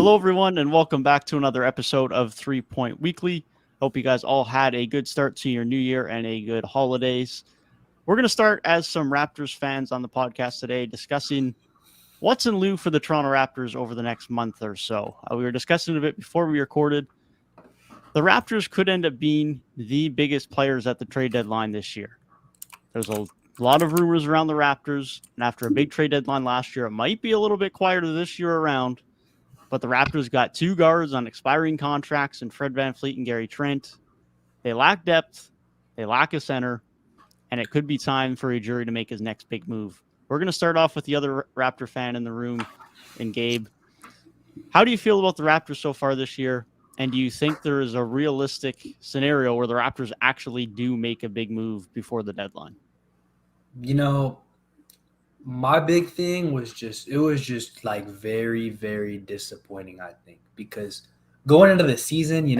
Hello, everyone, and welcome back to another episode of 3 Point Weekly. Hope you guys all had a good start to your new year and a good holidays. We're going to start as some Raptors fans on the podcast today discussing what's in lieu for the Toronto Raptors over the next month or so. We were discussing a bit before we recorded. The Raptors could end up being the biggest players at the trade deadline this year. There's a lot of rumors around the Raptors, and after a big trade deadline last year, it might be a little bit quieter this year around. But the Raptors got two guards on expiring contracts in Fred VanVleet and Gary Trent. They lack depth, they lack a center, and it could be time for a jury to make his next big move. We're going to start off with the other Raptor fan in the room, and Gabe. How do you feel about the Raptors so far this year? And do you think there is a realistic scenario where the Raptors actually do make a big move before the deadline? My big thing was just like very, very disappointing, I think, because going into the season,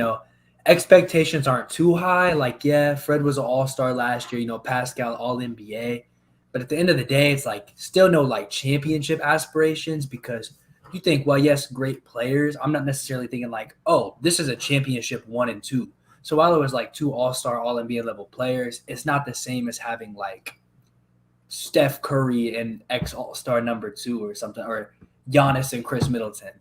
expectations aren't too high. Like, yeah, Fred was an all-star last year, Pascal all-NBA. But at the end of the day, it's like still no like championship aspirations because you think, well, yes, great players. I'm not necessarily thinking like, oh, this is a championship 1 and 2. So while it was like 2 all-star, all-NBA level players, it's not the same as having like Steph Curry and ex-all-star number 2 or something, or Giannis and Chris Middleton.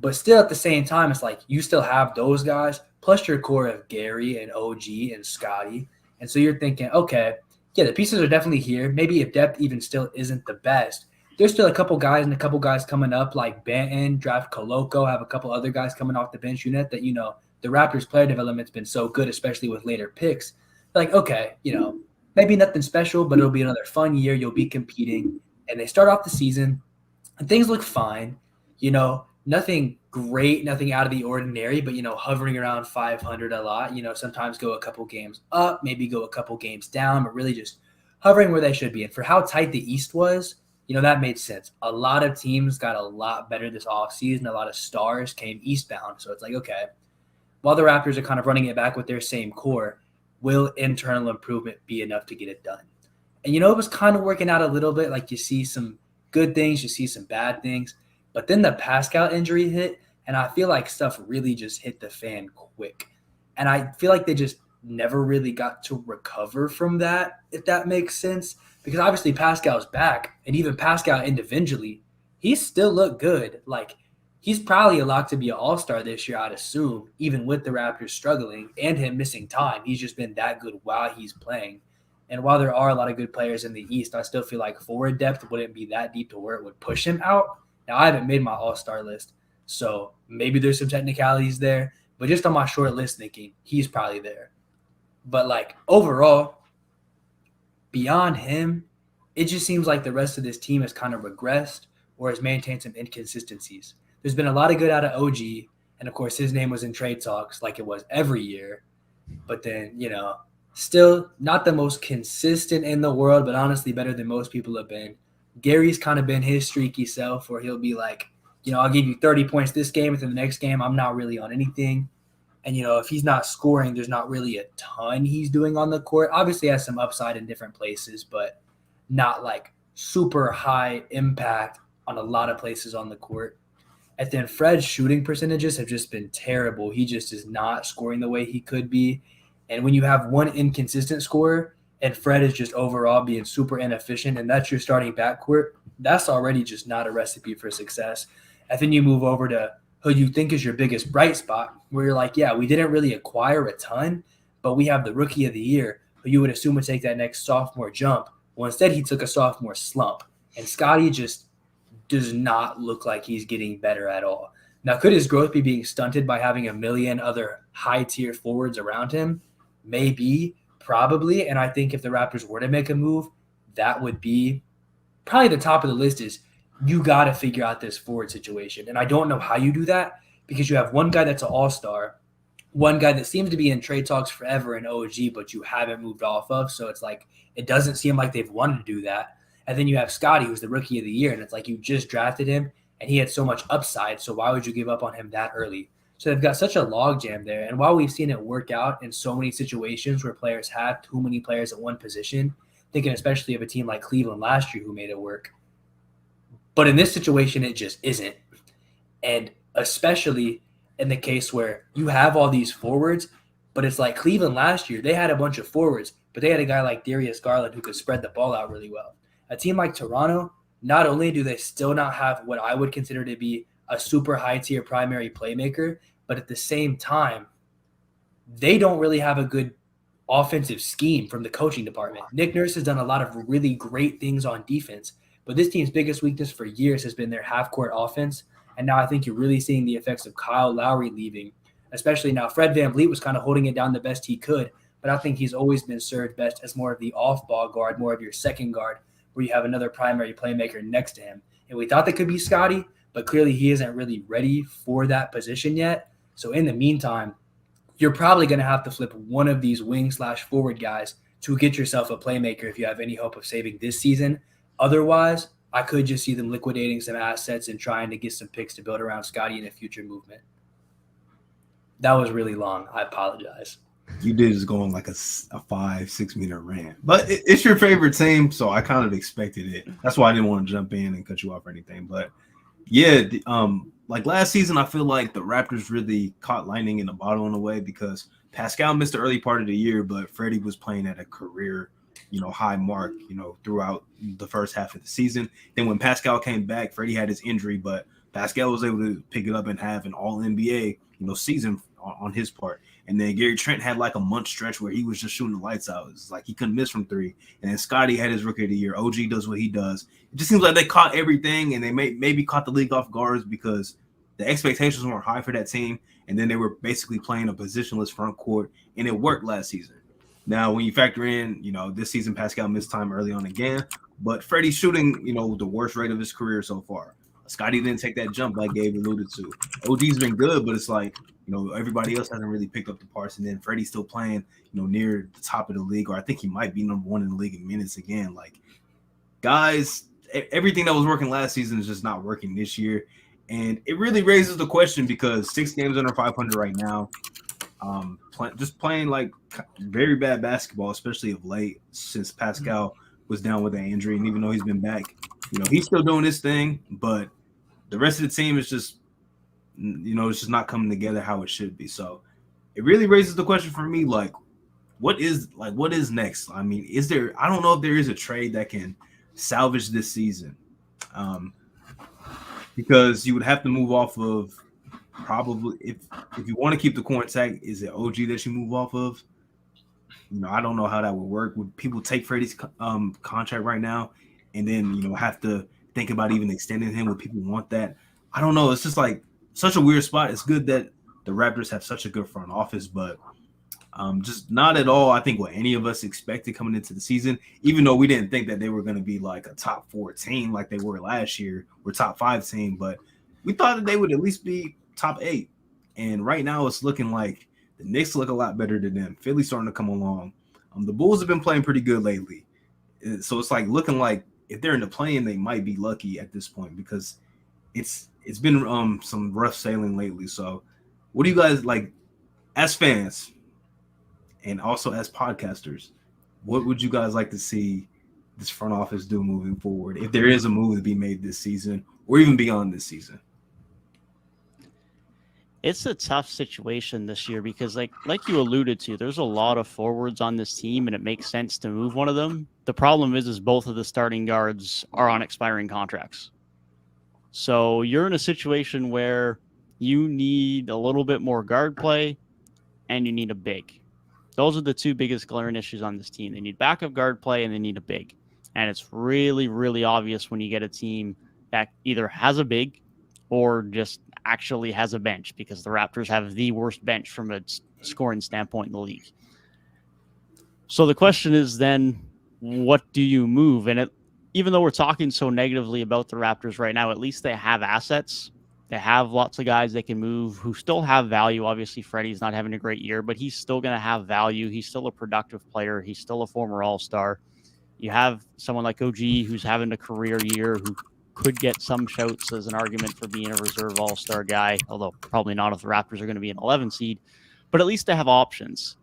But still at the same time, it's like you still have those guys, plus your core of Gary and OG and Scotty. And so you're thinking, okay, yeah, the pieces are definitely here. Maybe if depth even still isn't the best, there's still a couple guys coming up like Banton, draft Koloko, have a couple other guys coming off the bench unit that, the Raptors player development's been so good, especially with later picks. Like, okay, maybe nothing special, but it'll be another fun year. You'll be competing. And they start off the season, and things look fine. Nothing great, nothing out of the ordinary, but, hovering around 500 a lot. Sometimes go a couple games up, maybe go a couple games down, but really just hovering where they should be. And for how tight the East was, that made sense. A lot of teams got a lot better this offseason. A lot of stars came eastbound. So it's like, okay, while the Raptors are kind of running it back with their same core, will internal improvement be enough to get it done? And, it was kind of working out a little bit. Like you see some good things, you see some bad things. But then the Pascal injury hit, and I feel like stuff really just hit the fan quick. And I feel like they just never really got to recover from that, if that makes sense. Because obviously Pascal's back, and even Pascal individually, he still looked good. Like, he's probably a lock to be an all-star this year, I'd assume, even with the Raptors struggling and him missing time. He's just been that good while he's playing. And while there are a lot of good players in the East, I still feel like forward depth wouldn't be that deep to where it would push him out. Now, I haven't made my all-star list, so maybe there's some technicalities there. But just on my short list thinking, he's probably there. But, like, overall, beyond him, it just seems like the rest of this team has kind of regressed or has maintained some inconsistencies. There's been a lot of good out of OG, and of course his name was in trade talks like it was every year. But then, still not the most consistent in the world, but honestly better than most people have been. Gary's kind of been his streaky self where he'll be like, I'll give you 30 points this game, and then the next game I'm not really on anything. And, if he's not scoring, there's not really a ton he's doing on the court. Obviously has some upside in different places, but not like super high impact on a lot of places on the court. And then Fred's shooting percentages have just been terrible. He just is not scoring the way he could be. And when you have one inconsistent scorer and Fred is just overall being super inefficient and that's your starting backcourt, that's already just not a recipe for success. And then you move over to who you think is your biggest bright spot, where you're like, yeah, we didn't really acquire a ton, but we have the rookie of the year, who you would assume would take that next sophomore jump. Well, instead he took a sophomore slump. And Scotty just does not look like he's getting better at all. Now, could his growth be being stunted by having a million other high-tier forwards around him? Maybe, probably. And I think if the Raptors were to make a move, that would be probably the top of the list is you got to figure out this forward situation. And I don't know how you do that because you have one guy that's an all-star, one guy that seems to be in trade talks forever in OG, but you haven't moved off of. So it's like it doesn't seem like they've wanted to do that. And then you have Scotty, who's the rookie of the year, and it's like you just drafted him, and he had so much upside, so why would you give up on him that early? So they've got such a logjam there. And while we've seen it work out in so many situations where players have too many players at one position, thinking especially of a team like Cleveland last year who made it work, but in this situation, it just isn't. And especially in the case where you have all these forwards, but it's like Cleveland last year, they had a bunch of forwards, but they had a guy like Darius Garland who could spread the ball out really well. A team like Toronto, not only do they still not have what I would consider to be a super high tier primary playmaker, but at the same time, they don't really have a good offensive scheme from the coaching department. Nick Nurse has done a lot of really great things on defense, but this team's biggest weakness for years has been their half-court offense. And now I think you're really seeing the effects of Kyle Lowry leaving, especially now. Fred VanVleet was kind of holding it down the best he could, but I think he's always been served best as more of the off-ball guard, more of your second guard, where you have another primary playmaker next to him. And we thought that could be Scotty, but clearly he isn't really ready for that position yet. So in the meantime, you're probably going to have to flip one of these wing/forward guys to get yourself a playmaker if you have any hope of saving this season. Otherwise, I could just see them liquidating some assets and trying to get some picks to build around Scotty in a future movement. That was really long. I apologize. You did just go on like a 5-6 minute rant, but it's your favorite team, so I kind of expected it. That's why I didn't want to jump in and cut you off or anything. But yeah, like last season, I feel like the Raptors really caught lightning in the bottle in a way because Pascal missed the early part of the year, but Freddie was playing at a career, high mark, throughout the first half of the season. Then when Pascal came back, Freddie had his injury, but Pascal was able to pick it up and have an All-NBA, season on his part. And then Gary Trent had like a month stretch where he was just shooting the lights out. It's like he couldn't miss from three. And then Scotty had his rookie of the year. OG does what he does. It just seems like they caught everything, and they maybe caught the league off guards because the expectations weren't high for that team. And then they were basically playing a positionless front court, and it worked last season. Now, when you factor in, this season Pascal missed time early on again, but Freddie's shooting, the worst rate of his career so far. Scotty didn't take that jump like Gabe alluded to. OG's been good, but it's like, everybody else hasn't really picked up the parts. And then Freddie's still playing, near the top of the league, or I think he might be number one in the league in minutes again. Like, guys, everything that was working last season is just not working this year. And it really raises the question because 6 games under 500 right now, just playing like very bad basketball, especially of late since Pascal was down with that injury. And even though he's been back, he's still doing his thing, but the rest of the team is just, it's just not coming together how it should be. So it really raises the question for me, like, what is next? I mean, I don't know if there is a trade that can salvage this season. Because you would have to move off of probably if you want to keep the core intact, is it OG that you move off of? I don't know how that would work. Would people take Freddie's contract right now and then have to think about even extending him? Would people want that? I don't know. It's just like such a weird spot. It's good that the Raptors have such a good front office, but just not at all, I think, what any of us expected coming into the season, even though we didn't think that they were going to be like a top 4 team like they were last year or top 5 team, but we thought that they would at least be top 8. And right now it's looking like the Knicks look a lot better than them. Philly's starting to come along. The Bulls have been playing pretty good lately. So it's like looking like if they're in the play-in, they might be lucky at this point because it's been some rough sailing lately. So what do you guys like as fans and also as podcasters? What would you guys like to see this front office do moving forward if there is a move to be made this season or even beyond this season? It's a tough situation this year because like you alluded to, there's a lot of forwards on this team and it makes sense to move one of them. The problem is both of the starting guards are on expiring contracts. So you're in a situation where you need a little bit more guard play and you need a big. Those are the 2 biggest glaring issues on this team. They need backup guard play and they need a big. And it's really, really obvious when you get a team that either has a big or just actually has a bench, because the Raptors have the worst bench from a scoring standpoint in the league. So the question is then, what do you move? And even though we're talking so negatively about the Raptors right now, at least they have assets. They have lots of guys they can move who still have value. Obviously, Freddie's not having a great year, but he's still going to have value. He's still a productive player. He's still a former All-Star. You have someone like OG who's having a career year who could get some shouts as an argument for being a reserve All-Star guy, although probably not if the Raptors are going to be an 11 seed, but at least they have options.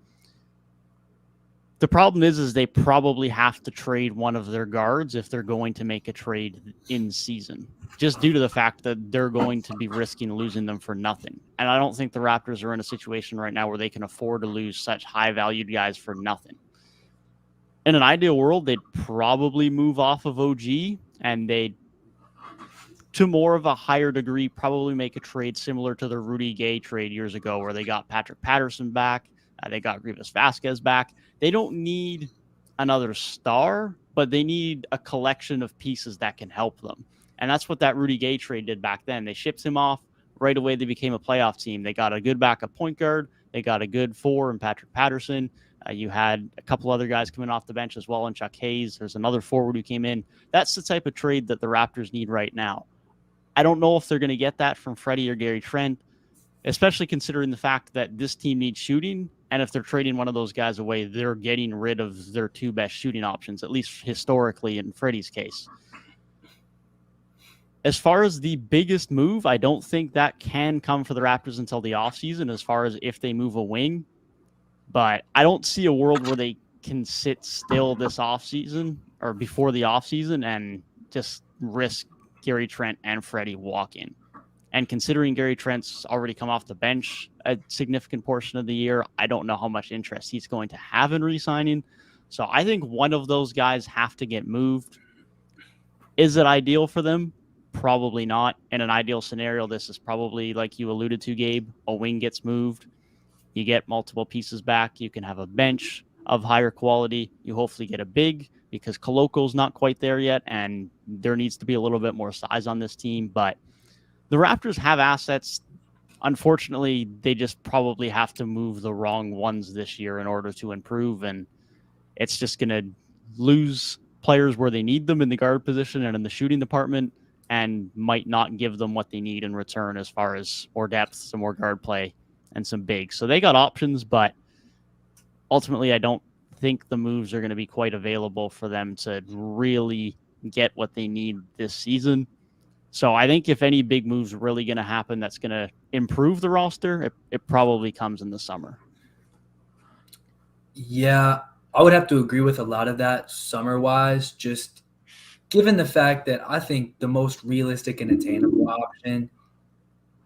The problem is they probably have to trade one of their guards if they're going to make a trade in season, just due to the fact that they're going to be risking losing them for nothing. And I don't think the Raptors are in a situation right now where they can afford to lose such high-valued guys for nothing. In an ideal world, they'd probably move off of OG and they'd, to more of a higher degree, probably make a trade similar to the Rudy Gay trade years ago where they got Patrick Patterson back, they got Grievous Vasquez back. They don't need another star, but they need a collection of pieces that can help them. And that's what that Rudy Gay trade did back then. They shipped him off. Right away, they became a playoff team. They got a good backup point guard. They got a good 4 in Patrick Patterson. You had a couple other guys coming off the bench as well in Chuck Hayes. There's another forward who came in. That's the type of trade that the Raptors need right now. I don't know if they're going to get that from Freddie or Gary Trent, especially considering the fact that this team needs shooting. And if they're trading one of those guys away, they're getting rid of their 2 best shooting options, at least historically in Freddie's case. As far as the biggest move, I don't think that can come for the Raptors until the offseason, as far as if they move a wing. But I don't see a world where they can sit still this offseason or before the offseason and just risk Gary Trent and Freddie walking. And considering Gary Trent's already come off the bench a significant portion of the year, I don't know how much interest he's going to have in re-signing. So I think one of those guys have to get moved. Is it ideal for them? Probably not. In an ideal scenario, this is probably, like you alluded to, Gabe, a wing gets moved. You get multiple pieces back. You can have a bench of higher quality. You hopefully get a big, because Koloko's not quite there yet, and there needs to be a little bit more size on this team. But the Raptors have assets. Unfortunately, they just probably have to move the wrong ones this year in order to improve, and it's just going to lose players where they need them in the guard position and in the shooting department, and might not give them what they need in return as far as more depth, some more guard play, and some bigs. So they got options, but ultimately I don't think the moves are going to be quite available for them to really get what they need this season. So I think if any big moves are really going to happen that's going to improve the roster, it probably comes in the summer. Yeah, I would have to agree with a lot of that summer-wise, just given the fact that I think the most realistic and attainable option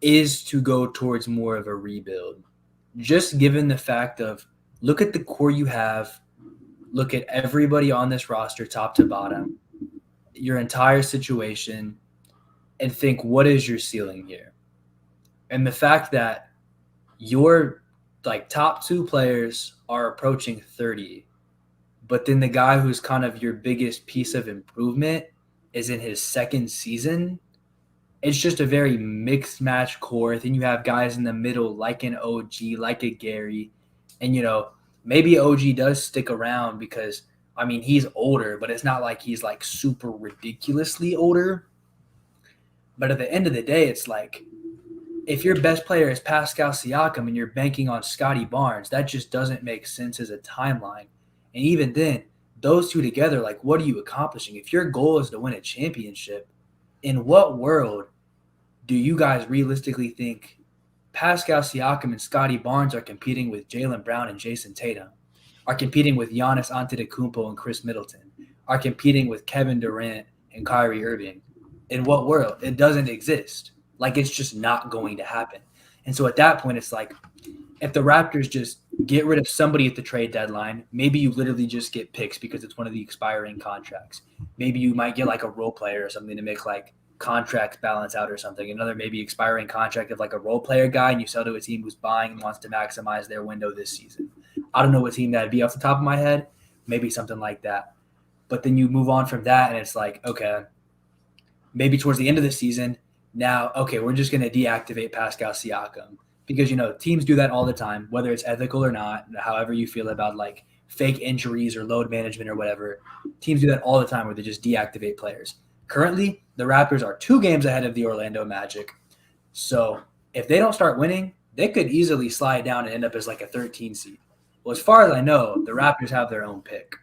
is to go towards more of a rebuild. Just given the fact of, look at the core you have, look at everybody on this roster, top to bottom, your entire situation, and think, what is your ceiling here? And the fact that your top 2 players are approaching 30, but then the guy who's kind of your biggest piece of improvement is in his 2nd season, it's just a very mixed match core. Then you have guys in the middle like an OG, like a Gary, and maybe OG does stick around because, I mean, he's older, but it's not like he's super ridiculously older. But at the end of the day, it's like, if your best player is Pascal Siakam and you're banking on Scotty Barnes, that just doesn't make sense as a timeline. And even then, those 2 together, what are you accomplishing? If your goal is to win a championship, in what world do you guys realistically think Pascal Siakam and Scotty Barnes are competing with Jaylen Brown and Jason Tatum, are competing with Giannis Antetokounmpo and Chris Middleton, are competing with Kevin Durant and Kyrie Irving? In what world? It doesn't exist. It's just not going to happen. And so at that point, it's like, if the Raptors just get rid of somebody at the trade deadline, maybe you literally just get picks because it's one of the expiring contracts. Maybe you might get a role player or something to make contracts balance out or something. Another maybe expiring contract of a role player guy, and you sell to a team who's buying and wants to maximize their window this season. I don't know what team that'd be off the top of my head. Maybe something like that. But then you move on from that, and it's like, okay, maybe towards the end of the season, now, okay, we're just going to deactivate Pascal Siakam. Because, teams do that all the time, whether it's ethical or not, however you feel about fake injuries or load management or whatever. Teams do that all the time where they just deactivate players. Currently, the Raptors are 2 games ahead of the Orlando Magic. So if they don't start winning, they could easily slide down and end up as a 13 seed. Well, as far as I know, the Raptors have their own pick.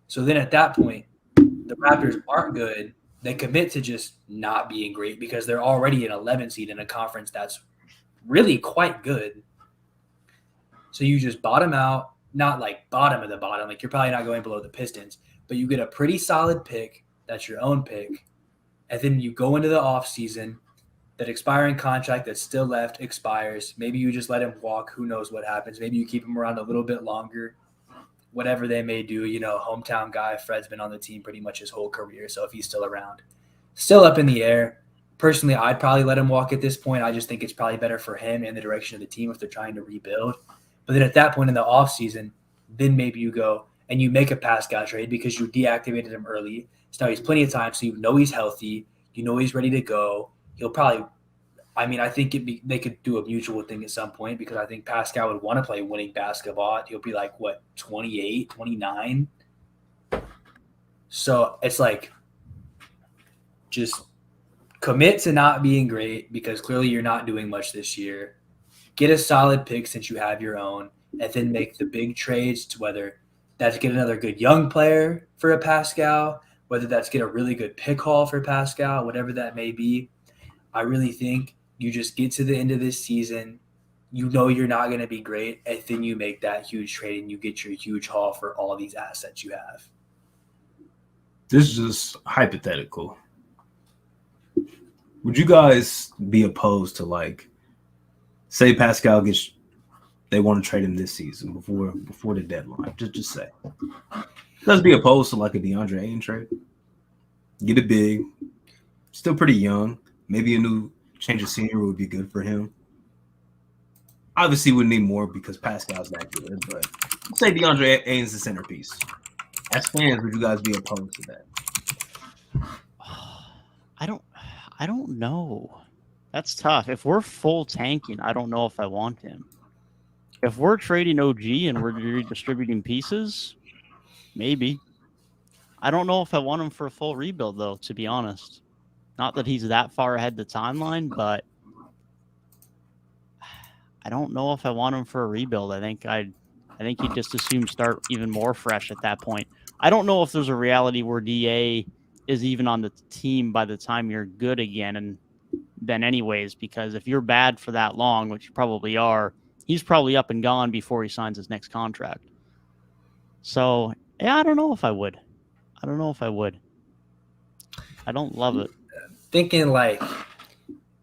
So then at that point, the Raptors aren't good. They commit to just not being great because they're already an 11 seed in a conference that's really quite good. So you just bottom out, not like bottom of the bottom. Like you're probably not going below the Pistons, but you get a pretty solid pick. That's your own pick. And then you go into the offseason. That expiring contract that's still left expires. Maybe you just let him walk. Who knows what happens? Maybe you keep him around a little bit longer. Whatever they may do, hometown guy. Fred's been on the team pretty much his whole career, so if he's still around. Still up in the air. Personally, I'd probably let him walk at this point. I just think it's probably better for him and the direction of the team if they're trying to rebuild. But then at that point in the offseason, then maybe you go and you make a Pascal trade because you deactivated him early. So now he's plenty of time, so you know he's healthy. You know he's ready to go. He'll probably – I think they could do a mutual thing at some point because I think Pascal would want to play winning basketball. He'll be like, 28, 29? So it's like just commit to not being great because clearly you're not doing much this year. Get a solid pick since you have your own and then make the big trades to whether that's get another good young player for a Pascal, whether that's get a really good pick haul for Pascal, whatever that may be. I really think you just get to the end of this season, you know you're not going to be great, and then you make that huge trade and you get your huge haul for all these assets you have. This is just hypothetical. Would you guys be opposed to say Pascal they want to trade him this season before the deadline? Just say. Let's be opposed to a DeAndre Ayton trade. Get it big. Still pretty young. Maybe a new change of scenery would be good for him. Obviously, we need more because Pascal's that good, but say DeAndre Ayton's the centerpiece. As fans, would you guys be opposed to that? I don't know. That's tough. If we're full tanking, I don't know if I want him. If we're trading OG and we're redistributing pieces, maybe. I don't know if I want him for a full rebuild, though, to be honest. Not that he's that far ahead the timeline, but I don't know if I want him for a rebuild. I think he'd just assume start even more fresh at that point. I don't know if there's a reality where DA is even on the team by the time you're good again, and then anyways, because if you're bad for that long, which you probably are, he's probably up and gone before he signs his next contract. So, yeah, I don't know if I would. I don't love it. Thinking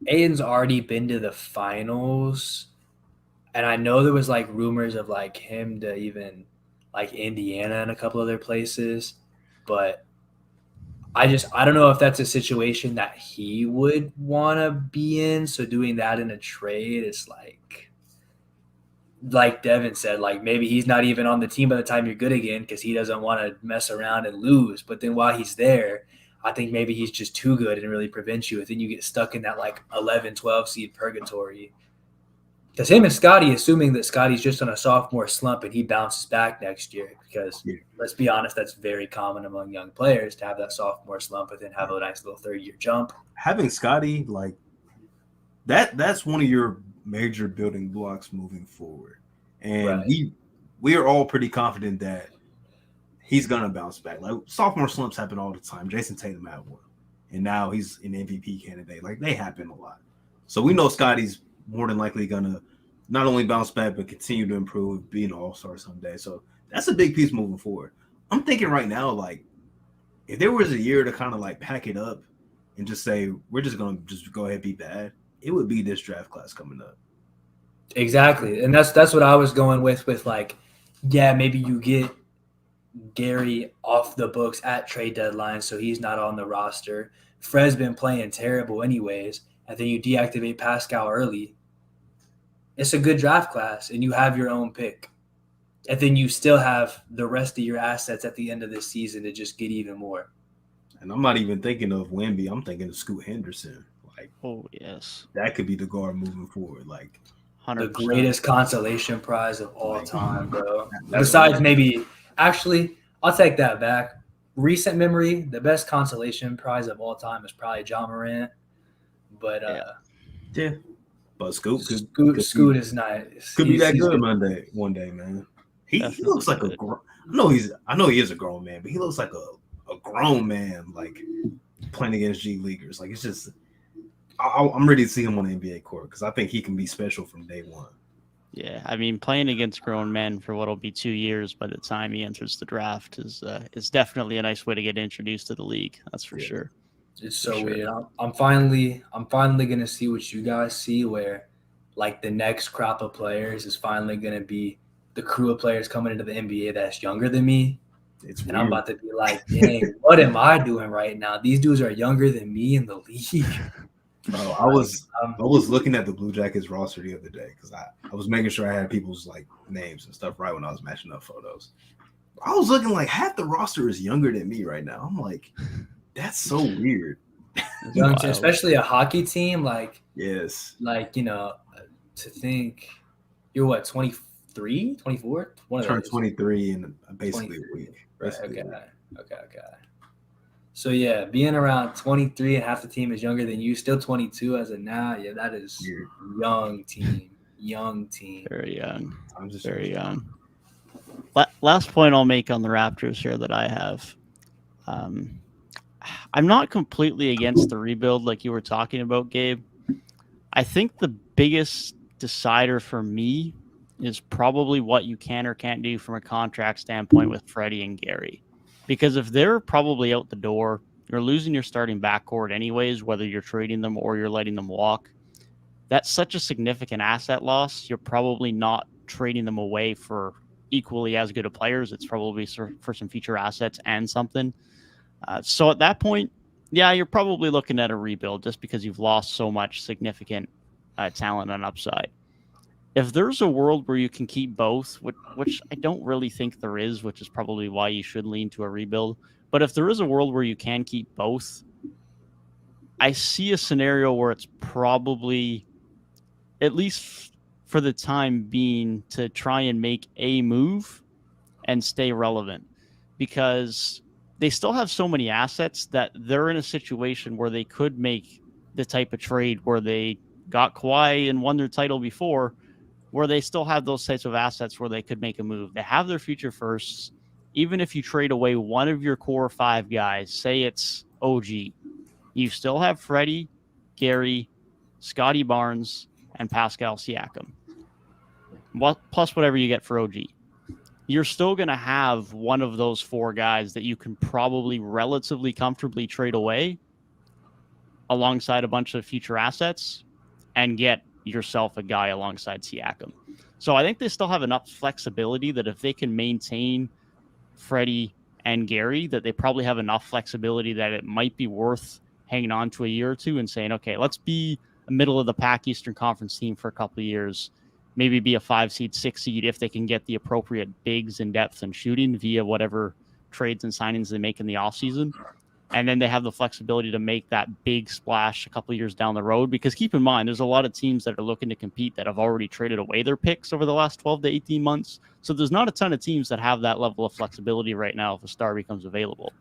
Aiden's already been to the finals, and I know there was rumors of him to even Indiana and a couple other places, but I don't know if that's a situation that he would want to be in. So doing that in a trade is like Devin said, maybe he's not even on the team by the time you're good again because he doesn't want to mess around and lose. But then while he's there, I think maybe he's just too good and really prevents you. And then you get stuck in that 11, 12 seed purgatory. Because him and Scotty, assuming that Scotty's just on a sophomore slump and he bounces back next year, because let's be honest, that's very common among young players to have that sophomore slump and then have a nice little third-year jump. Having Scotty, that's one of your major building blocks moving forward. And right. we are all pretty confident that he's going to bounce back. Sophomore slumps happen all the time. Jason Tatum had one. And now he's an MVP candidate. They happen a lot. So we know Scotty's more than likely going to not only bounce back, but continue to improve, be an all-star someday. So that's a big piece moving forward. I'm thinking right now, if there was a year to kind of pack it up and just say, we're just going to just go ahead and be bad, it would be this draft class coming up. Exactly. And that's what I was going with maybe you get Gary off the books at trade deadline, so he's not on the roster. Fred's been playing terrible anyways, and then you deactivate Pascal early. It's a good draft class, and you have your own pick. And then you still have the rest of your assets at the end of this season to just get even more. And I'm not even thinking of Wemby. I'm thinking of Scoot Henderson. Oh, yes. That could be the guard moving forward. 100%. The greatest consolation prize of all time, bro. Besides maybe – actually, I'll take that back. Recent memory, the best consolation prize of all time is probably Ja Morant. But yeah. But Scoot is nice. Could be that good one day, man. He looks like I know he is a grown man, but he looks like a grown man playing against G Leaguers. It's just I'm ready to see him on the NBA court because I think he can be special from day one. Yeah, I mean, playing against grown men for what'll be 2 years by the time he enters the draft is definitely a nice way to get introduced to the league. That's for Yeah. sure. It's For so sure. weird. I'm finally gonna see what you guys see, where like the next crop of players is finally gonna be the crew of players coming into the NBA that's younger than me. It's And I'm weird. about to be like, dang, what am I doing right now? These dudes are younger than me in the league. Bro, I Like, was looking at the Blue Jackets roster the other day because I was making sure I had people's like names and stuff right when I was matching up photos. I was looking like half the roster is younger than me right now. I'm like, that's so weird. It's young, wild. especially a hockey team, Yes. to think you're what, 23, 24? One of Turned those. 23 in basically a 23. week. Right. Basically Okay. a week. Okay. So yeah, being around 23 and half the team is younger than you, still 22 as of now. Yeah, that is Weird. young team. Young team. Very young. I'm just Very young. Last point I'll make on the Raptors here that I have. I'm not completely against the rebuild like you were talking about, Gabe. I think the biggest decider for me is probably what you can or can't do from a contract standpoint with Freddie and Gary. Because if they're probably out the door, you're losing your starting backcourt anyways, whether you're trading them or you're letting them walk. That's such a significant asset loss. You're probably not trading them away for equally as good of players. It's probably for some future assets and something. So at that point, yeah, you're probably looking at a rebuild just because you've lost so much significant talent and upside. If there's a world where you can keep both, which I don't really think there is, which is probably why you should lean to a rebuild. But if there is a world where you can keep both, I see a scenario where it's probably, at least for the time being, to try and make a move and stay relevant, because they still have so many assets that they're in a situation where they could make the type of trade where they got Kawhi and won their title before, where they still have those types of assets where they could make a move. They have their future firsts. Even if you trade away one of your core five guys, say it's OG, you still have Freddie, Gary, Scotty Barnes, and Pascal Siakam. Plus whatever you get for OG. You're still going to have one of those four guys that you can probably relatively comfortably trade away alongside a bunch of future assets and get yourself a guy alongside Siakam. So I think they still have enough flexibility that if they can maintain Freddie and Gary, that they probably have enough flexibility that it might be worth hanging on to a year or two and saying, okay, let's be a middle of the pack Eastern Conference team for a couple of years, maybe be a 5 seed, 6 seed if they can get the appropriate bigs and depth and shooting via whatever trades and signings they make in the offseason. And then they have the flexibility to make that big splash a couple of years down the road. Because keep in mind, there's a lot of teams that are looking to compete that have already traded away their picks over the last 12 to 18 months. So there's not a ton of teams that have that level of flexibility right now if a star becomes available.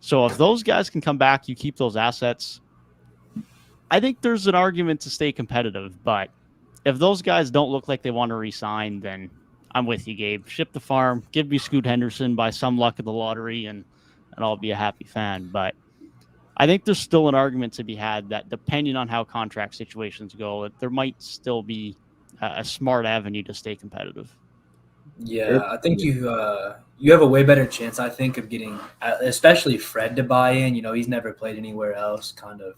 So if those guys can come back, you keep those assets. I think there's an argument to stay competitive. But if those guys don't look like they want to re-sign, then I'm with you, Gabe. Ship the farm, give me Scoot Henderson by some luck of the lottery, and I'll be a happy fan. But I think there's still an argument to be had that depending on how contract situations go, there might still be a smart avenue to stay competitive. Yeah, I think you have a way better chance, I think, of getting, especially Fred, to buy in. He's never played anywhere else. Kind of,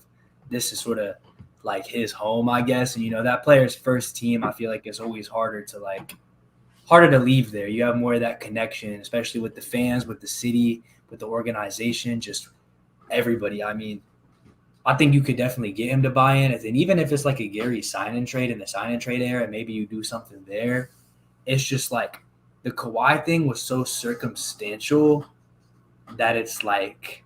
this is sort of like his home, I guess. And that player's first team, I feel like, is always harder to leave there. You have more of that connection, especially with the fans, with the city, with the organization, just everybody. I mean, I think you could definitely get him to buy in. And even if it's like a Gary sign and trade in the sign and trade era, maybe you do something there. It's just like the Kawhi thing was so circumstantial that it's like,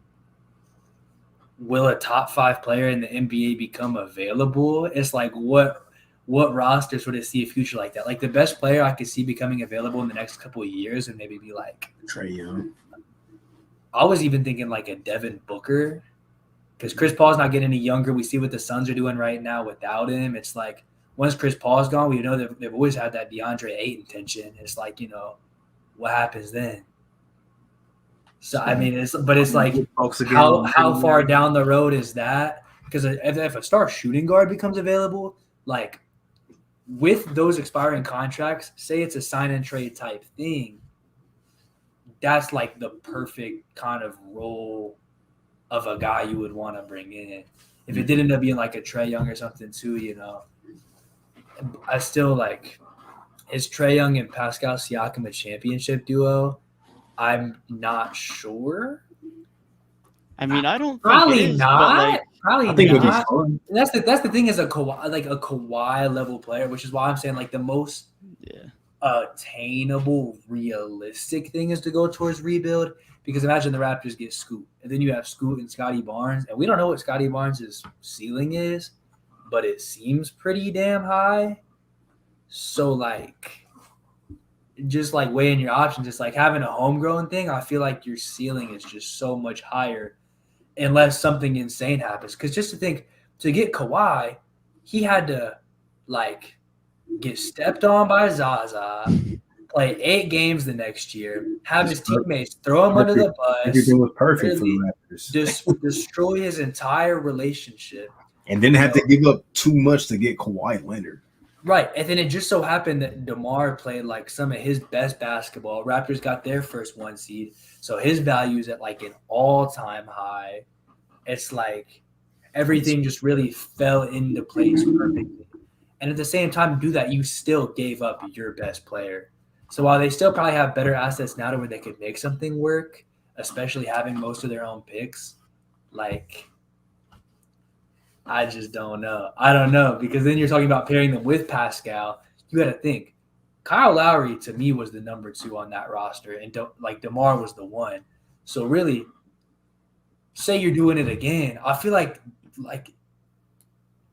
will a top 5 player in the NBA become available? It's like, what rosters would it see a future like that? Like the best player I could see becoming available in the next couple of years and maybe be like Trae Young. I was even thinking like a Devin Booker, because Chris Paul's not getting any younger. We see what the Suns are doing right now without him. It's like once Chris Paul's gone, we know that they've always had that DeAndre Ayton tension. It's like, what happens then? So I mean, it's like how far down the road is that? Because if a star shooting guard becomes available, like with those expiring contracts, say it's a sign and trade type thing, that's like the perfect kind of role of a guy you would want to bring in. If it did end up being like a Trae Young or something too, you know, I still like, is Trae Young and Pascal Siakam a championship duo? I'm not sure. I mean, I don't think Probably it is, not. but like, Probably I think it'd be not. fun. That's the thing is a Kawhi level player, which is why I'm saying like the most yeah, attainable, realistic thing is to go towards rebuild. Because imagine the Raptors get Scoot, and then you have Scoot and Scotty Barnes, and we don't know what Scotty Barnes' ceiling is, but it seems pretty damn high. So like, just like weighing your options, it's like having a homegrown thing. I feel like your ceiling is just so much higher unless something insane happens. Because just to think, to get Kawhi, he had to like get stepped on by Zaza, play 8 games the next year, have his teammates throw him under the bus, Everything was perfect for really the Raptors. destroy his entire relationship. And didn't have to give up too much to get Kawhi Leonard. Right. And then it just so happened that DeMar played like some of his best basketball. Raptors got their first 1 seed. So his value is at like an all-time high. It's like everything just really fell into place perfectly. And at the same time, do that, you still gave up your best player. So while they still probably have better assets now to where they could make something work, especially having most of their own picks, like I just don't know. I don't know, because then you're talking about pairing them with Pascal. You got to think. Kyle Lowry to me was the number 2 on that roster, and like DeMar was the 1. So really, say you're doing it again, I feel like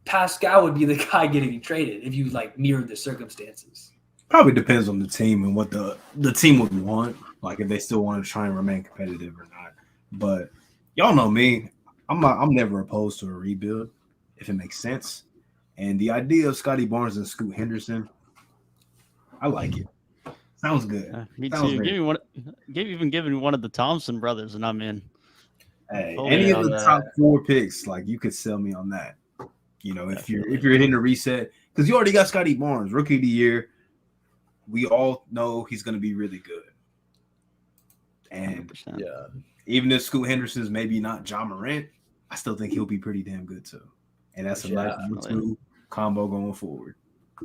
Pascal would be the guy getting traded if you like mirrored the circumstances. Probably depends on the team and what the team would want, like if they still want to try and remain competitive or not. But y'all know me, I'm never opposed to a rebuild if it makes sense. And the idea of Scotty Barnes and Scoot Henderson, I like it. Sounds good. me Sounds too. great. Give me one of the Thompson brothers, and I'm in. Hey, Totally any of on the that. top 4 picks, like you could sell me on that. You know, if you're hitting a reset, because you already got Scotty Barnes, rookie of the year. We all know he's going to be really good. And 100%. Yeah. even if Scoot Henderson's maybe not John Morant, I still think he'll be pretty damn good too. And that's a nice two combo going forward.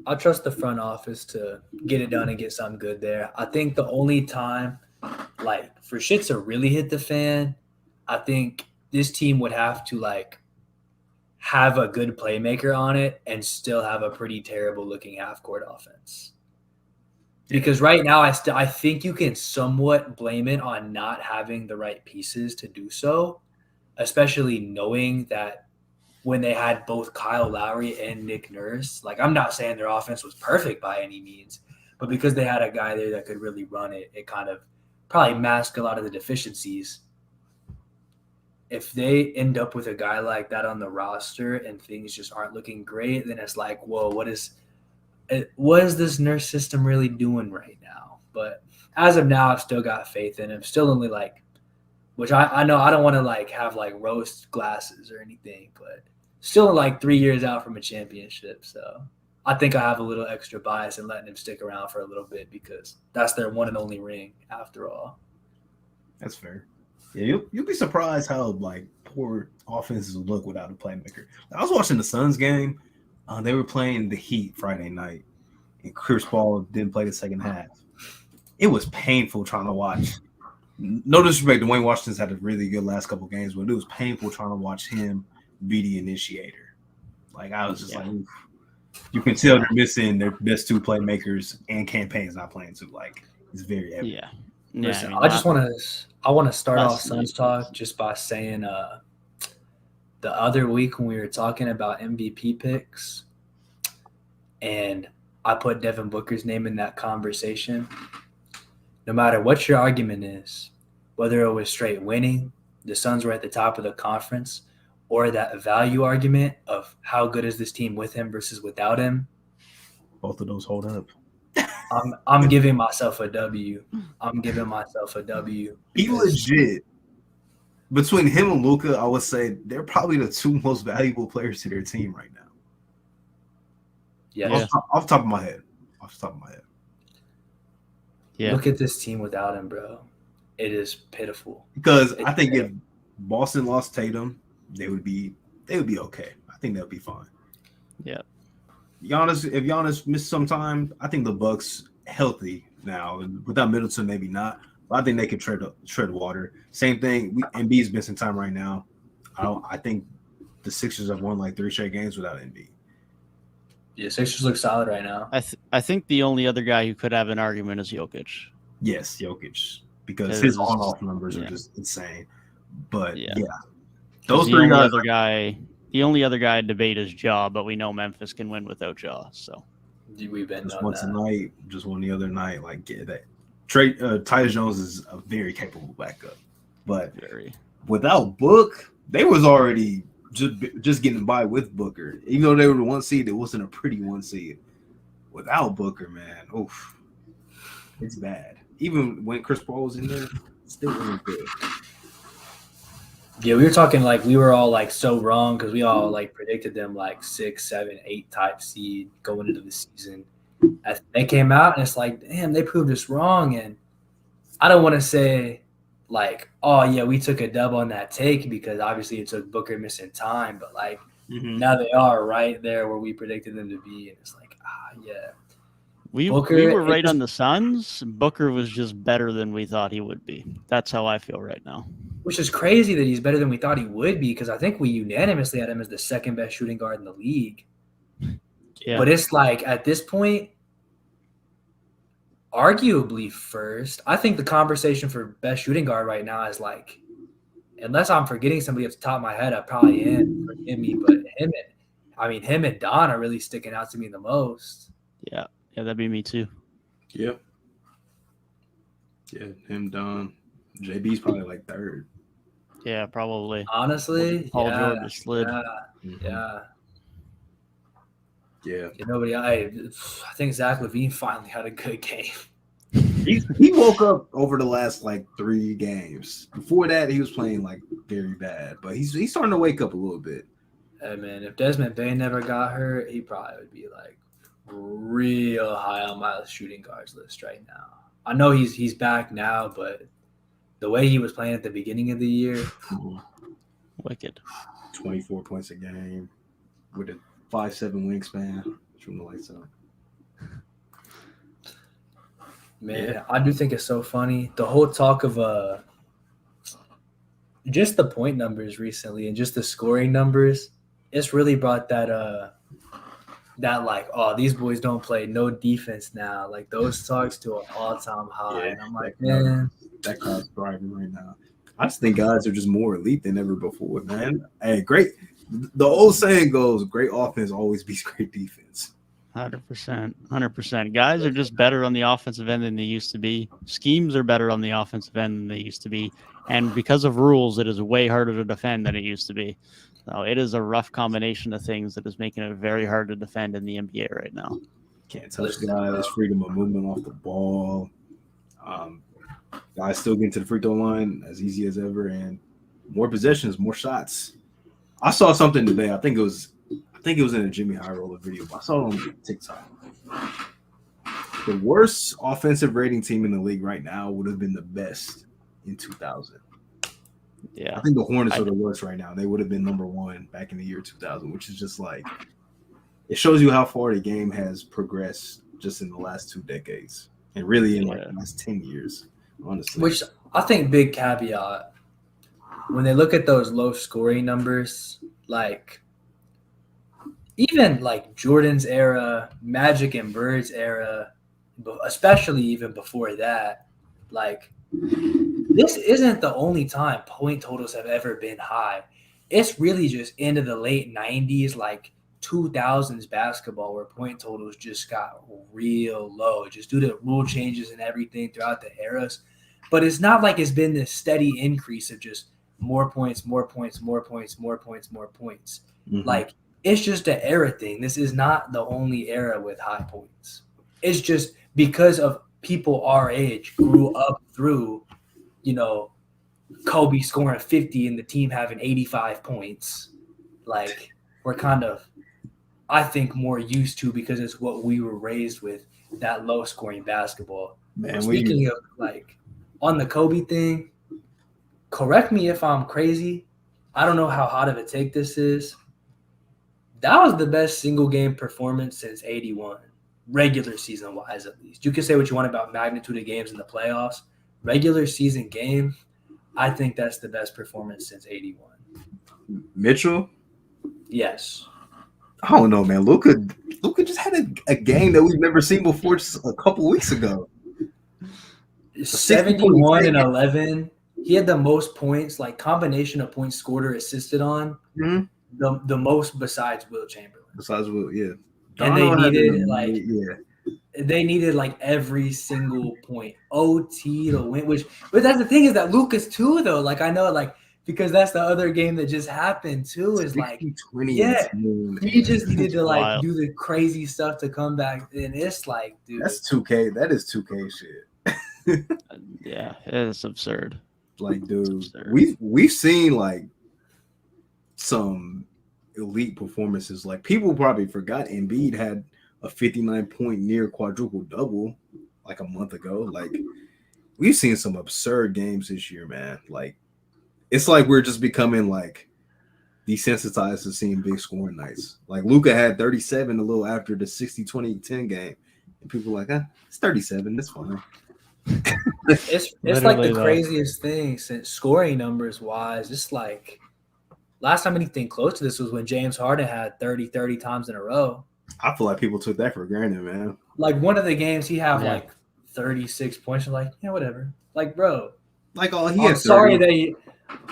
I trust the front office to get it done and get something good there. I think the only time, like, for shit to really hit the fan, I think this team would have to, like, have a good playmaker on it and still have a pretty terrible-looking half-court offense. Because right now, I think you can somewhat blame it on not having the right pieces to do so, especially knowing that when they had both Kyle Lowry and Nick Nurse, like I'm not saying their offense was perfect by any means, but because they had a guy there that could really run it, it kind of probably masked a lot of the deficiencies. If they end up with a guy like that on the roster and things just aren't looking great, then it's like, whoa, what is this Nurse system really doing right now? But as of now, I've still got faith in him. Still only like, which I know I don't want to like have like rose glasses or anything, but still like 3 years out from a championship. So I think I have a little extra bias in letting him stick around for a little bit because that's their one and only ring after all. That's fair. Yeah, you'll be surprised how like poor offenses look without a playmaker. I was watching the Suns game. They were playing the Heat Friday night, and Chris Paul didn't play the second half. It was painful trying to watch. No disrespect, Dwayne Washington's had a really good last couple games, but it was painful trying to watch him be the initiator. Like I was just like, oof. You can tell they're missing their best 2 playmakers, and Campaign's not playing too. Like it's very evident. Yeah. Listen, I I want to start off last Suns talk just by saying the other week when we were talking about MVP picks and I put Devin Booker's name in that conversation, no matter what your argument is, whether it was straight winning, the Suns were at the top of the conference, or that value argument of how good is this team with him versus without him, Both of those hold up. I'm giving myself a W. I'm giving myself a W. He legit. Between him and Luka, I would say they're probably the 2 most valuable players to their team right now. Yeah. Yeah. Off the top of my head. Yeah. Look at this team without him, bro. It is pitiful. Because I think if Boston lost Tatum, they would be okay. I think they'll be fine. Yeah. If Giannis missed some time, I think the Bucks healthy now. Without Middleton, maybe not. But I think they can tread water. Same thing. Embiid's missing time right now. I think the Sixers have won like 3 straight games without Embiid. Yeah, Sixers look solid right now. I think the only other guy who could have an argument is Jokic. Yes, Jokic, because his on-off numbers are just insane. But yeah, those three guys. The only other guy to debate is Ja, but we know Memphis can win without Ja. So we've been just once a night, just one the other night. Like that. Tyus Jones is a very capable backup, but without Book, they was already just getting by with Booker. Even though they were the 1 seed, it wasn't a pretty 1 seed. Without Booker, man, oof, it's bad. Even when Chris Paul was in there, still wasn't good. Yeah, we were talking like we were all like so wrong because we all like predicted them like 6, 7, 8 type seed going into the season. As they came out and it's like, damn, they proved us wrong. And I don't want to say like, oh yeah, we took a dub on that take because obviously it took Booker missing time, but like now they are right there where we predicted them to be, and it's like, yeah. We were right on the Suns. Booker was just better than we thought he would be. That's how I feel right now. Which is crazy that he's better than we thought he would be, because I think we unanimously had him as the second best shooting guard in the league. Yeah. But it's like at this point, arguably first. I think the conversation for best shooting guard right now is like, unless I'm forgetting somebody off the top of my head, I probably am. Forgive me, but him and Don are really sticking out to me the most. Yeah, that'd be me too. Yep. Yeah, him, Don. JB's probably like third. Yeah, probably. Honestly, Paul George slid. Yeah. Yeah. I think Zach LaVine finally had a good game. He woke up over the last like 3 games. Before that, he was playing like very bad, but he's starting to wake up a little bit. Hey man, if Desmond Bane never got hurt, he probably would be like real high on my shooting guards list right now. I know he's back now, but the way he was playing at the beginning of the year, wicked. 24 points a game with a 5'7" wingspan. From the lights out. Man, I do think it's so funny. The whole talk of just the point numbers recently and just the scoring numbers, it's really brought that like, oh, these boys don't play no defense now. Like those talks to an all-time high. Yeah, and I'm like, man, that crowd's thriving right now. I just think guys are just more elite than ever before, man. Hey, great. The old saying goes, great offense always beats great defense. 100%. Guys are just better on the offensive end than they used to be. Schemes are better on the offensive end than they used to be. And because of rules, it is way harder to defend than it used to be. So it is a rough combination of things that is making it very hard to defend in the NBA right now. Can't touch guys, freedom of movement off the ball. Guys still getting to the free throw line as easy as ever, and more possessions, more shots. I saw something today. I think it was in a Jimmy High Roller video, but I saw it on TikTok. The worst offensive rating team in the league right now would have been the best in 2000. Yeah, I think the Hornets are the worst right now. They would have been number 1 back in the year 2000, which is just like, it shows you how far the game has progressed just in the last 2 decades, and really in like the last 10 years, honestly. Which I think big caveat, when they look at those low scoring numbers, like even like Jordan's era, Magic and Bird's era, especially even before that, like this isn't the only time point totals have ever been high. It's really just into the late 90s, like 2000s basketball, where point totals just got real low just due to rule changes and everything throughout the eras. But it's not like it's been this steady increase of just more points. Mm-hmm. Like, it's just an era thing. This is not the only era with high points. It's just because of people our age grew up through, Kobe scoring 50 and the team having 85 points. Like, we're kind of I think, more used to because it's what we were raised with, that low scoring basketball. Man, Speaking of like on the Kobe thing, correct me if I'm crazy. I don't know how hot of a take this is. That was the best single game performance since 81, regular season wise at least. You can say what you want about magnitude of games in the playoffs. Regular season game, I think that's the best performance since 81. Mitchell. Yes. I don't know, man. Luka just had a game that we've never seen before just a couple weeks ago. 71 and 11. He had the most points, like combination of points scored or assisted on, the most besides Will Chamberlain. Besides Will, yeah. And they needed like every single point, OT to win. But that's the thing is that Lucas too, though. Like I know, like because that's the other game that just happened too. Is like, yeah, he just needed to like do the crazy stuff to come back, and it's like, dude, that's 2K. That is 2K shit. Yeah, it's absurd. Like, dude, we've seen like some elite performances. Like people probably forgot Embiid had a 59-point near quadruple double like a month ago. Like we've seen some absurd games this year, man. Like it's like we're just becoming like desensitized to seeing big scoring nights. Like Luka had 37 a little after the 60-20-10 game, and people were like, it's 37, that's fine. It's like the craziest thing since scoring numbers wise. It's like last time anything close to this was when James Harden had 30 times in a row. I feel like people took that for granted, man. Like one of the games he had like 36 points. You're like, yeah, whatever. Like, bro. Like he had 30. Sorry that he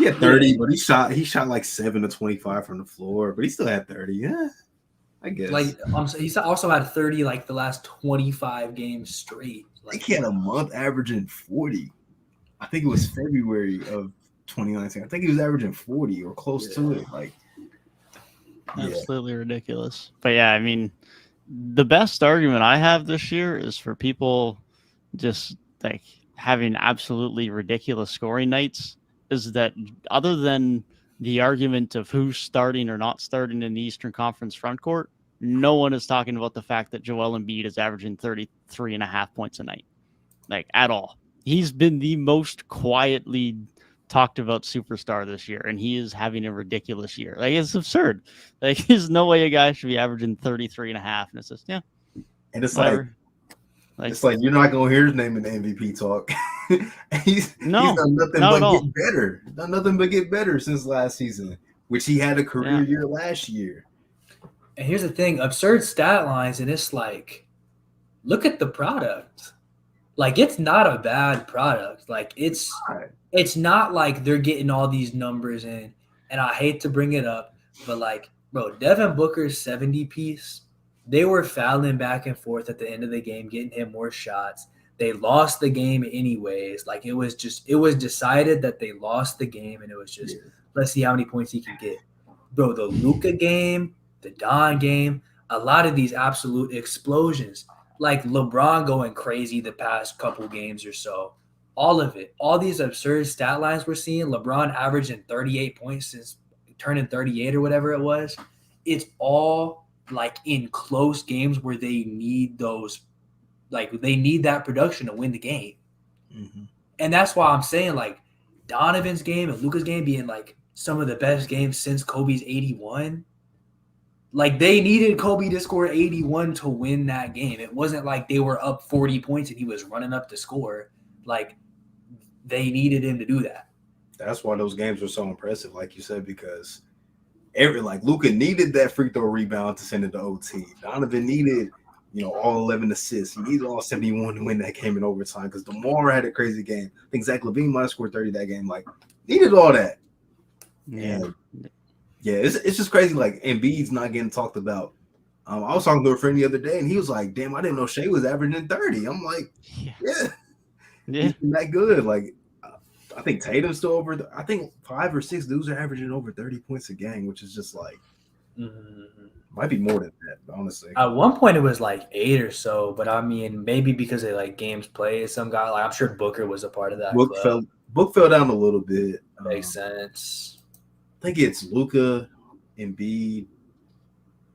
had 30, but he shot like 7 of 25 from the floor, but he still had 30. Yeah, I guess. Like he also had 30 like the last 25 games straight. Like he had a month averaging 40. I think it was February of 2019. I think he was averaging 40 or close to it. Like absolutely ridiculous. But yeah, I mean, the best argument I have this year is for people just like having absolutely ridiculous scoring nights is that other than the argument of who's starting or not starting in the Eastern Conference frontcourt, no one is talking about the fact that Joel Embiid is averaging 33.5 points a night, like at all. He's been the most quietly talked about superstar this year, and he is having a ridiculous year. Like it's absurd. Like there's no way a guy should be averaging 33.5, and it's just and it's whatever. Like it's like you're not gonna hear his name in the MVP talk. he's done nothing but get better. Done nothing but get better since last season, which he had a career year last year. And here's the thing, absurd stat lines, and it's like, look at the product. Like, it's not a bad product. Like, it's not like they're getting all these numbers in. And I hate to bring it up, but, like, bro, Devin Booker's 70-piece, they were fouling back and forth at the end of the game, getting him more shots. They lost the game anyways. Like, it was decided that they lost the game, and it was just, let's see how many points he can get. Bro, the Luka game, the Don game, a lot of these absolute explosions, like LeBron going crazy the past couple games or so, all of it, all these absurd stat lines we're seeing, LeBron averaging 38 points since turning 38 or whatever it was, it's all like in close games where they need those, like they need that production to win the game. Mm-hmm. And that's why I'm saying like Donovan's game and Luka's game being like some of the best games since Kobe's 81. Like, they needed Kobe to score 81 to win that game. It wasn't like they were up 40 points and he was running up to score. Like, they needed him to do that. That's why those games were so impressive, like you said, because Luka needed that free throw rebound to send it to OT. Donovan needed, all 11 assists. He needed all 71 to win that game in overtime because DeMar had a crazy game. I think Zach LaVine might have scored 30 that game. Like, needed all that. Yeah. Yeah, it's just crazy. Like Embiid's not getting talked about. I was talking to a friend the other day, and he was like, "Damn, I didn't know Shea was averaging 30." I'm like, "Yeah, he's been that good." Like, I think Tatum's still over. I think 5 or 6 dudes are averaging over 30 points a game, which is just like might be more than that, honestly. At one point, it was like 8 or so, but I mean, maybe because they like games played. Some guy, like I'm sure Booker was a part of that. Book fell down a little bit. Makes sense. I think it's Luka, Embiid,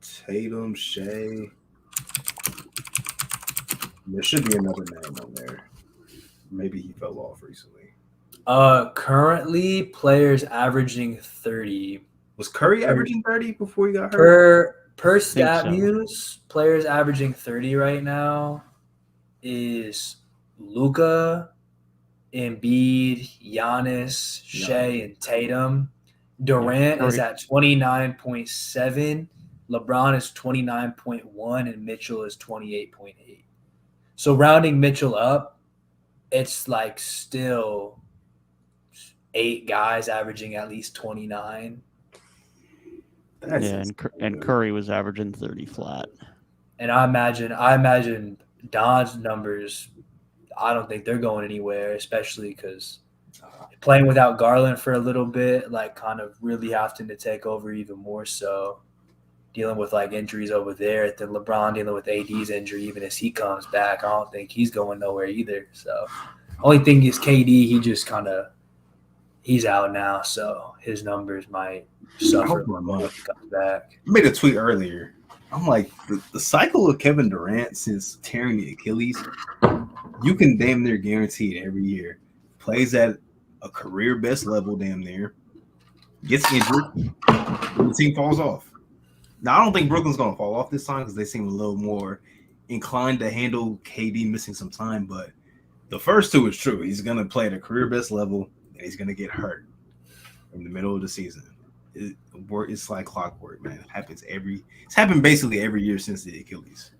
Tatum, Shea. There should be another name on there. Maybe he fell off recently. Currently players averaging 30. Was Curry averaging 30 before he got hurt? Per StatMuse, players averaging 30 right now is Luka, Embiid, Giannis, Shea, and Tatum. Durant is at 29.7. LeBron is 29.1, and Mitchell is 28.8. So rounding Mitchell up, it's like still 8 guys averaging at least 29. And Curry was averaging 30 flat. And I imagine Don's numbers, I don't think they're going anywhere, especially because playing without Garland for a little bit, like kind of really having to take over even more so, dealing with like injuries over there. Then LeBron dealing with AD's injury, even as he comes back, I don't think he's going nowhere either. So only thing is KD, he's out now, so his numbers might suffer when he comes back. I made a tweet earlier. I'm like, the cycle of Kevin Durant since tearing the Achilles, you can damn near guarantee it every year. Plays at a career best level damn near, gets injured, and the team falls off. Now, I don't think Brooklyn's going to fall off this time because they seem a little more inclined to handle KD missing some time, but the first two is true. He's going to play at a career best level, and he's going to get hurt in the middle of the season. It's like clockwork, man. It's happened basically every year since the Achilles.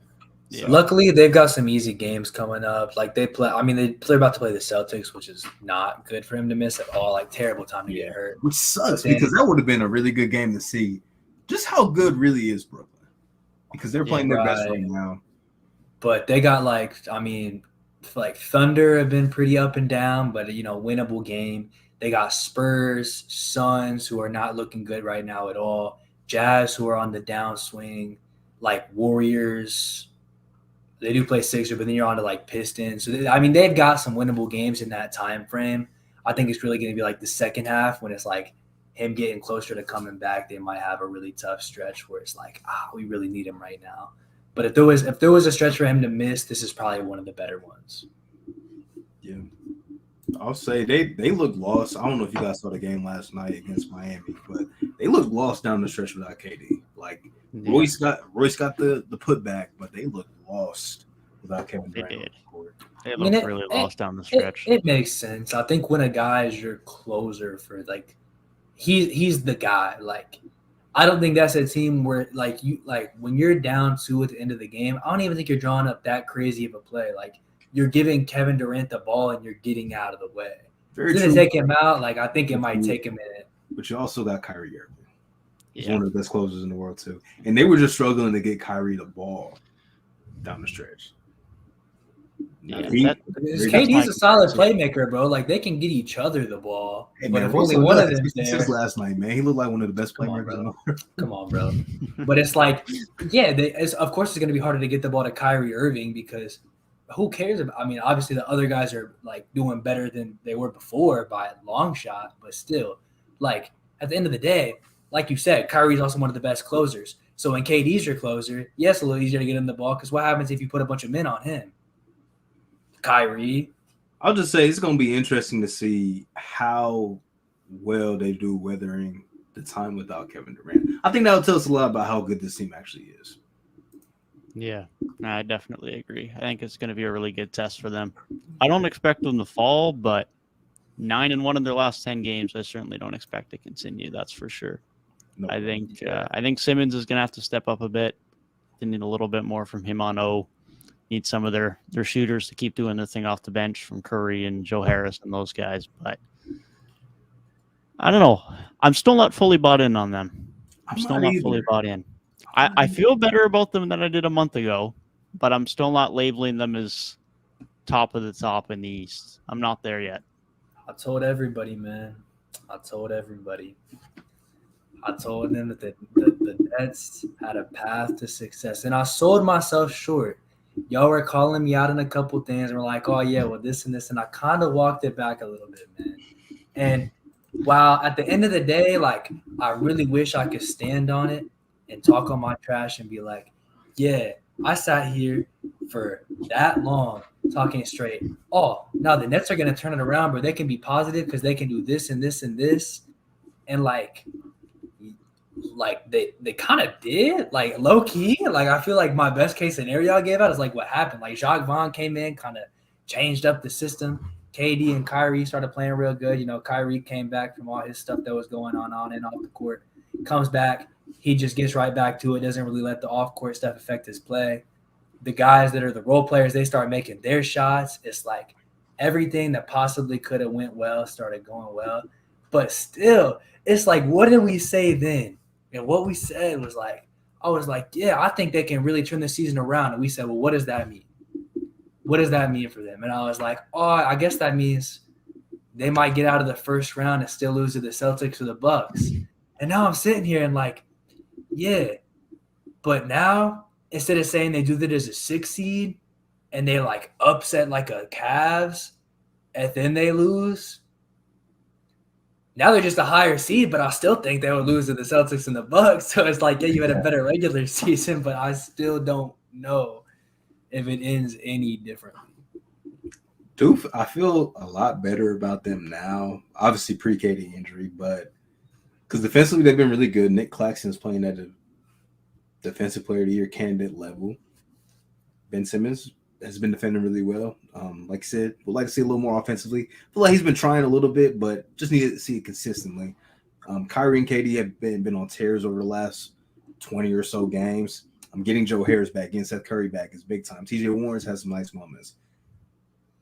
So. Luckily, they've got some easy games coming up. Like they're about to play the Celtics, which is not good for him to miss at all. Like terrible time to get hurt. Which sucks because that would have been a really good game to see just how good really is Brooklyn. Because they're playing their best right now. But they got like Thunder have been pretty up and down, but winnable game. They got Spurs, Suns, who are not looking good right now at all. Jazz, who are on the downswing, like Warriors. They do play Sixers, but then you're on to like Pistons. So they've got some winnable games in that time frame. I think it's really going to be like the second half when it's like him getting closer to coming back. They might have a really tough stretch where it's like, we really need him right now. But if there was a stretch for him to miss, this is probably one of the better ones. Yeah. I'll say they look lost. I don't know if you guys saw the game last night against Miami, but they look lost down the stretch without KD. Like Royce got the putback, but they look lost without Kevin Durant. They look really lost down the stretch. It makes sense. I think when a guy is your closer for like he's the guy. Like I don't think that's a team where when you're down 2 at the end of the game, I don't even think you're drawing up that crazy of a play. Like you're giving Kevin Durant the ball and you're getting out of the way. Very true. To take him out, I think it might take a minute. But you also got Kyrie Irving. He's one of the best closers in the world too. And they were just struggling to get Kyrie the ball down the stretch. KD's a solid playmaker, bro. Like they can get each other the ball. Hey, man, but if only one of them there. Last night, man, he looked like one of the best playmakers. Come on, bro. But it's like, of course, it's going to be harder to get the ball to Kyrie Irving because who cares about? Obviously the other guys are like doing better than they were before by a long shot, but still, like at the end of the day, like you said, Kyrie's also one of the best closers. So when KD's your closer, yes, a little easier to get him the ball because what happens if you put a bunch of men on him? Kyrie. I'll just say it's going to be interesting to see how well they do weathering the time without Kevin Durant. I think that'll tell us a lot about how good this team actually is. Yeah, I definitely agree. I think it's going to be a really good test for them. I don't expect them to fall, but 9-1 in their last 10 games, I certainly don't expect to continue. That's for sure. No, I think Simmons is going to have to step up a bit. They need a little bit more from him on O. Need some of their shooters to keep doing their thing off the bench from Curry and Joe Harris and those guys. But I don't know. I'm still not fully bought in on them. I'm still not fully bought in. I feel better about them than I did a month ago, but I'm still not labeling them as top of the top in the East. I'm not there yet. I told everybody, man. I told everybody. I told them that the Nets had a path to success, and I sold myself short. Y'all were calling me out on a couple things, and we're like, oh, yeah, well, this and this, and I kind of walked it back a little bit, man. And while at the end of the day, like, I really wish I could stand on it and talk on my trash and be like, yeah, I sat here for that long talking straight. Oh, now the Nets are going to turn it around, but they can be positive because they can do this and this and this. And like they kind of did, like low key. Like I feel like my best case scenario I gave out is like what happened. Like Jacques Vaughn came in, kind of changed up the system. KD and Kyrie started playing real good. You know, Kyrie came back from all his stuff that was going on and off the court. Comes back, he just gets right back to it. Doesn't really let the off court stuff affect his play. The guys that are the role players, they start making their shots. It's like everything that possibly could have went well started going well. But still, it's like, what did we say then? And what we said was like, I was like, yeah, I think they can really turn the season around. And we said, well, what does that mean? What does that mean for them? And I was like, oh, I guess that means they might get out of the first round and still lose to the Celtics or the Bucks. And now I'm sitting here and like, yeah. But now, instead of saying they do that as a 6 seed and they like upset like a Cavs and then they lose, now they're just a higher seed, but I still think they would lose to the Celtics and the Bucks. So it's like, yeah, you had a better regular season, but I still don't know if it ends any differently. Dude, I feel a lot better about them now. Obviously, pre-KD injury, but because defensively they've been really good. Nick Claxton's playing at a defensive player of the year candidate level. Ben Simmons has been defending really well. Like I said, would like to see a little more offensively. I feel like he's been trying a little bit, but just need to see it consistently. Kyrie and KD have been on tears over the last 20 or so games. I'm getting Joe Harris back, getting Seth Curry back is big time. TJ Warren's has some nice moments.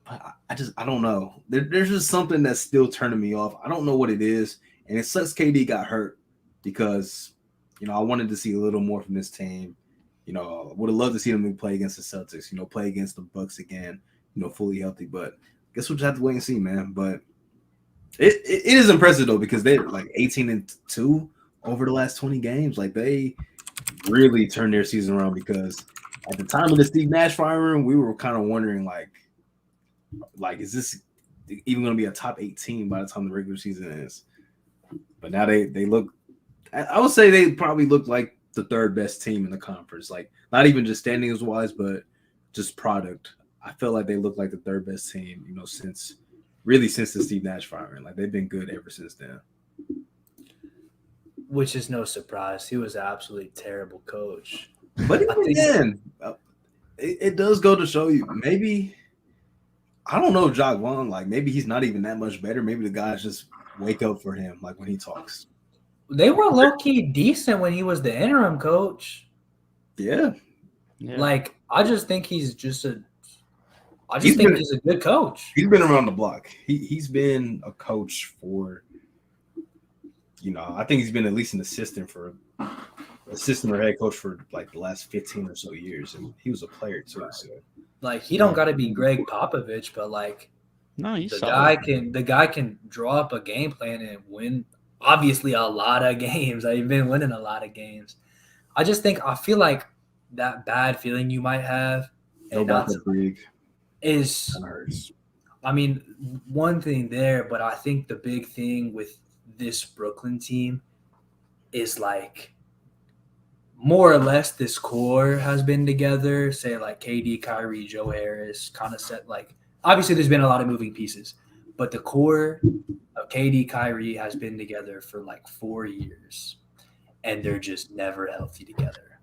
But I don't know. There's just something that's still turning me off. I don't know what it is. And it sucks KD got hurt because, you know, I wanted to see a little more from this team. You know, would have loved to see them play against the Celtics, you know, play against the Bucks again, you know, fully healthy. But I guess we'll just have to wait and see, man. But it is impressive, though, because they're like 18-2 over the last 20 games. Like, they really turned their season around because at the time of the Steve Nash firing, we were kind of wondering, like, is this even going to be a top 8 team by the time the regular season is? But now they look – I would say they probably look like the third best team in the conference. Like, not even just standings wise, but just product. I feel like they look like the third best team, you know, since the Steve Nash firing. Like, they've been good ever since then. Which is no surprise. He was an absolutely terrible coach. But even then, it does go to show you, maybe I don't know if Jacques Vaughn, like, maybe he's not even that much better. Maybe the guys just wake up for him, like, when he talks. They were low-key decent when he was the interim coach. Yeah. Like, I just think he's just he's a good coach. He's been around the block. He's been a coach for, you know, I think he's been at least an assistant or head coach for like the last 15 or so years. And he was a player too. So. Like, he don't got to be Greg Popovich, but like, no, he's the guy can draw up a game plan and win. Obviously, a lot of games. I've been winning a lot of games. I feel like that bad feeling you might have is, I mean, one thing there, but I think the big thing with this Brooklyn team is like more or less this core has been together. Say like KD, Kyrie, Joe Harris, kind of set like. Obviously, there's been a lot of moving pieces, but the core of KD, Kyrie has been together for like 4 years, and they're just never healthy together.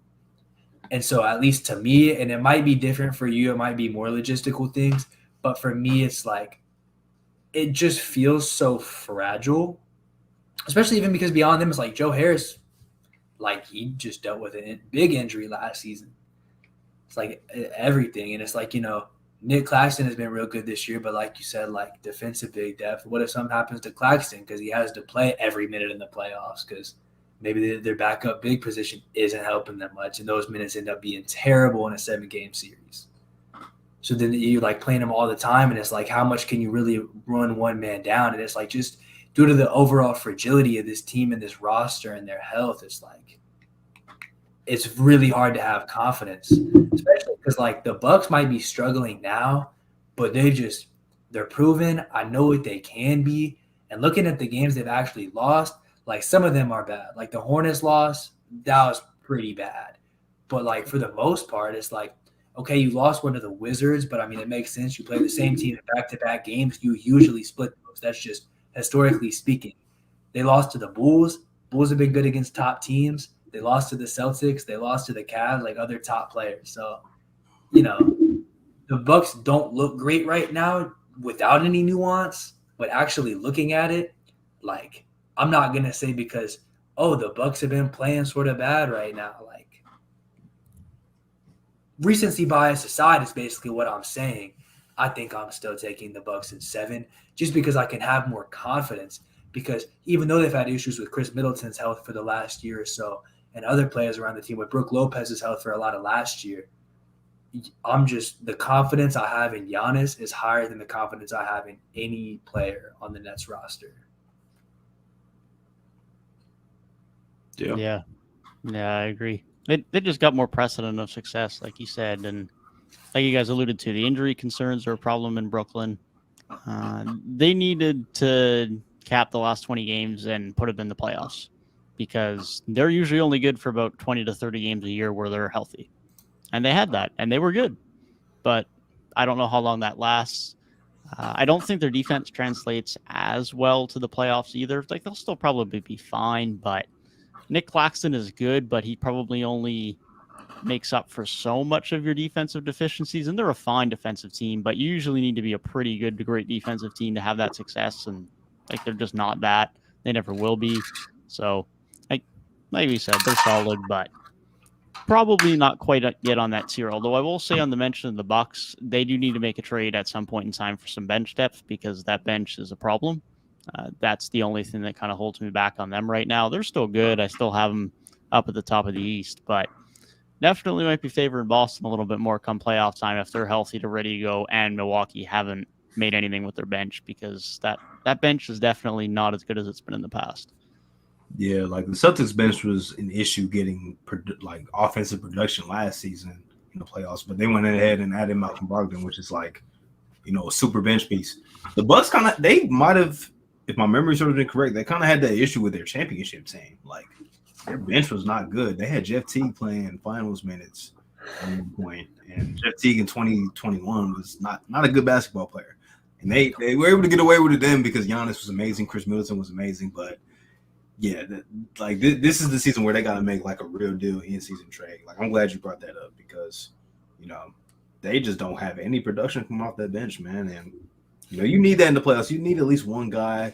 And so at least to me, and it might be different for you, it might be more logistical things, but for me, it's like it just feels so fragile, especially even because beyond them, it's like Joe Harris, like he just dealt with a big injury last season. It's like everything, and it's like, you know, Nick Claxton has been real good this year, but like you said, like defensive big depth. What if something happens to Claxton because he has to play every minute in the playoffs because maybe their backup big position isn't helping them much, and those minutes end up being terrible in a 7-game series. So then you like playing them all the time, and it's like, how much can you really run one man down? And it's like, just due to the overall fragility of this team and this roster and their health, it's like it's really hard to have confidence, especially because like the Bucks might be struggling now, but they're proven. I know what they can be. And looking at the games they've actually lost, like some of them are bad. Like the Hornets loss, that was pretty bad. But like for the most part, it's like, okay, you lost one to the Wizards, but I mean it makes sense. You play the same team in back-to-back games. You usually split those. That's just historically speaking. They lost to the Bulls. Bulls have been good against top teams. They lost to the Celtics. They lost to the Cavs, like other top players. So, the Bucks don't look great right now without any nuance, but actually looking at it, like I'm not gonna say because the Bucks have been playing sort of bad right now. Like recency bias aside is basically what I'm saying. I think I'm still taking the Bucks in 7 just because I can have more confidence. Because even though they've had issues with Chris Middleton's health for the last year or so, and other players around the team, with Brook Lopez's health for a lot of last year, the confidence I have in Giannis is higher than the confidence I have in any player on the Nets roster. Yeah, I agree. They just got more precedent of success, like you said, and like you guys alluded to, the injury concerns are a problem in Brooklyn. They needed to cap the last 20 games and put them in the playoffs because they're usually only good for about 20 to 30 games a year where they're healthy. And they had that, and they were good. But I don't know how long that lasts. I don't think their defense translates as well to the playoffs either. Like they'll still probably be fine, but Nick Claxton is good, but he probably only makes up for so much of your defensive deficiencies. And they're a fine defensive team, but you usually need to be a pretty good to great defensive team to have that success. And like they're just not that. They never will be. So, like we said, they're solid, but probably not quite yet on that tier. Although I will say on the mention of the Bucks, they do need to make a trade at some point in time for some bench depth because that bench is a problem. That's the only thing that kind of holds me back on them right now. They're still good. I still have them up at the top of the East, but definitely might be favoring Boston a little bit more come playoff time if they're healthy to ready to go and Milwaukee haven't made anything with their bench because that bench is definitely not as good as it's been in the past. Yeah, like the Celtics bench was an issue getting like offensive production last season in the playoffs, but they went ahead and added Malcolm Brogdon, which is like, a super bench piece. The Bucks they might have, if my memory serves me correct, they kind of had that issue with their championship team. Like their bench was not good. They had Jeff Teague playing finals minutes at one point, and Jeff Teague in 2021 was not a good basketball player. And they were able to get away with it then because Giannis was amazing, Chris Middleton was amazing, but yeah, this is the season where they got to make like a real deal in-season trade. Like I'm glad you brought that up because they just don't have any production come off that bench, man. And you need that in the playoffs. You need at least one guy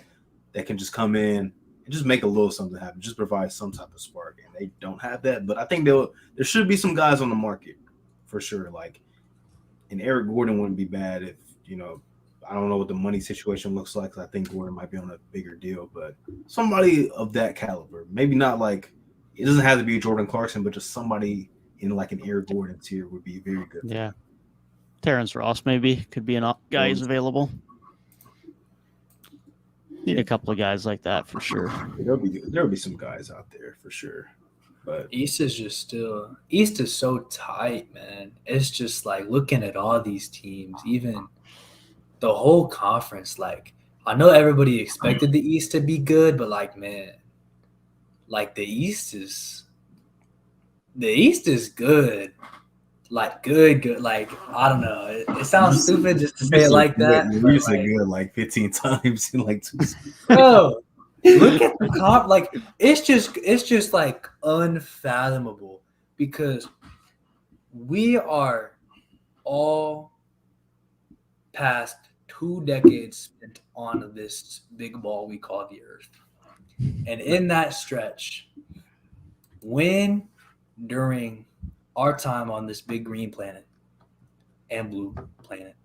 that can just come in and just make a little something happen, just provide some type of spark. And they don't have that. But I think there should be some guys on the market for sure. Like, and Eric Gordon wouldn't be bad if I don't know what the money situation looks like. I think Gordon might be on a bigger deal, but somebody of that caliber, maybe not like it doesn't have to be Jordan Clarkson, but just somebody in like an Eric Gordon tier would be very good. Yeah, Terrence Ross maybe could be an guy who's available. Need a couple of guys like that for sure. There'll be some guys out there for sure. But East is so tight, man. It's just like looking at all these teams, even the whole conference. Like I know everybody expected the East to be good, but like, man, like the East is good. Like good. Like I don't know. It sounds stupid just to say it like that. You said good like 15 times in like 2 seasons. Bro, look at the comp. Like it's just like unfathomable because we are all past 2 decades spent on this big ball we call the Earth, and in that stretch, during our time on this big green planet and blue planet,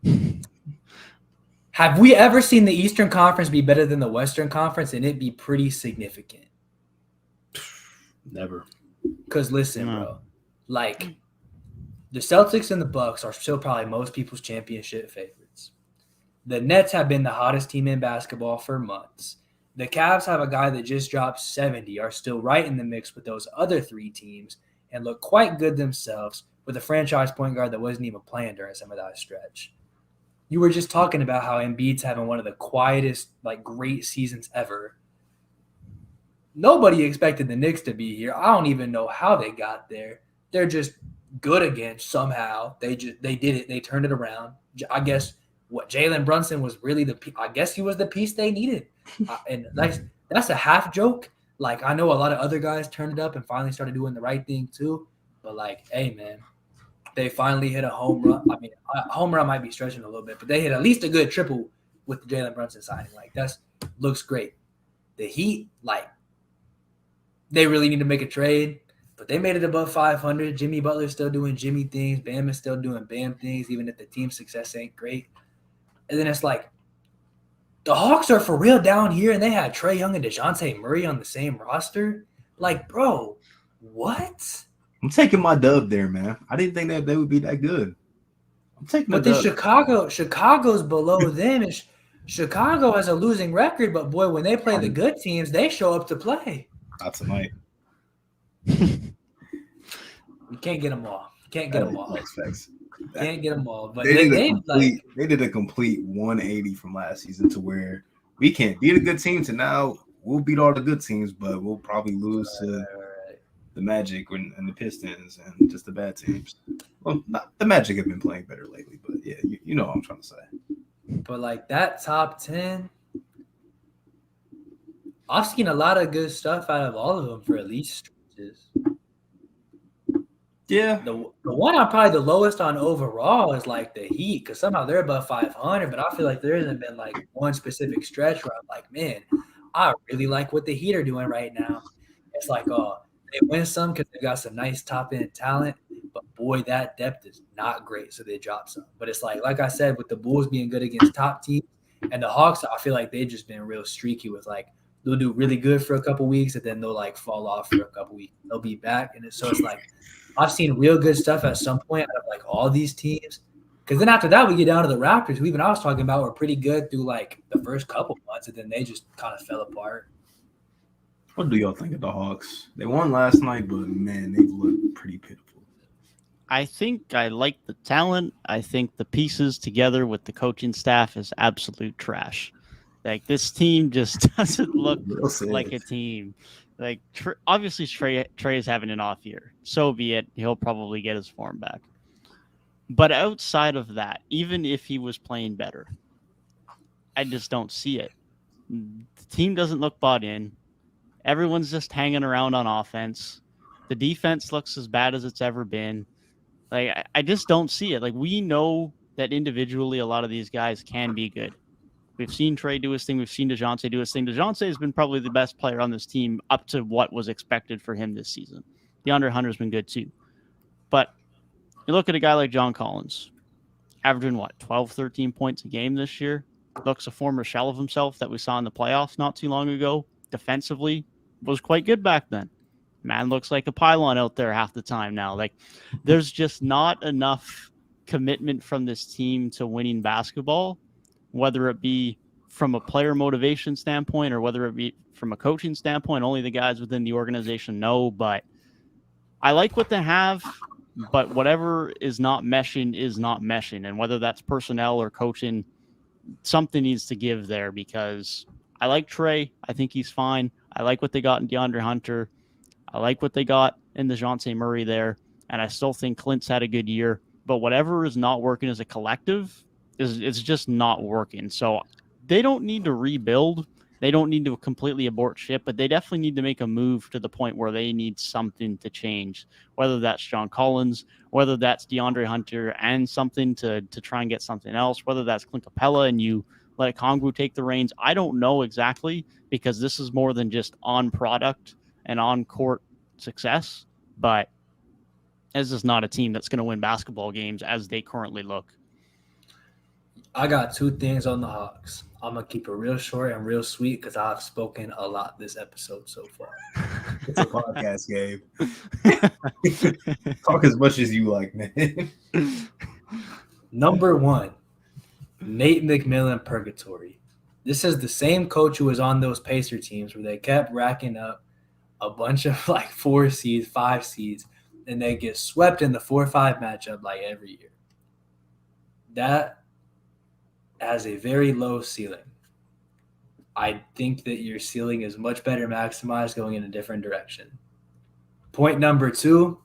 have we ever seen the Eastern Conference be better than the Western Conference and it be pretty significant? Never. Because listen, bro, like the Celtics and the Bucks are still probably most people's championship favorites. The Nets have been the hottest team in basketball for months. The Cavs have a guy that just dropped 70, are still right in the mix with those other 3 teams, and look quite good themselves with a franchise point guard that wasn't even playing during some of that stretch. You were just talking about how Embiid's having one of the quietest, like, great seasons ever. nobody expected the Knicks to be here. I don't even know how they got there. They're just good again somehow. They did it. They turned it around. I guess what Jalen Brunson was really I guess he was the piece they needed. And that's a half joke. Like, I know a lot of other guys turned it up and finally started doing the right thing too. But like, hey man, they finally hit a home run. I mean, a home run might be stretching a little bit, but they hit at least a good triple with the Jalen Brunson signing. Like, looks great. The Heat, like, they really need to make a trade, but they made it above 500. Jimmy Butler's still doing Jimmy things. Bam is still doing Bam things, even if the team success ain't great. And then it's like, the Hawks are for real down here, and they had Trae Young and DeJounte Murray on the same roster. Like, bro, what? I'm taking my dub there, man. I didn't think that they would be that good. I'm taking But then Chicago's below them. And Chicago has a losing record, but boy, when they play the good teams, they show up to play. Not tonight. You can't get them all. Can't get them all. Facts. Can't get them all. But they did a complete 180 from last season to where we can't beat a good team to now we'll beat all the good teams, but we'll probably lose to the Magic and the Pistons and just the bad teams. Well, the Magic have been playing better lately, but yeah, you know what I'm trying to say. But like that top 10, I've seen a lot of good stuff out of all of them for at least stretches. Yeah. The one I'm probably the lowest on overall is like the Heat, because somehow they're above 500, but I feel like there hasn't been like one specific stretch where I'm like, man, I really like what the Heat are doing right now. It's like, oh, they win some because they got some nice top-end talent, but boy, that depth is not great, so they drop some. But it's like I said, with the Bulls being good against top teams, and the Hawks, I feel like they've just been real streaky with like, they'll do really good for a couple weeks, and then they'll like fall off for a couple weeks. They'll be back, and so it's like, I've seen real good stuff at some point out of like all these teams. Because then after that, we get down to the Raptors, who even I was talking about were pretty good through like the first couple months, and then they just kind of fell apart. What do y'all think of the Hawks? They won last night, but man, they've looked pretty pitiful. I think I like the talent. I think the pieces together with the coaching staff is absolute trash. Like, this team just doesn't look like a team. Like, obviously Trae is having an off year. So be it. He'll probably get his form back. But outside of that, even if he was playing better, I just don't see it. The team doesn't look bought in. Everyone's just hanging around on offense. The defense looks as bad as it's ever been. Like, I just don't see it. Like, we know that individually a lot of these guys can be good. We've seen Trae do his thing. We've seen DeJounte do his thing. DeJounte has been probably the best player on this team up to what was expected for him this season. DeAndre Hunter's been good too. But you look at a guy like John Collins, averaging 12, 13 points a game this year. Looks a former shell of himself that we saw in the playoffs not too long ago. Defensively, was quite good back then. Man looks like a pylon out there half the time now. Like, there's just not enough commitment from this team to winning basketball, whether it be from a player motivation standpoint or whether it be from a coaching standpoint. Only the guys within the organization know, but I like what they have, but whatever is not meshing is not meshing. And whether that's personnel or coaching, something needs to give there, because I like Trae. I think he's fine. I like what they got in DeAndre Hunter. I like what they got in DeJounte Murray there. And I still think Clint's had a good year. But whatever is not working as a collective it's just not working. So they don't need to rebuild. They don't need to completely abort ship, but they definitely need to make a move to the point where they need something to change, whether that's John Collins, whether that's DeAndre Hunter and something to try and get something else, whether that's Clint Capella and you let Kongwu take the reins. I don't know exactly, because this is more than just on product and on court success, but this is not a team that's going to win basketball games as they currently look. I got two things on the Hawks. I'm going to keep it real short and real sweet because I've spoken a lot this episode so far. It's a podcast, Gabe. Talk as much as you like, man. Number one, Nate McMillan purgatory. This is the same coach who was on those Pacer teams where they kept racking up a bunch of like 4 seeds, 5 seeds, and they get swept in the 4-5 matchup like every year. That has a very low ceiling. I think that your ceiling is much better maximized going in a different direction. Point number 2,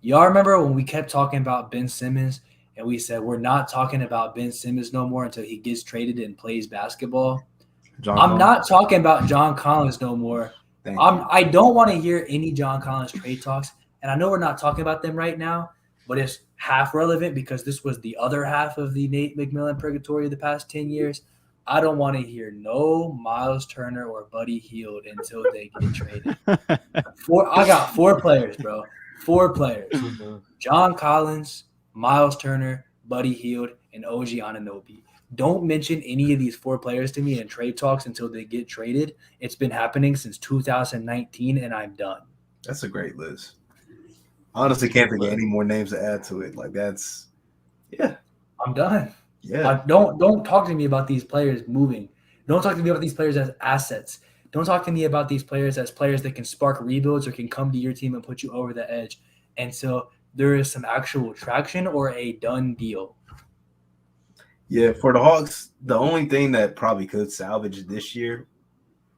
y'all remember when we kept talking about Ben Simmons and we said we're not talking about Ben Simmons no more until he gets traded and plays basketball? I'm not talking about John Collins no more. I don't want to hear any John Collins trade talks. And I know we're not talking about them right now, but it's half relevant because this was the other half of the Nate McMillan purgatory of the past 10 years. I don't want to hear no Miles Turner or Buddy Hield until they get traded. I got 4 players, bro. 4 players. John Collins, Miles Turner, Buddy Hield, and OG Anunoby. Don't mention any of these 4 players to me in trade talks until they get traded. It's been happening since 2019, and I'm done. That's a great list. Honestly, can't think of any more names to add to it. Like that's, yeah. I'm done. Yeah. Don't talk to me about these players moving. Don't talk to me about these players as assets. Don't talk to me about these players as players that can spark rebuilds or can come to your team and put you over the edge until there is some actual traction or a done deal. Yeah, for the Hawks, the only thing that probably could salvage this year,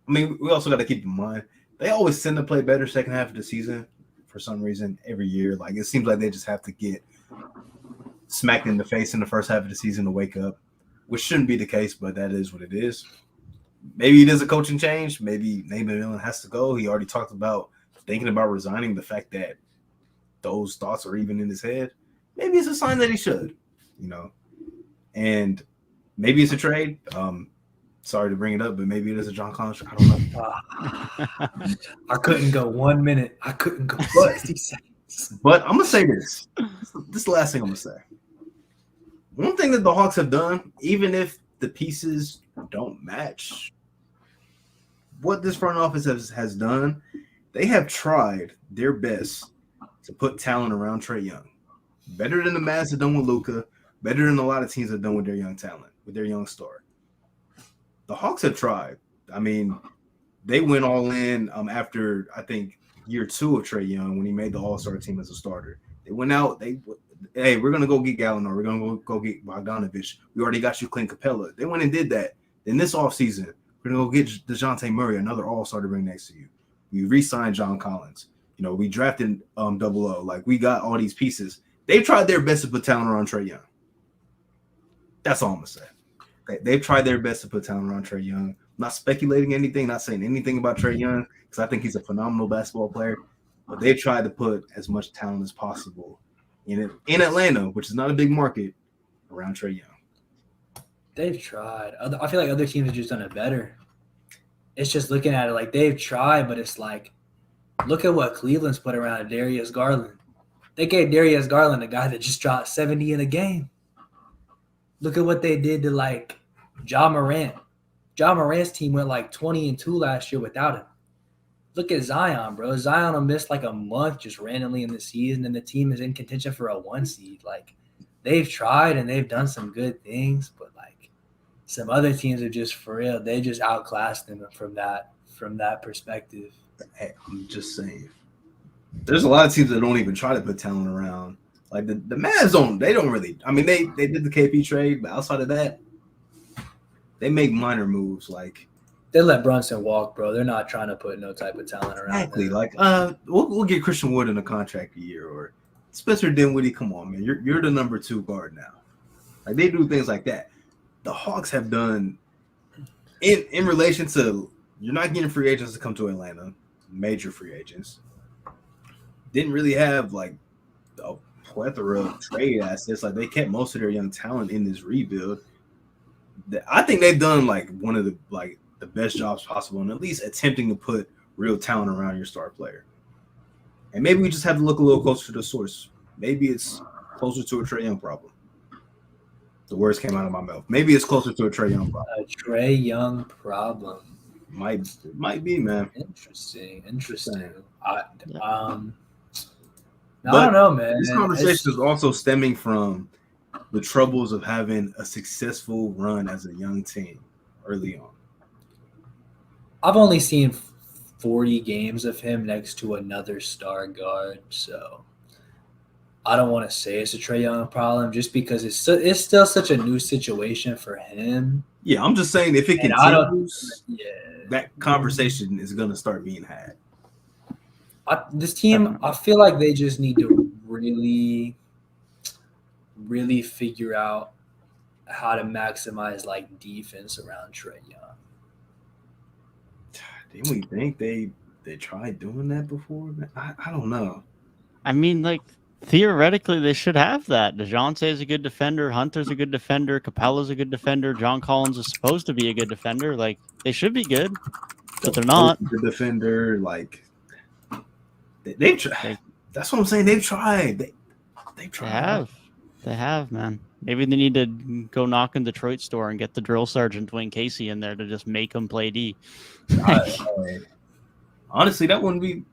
I mean, we also got to keep in mind, they always tend to play better second half of the season for some reason every year. Like, it seems like they just have to get smacked in the face in the first half of the season to wake up, which shouldn't be the case, but that is what it is. Maybe it is a coaching change. Maybe Nate McMillan has to go. He already talked about thinking about resigning. The fact that those thoughts are even in his head, maybe it's a sign that he should, you know. And maybe it's a trade. Sorry to bring it up, but maybe it is a John Collins. I don't know. I couldn't go 1 minute. I couldn't go 60 seconds. But I'm going to say this. This is the last thing I'm going to say. One thing that the Hawks have done, even if the pieces don't match what this front office has done, they have tried their best to put talent around Trae Young. Better than the Mavs have done with Luka. Better than a lot of teams have done with their young talent, with their young star. The Hawks have tried. I mean, they went all in after, I think, year 2 of Trae Young when he made the All-Star team as a starter. They went out. Hey, we're going to go get Gallinari. We're going to go get Bogdanovich. We already got you Clint Capella. They went and did that. Then this offseason, we're going to go get DeJounte Murray, another All-Star to bring next to you. We re-signed John Collins. You know, we drafted Double O. Like, we got all these pieces. They've tried their best to put talent around Trae Young. That's all I'm going to say. They've tried their best to put talent around Trae Young. I'm not speculating anything, not saying anything about Trae Young, because I think he's a phenomenal basketball player. But they've tried to put as much talent as possible in Atlanta, which is not a big market, around Trae Young. They've tried. I feel like other teams have just done it better. It's just looking at it like they've tried, but it's like, look at what Cleveland's put around Darius Garland. They gave Darius Garland a guy that just dropped 70 in a game. Look at what they did to, like, Ja Morant. Ja Morant's team went, like, 20-2 last year without him. Look at Zion, bro. Zion will miss, like, a month just randomly in the season, and the team is in contention for a 1 seed. Like, they've tried and they've done some good things, but, like, some other teams are just, for real, they just outclassed them from that perspective. Hey, I'm just saying. There's a lot of teams that don't even try to put talent around. Like the Mavs don't really. I mean, they did the KP trade, but outside of that, they make minor moves. Like they let Brunson walk, bro. They're not trying to put no type of talent around. Exactly. Them. Like we'll get Christian Wood in a contract a year, or Spencer Dinwiddie. Come on, man. You're the number 2 guard now. Like they do things like that. The Hawks have done in relation to you're not getting free agents to come to Atlanta, major free agents. Didn't really have like a plethora of trade assets. Like they kept most of their young talent in this rebuild. I think they've done like one of the best jobs possible, and at least attempting to put real talent around your star player. And maybe we just have to look a little closer to the source. Maybe it's closer to a Trae Young problem. The words came out of my mouth. Maybe it's closer to a Trae Young problem. A Trae Young problem. Might be, man. Interesting. I don't know, man. This conversation is also stemming from the troubles of having a successful run as a young team early on. I've only seen 40 games of him next to another star guard, so I don't want to say it's a Trae Young problem just because it's still such a new situation for him. Yeah, I'm just saying if it And I don't. continues, Yeah, that conversation is going to start being had. This team, I feel like they just need to really, really figure out how to maximize like defense around Trae Young. Didn't we think they tried doing that before? I don't know. I mean, like, theoretically, they should have that. DeJounte is a good defender. Hunter's a good defender. Capella's a good defender. John Collins is supposed to be a good defender. Like, they should be good, but they're not. The defender, like, they've tried. That's what I'm saying. They've tried. They've tried. They have, man. Maybe they need to go knock on Detroit's door and get the drill sergeant Dwayne Casey in there to just make him play D. Honestly, that wouldn't be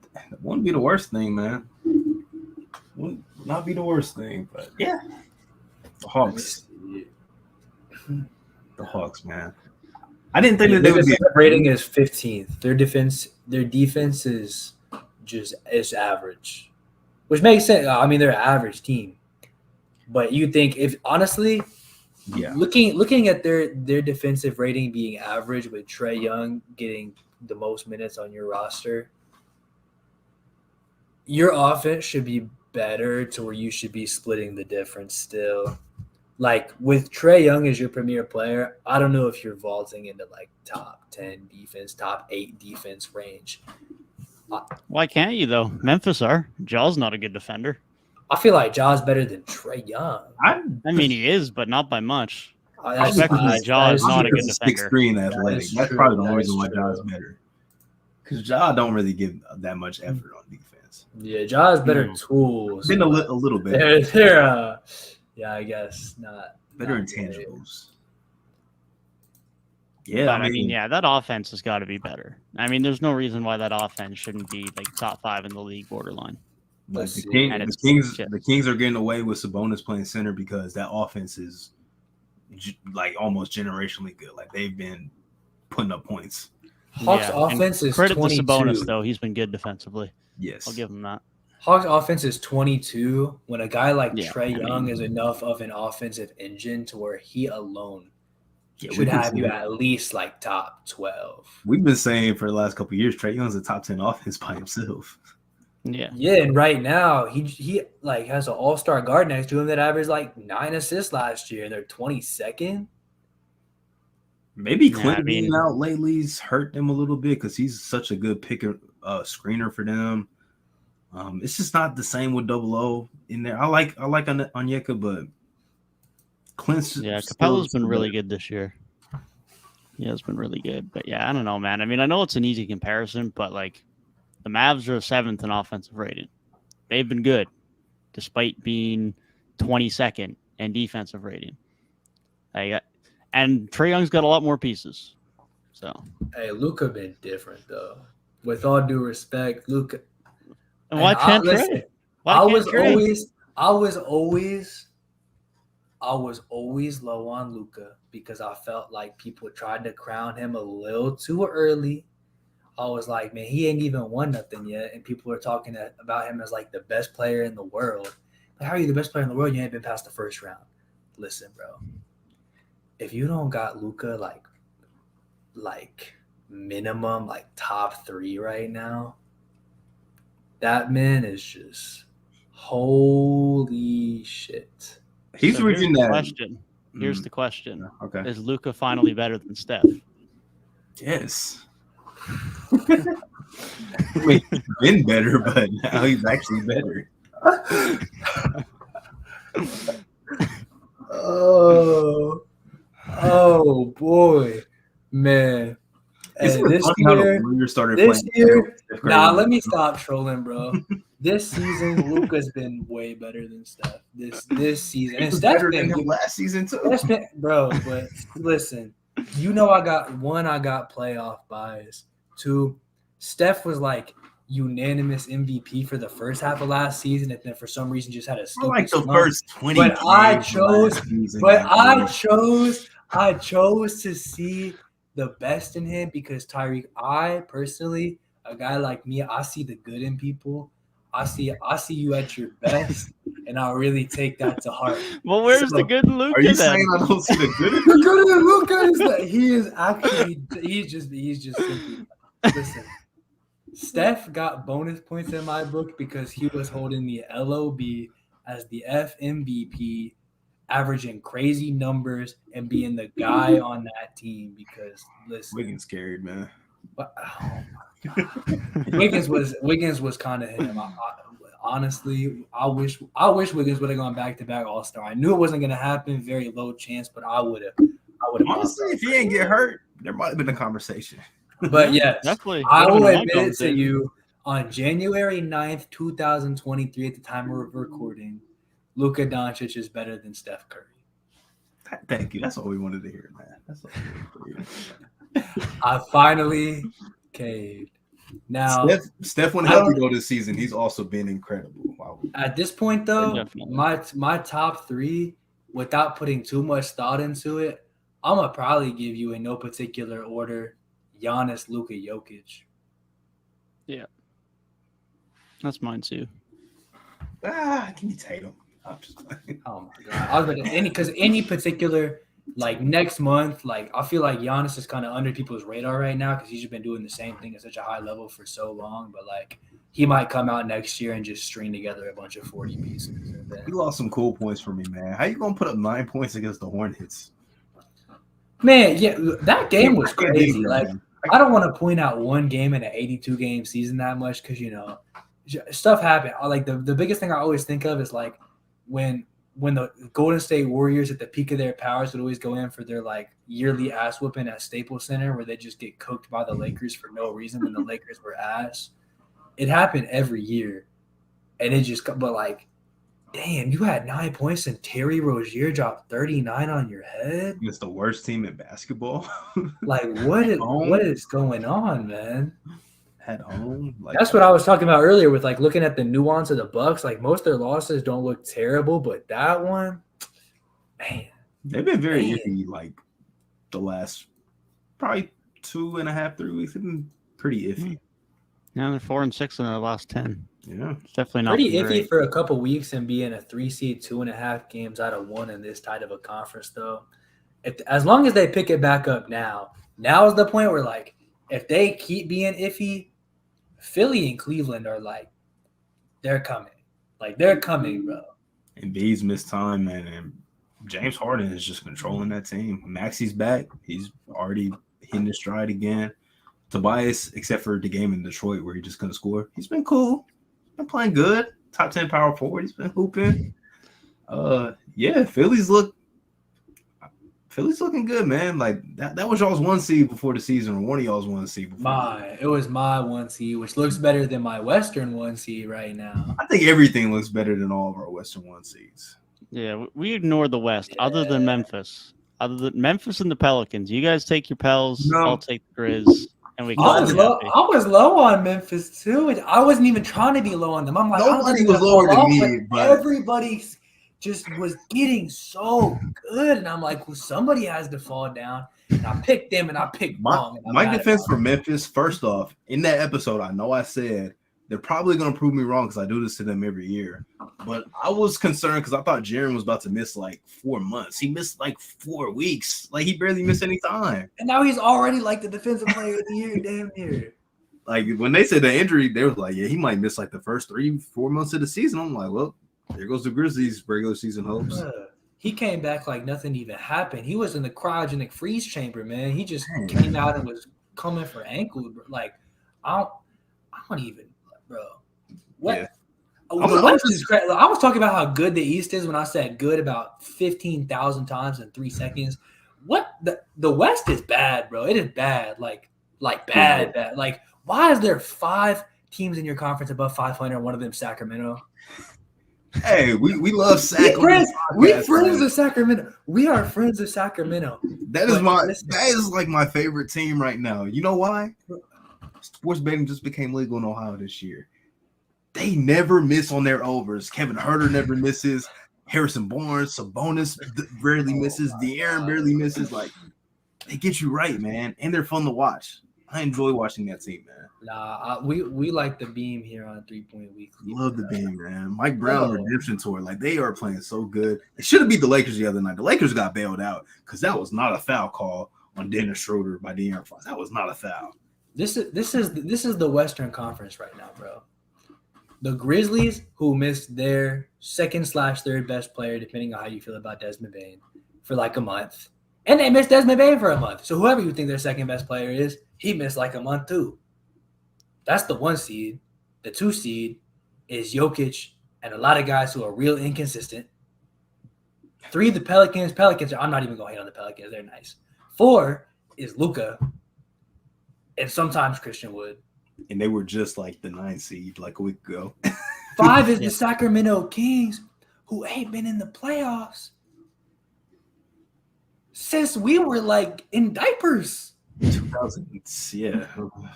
the worst thing, man. Would not be the worst thing, but yeah, the Hawks, man. I didn't think that they would be. Rating is 15th. Their defense is is average, which makes sense. I mean, they're an average team, but you think if honestly, yeah, looking at their defensive rating being average with Trae Young getting the most minutes on your roster, your offense should be better to where you should be splitting the difference still. Like with Trae Young as your premier player, I don't know if you're vaulting into like top 10 defense, top 8 defense range. Why can't you though? Memphis are. Jaw's not a good defender. I feel like Jaw's better than Trae Young. I mean, he is, but not by much. Jaw is not a good defender. 6'3" athletic. That's probably the only reason why Jaw is better. Because Jaw don't really give that much effort on defense. Yeah, Jaw has better tools. Been a little bit. They're yeah, I guess not. Better intangibles. Yeah, but, I mean, that offense has got to be better. I mean, there's no reason why that offense shouldn't be like top 5 in the league borderline. Like the Kings are getting away with Sabonis playing center because that offense is like almost generationally good. Like they've been putting up points. Hawks offense is 22. Credit to Sabonis though; he's been good defensively. Yes, I'll give him that. Hawks offense is 22. When a guy like Trae Young is enough of an offensive engine to where he alone should have you at least like top 12. We've been saying for the last couple of years, Trae Young's a top 10 offense by himself. Yeah, and right now he like has an all-star guard next to him that averaged like 9 assists last year, and they're 22nd. Maybe Clint being out lately's hurt them a little bit because he's such a good picker, screener for them. It's just not the same with Double O in there. I like Onyeka, but Clint's Capella's been really good this year. Yeah, it's been really good. But yeah, I don't know, man. I mean, I know it's an easy comparison, but like the Mavs are 7th in offensive rating. They've been good despite being 22nd in defensive rating. And Trae Young's got a lot more pieces. So hey, Luka been different though. With all due respect, Luka. And why can't Trae? I was always low on Luka because I felt like people tried to crown him a little too early. I was like, man, he ain't even won nothing yet, and people are talking about him as like the best player in the world. Like, how are you the best player in the world? You ain't been past the first round. Listen, bro. If you don't got Luka like minimum like top 3 right now, that man is just holy shit. He's reaching that question. Here's the question. Okay. Is Luka finally better than Steph? Yes. Wait, he's been better, but now he's actually better. Oh boy, man. This year, let me stop trolling, bro. This season, Luka's been way better than Steph. This season, and Steph's been good last season too, bro. But listen, I got playoff bias. 2, Steph was like unanimous MVP for the first half of last season, and then for some reason just had a stupid like the first 20. But I chose to see the best in him because Tyrik, I personally, a guy like me, I see the good in people. I see you at your best, and I'll really take that to heart. Well, where's the good Luka Are you then? saying I don't see the good? The good in Luka is that he is actually he's just simply listen. Steph got bonus points in my book because he was holding the LOB as the FMVP, averaging crazy numbers and being the guy on that team. Because listen, Wiggins carried, man. but, oh my God. Wiggins was kind of him. Honestly, I wish Wiggins would have gone back-to-back All-Star. I knew it wasn't going to happen, very low chance, but I would have. Honestly, if he didn't get hurt, there might have been a conversation. But yes, Definitely. I will Would've been admit one it to conversation. you. On January 9th, 2023, at the time of recording, Luka Doncic is better than Steph Curry. Thank you. That's all we wanted to hear, man. That's all we wanted to hear. I finally caved. Now, Steph when healthy though this season, he's also been incredible. Wow. at this point, though, Definitely. my top three, without putting too much thought into it, I'm gonna probably give you in no particular order: Giannis, Luka, Jokic. That's mine too. Give me Tatum. I'm just playing. Oh my God! I was like any particular like next month, like I feel like Giannis is kind of under people's radar right now because he's just been doing the same thing at such a high level for so long. But like he might come out next year and just string together a bunch of 40 pieces. And then, You lost some cool points for me, man. How you gonna put up 9 points against the Hornets? man, yeah, that game was I can't believe crazy. that, Like man. I don't want to point out one game in an 82 game season that much because stuff happened. Like the biggest thing I always think of is like when the Golden State Warriors at the peak of their powers would always go in for their like yearly ass whooping at Staples Center where they just get cooked by the Lakers for no reason when the Lakers were ass. It happened every year, and it just but like, damn, you had 9 points and Terry Rozier dropped 39 on your head. It's the worst team in basketball. Like what is going on, man? At home, like That's what I was talking about earlier with like looking at the nuance of the Bucks. Like most of their losses don't look terrible, but that one, man, they've been very Man. iffy. Like the last probably 2.5, 3 weeks, they've been pretty iffy. Yeah, they're 4-6 in their last 10. Yeah, It's definitely not pretty been iffy great. for a couple weeks and being a 3 seed, 2.5 games out of 1 in this tight of a conference. Though, as long as they pick it back up now is the point where like if they keep being iffy, Philly and Cleveland are like they're coming, bro. and B's missed time, man, and James Harden is just controlling that team. Maxi's back; he's already hitting his stride again. Tobias, except for the game in Detroit where he just couldn't score, he's been cool. Been playing good. Top 10 power forward. He's been hooping. Yeah, Philly's looking good, man. Like that was y'all's 1 seed before the season, or one of y'all's 1 seed before. It was my 1 seed, which looks better than my Western 1 seed right now. I think everything looks better than all of our Western 1 seeds. Yeah, we ignore the West, other than Memphis. Other than Memphis and the Pelicans. You guys take your Pels, No. I'll take the Grizz, and we I call was it low. happy. I was low on Memphis too. And I wasn't even trying to be low on them. I'm like, Nobody was lower than me, but everybody just was getting so good, and I'm like, well, somebody has to fall down. And I picked them, and I picked wrong. and I'm my mad defense about for Memphis, first off, in that episode, I know I said they're probably going to prove me wrong because I do this to them every year. But I was concerned because I thought Jaren was about to miss like 4 months. He missed like 4 weeks. Like he barely missed any time. it. And now he's already like the defensive player of the year, damn near. Like when they said the injury, they were like, yeah, he might miss like the first 3-4 months of the season. I'm like, well, there goes the Grizzlies' regular season hopes. He came back like nothing even happened. He was in the cryogenic freeze chamber, man. He just came out and was coming for ankle. Like, I don't even, bro. What? Yeah. The West is great. I was talking about how good the East is when I said good about 15,000 times in 3 seconds. What the West is bad, bro. It is bad. Like bad. Like, why is there 5 teams in your conference above 500? One of them Sacramento. Hey, we love Sacramento. We friends of Sacramento. We are friends of Sacramento. That is like my favorite team right now. You know why? Sports betting just became legal in Ohio this year. They never miss on their overs. Kevin Huerter never misses. Harrison Barnes, Sabonis rarely misses. De'Aaron barely misses. Like, they get you right, man, and they're fun to watch. I enjoy watching that team, man. Nah, we like the beam here on 3-Point Weekly. Love the beam, man. Mike Brown redemption tour, like they are playing so good. It should have beat the Lakers the other night. The Lakers got bailed out because that was not a foul call on Dennis Schroeder by De'Aaron Fox. That was not a foul. This is the Western Conference right now, bro. The Grizzlies, who missed their second/third best player, depending on how you feel about Desmond Bane, for like a month, and they missed Desmond Bane for a month. So whoever you think their second best player is, he missed like a month too. That's the 1 seed. The 2 seed is Jokic and a lot of guys who are real inconsistent. 3, the Pelicans. I'm not even going to hate on the Pelicans. They're nice. 4 is Luka and sometimes Christian Wood. And they were just like the 9th seed like a week ago. 5 is the Sacramento Kings, who ain't been in the playoffs since we were like in diapers. 2000, yeah.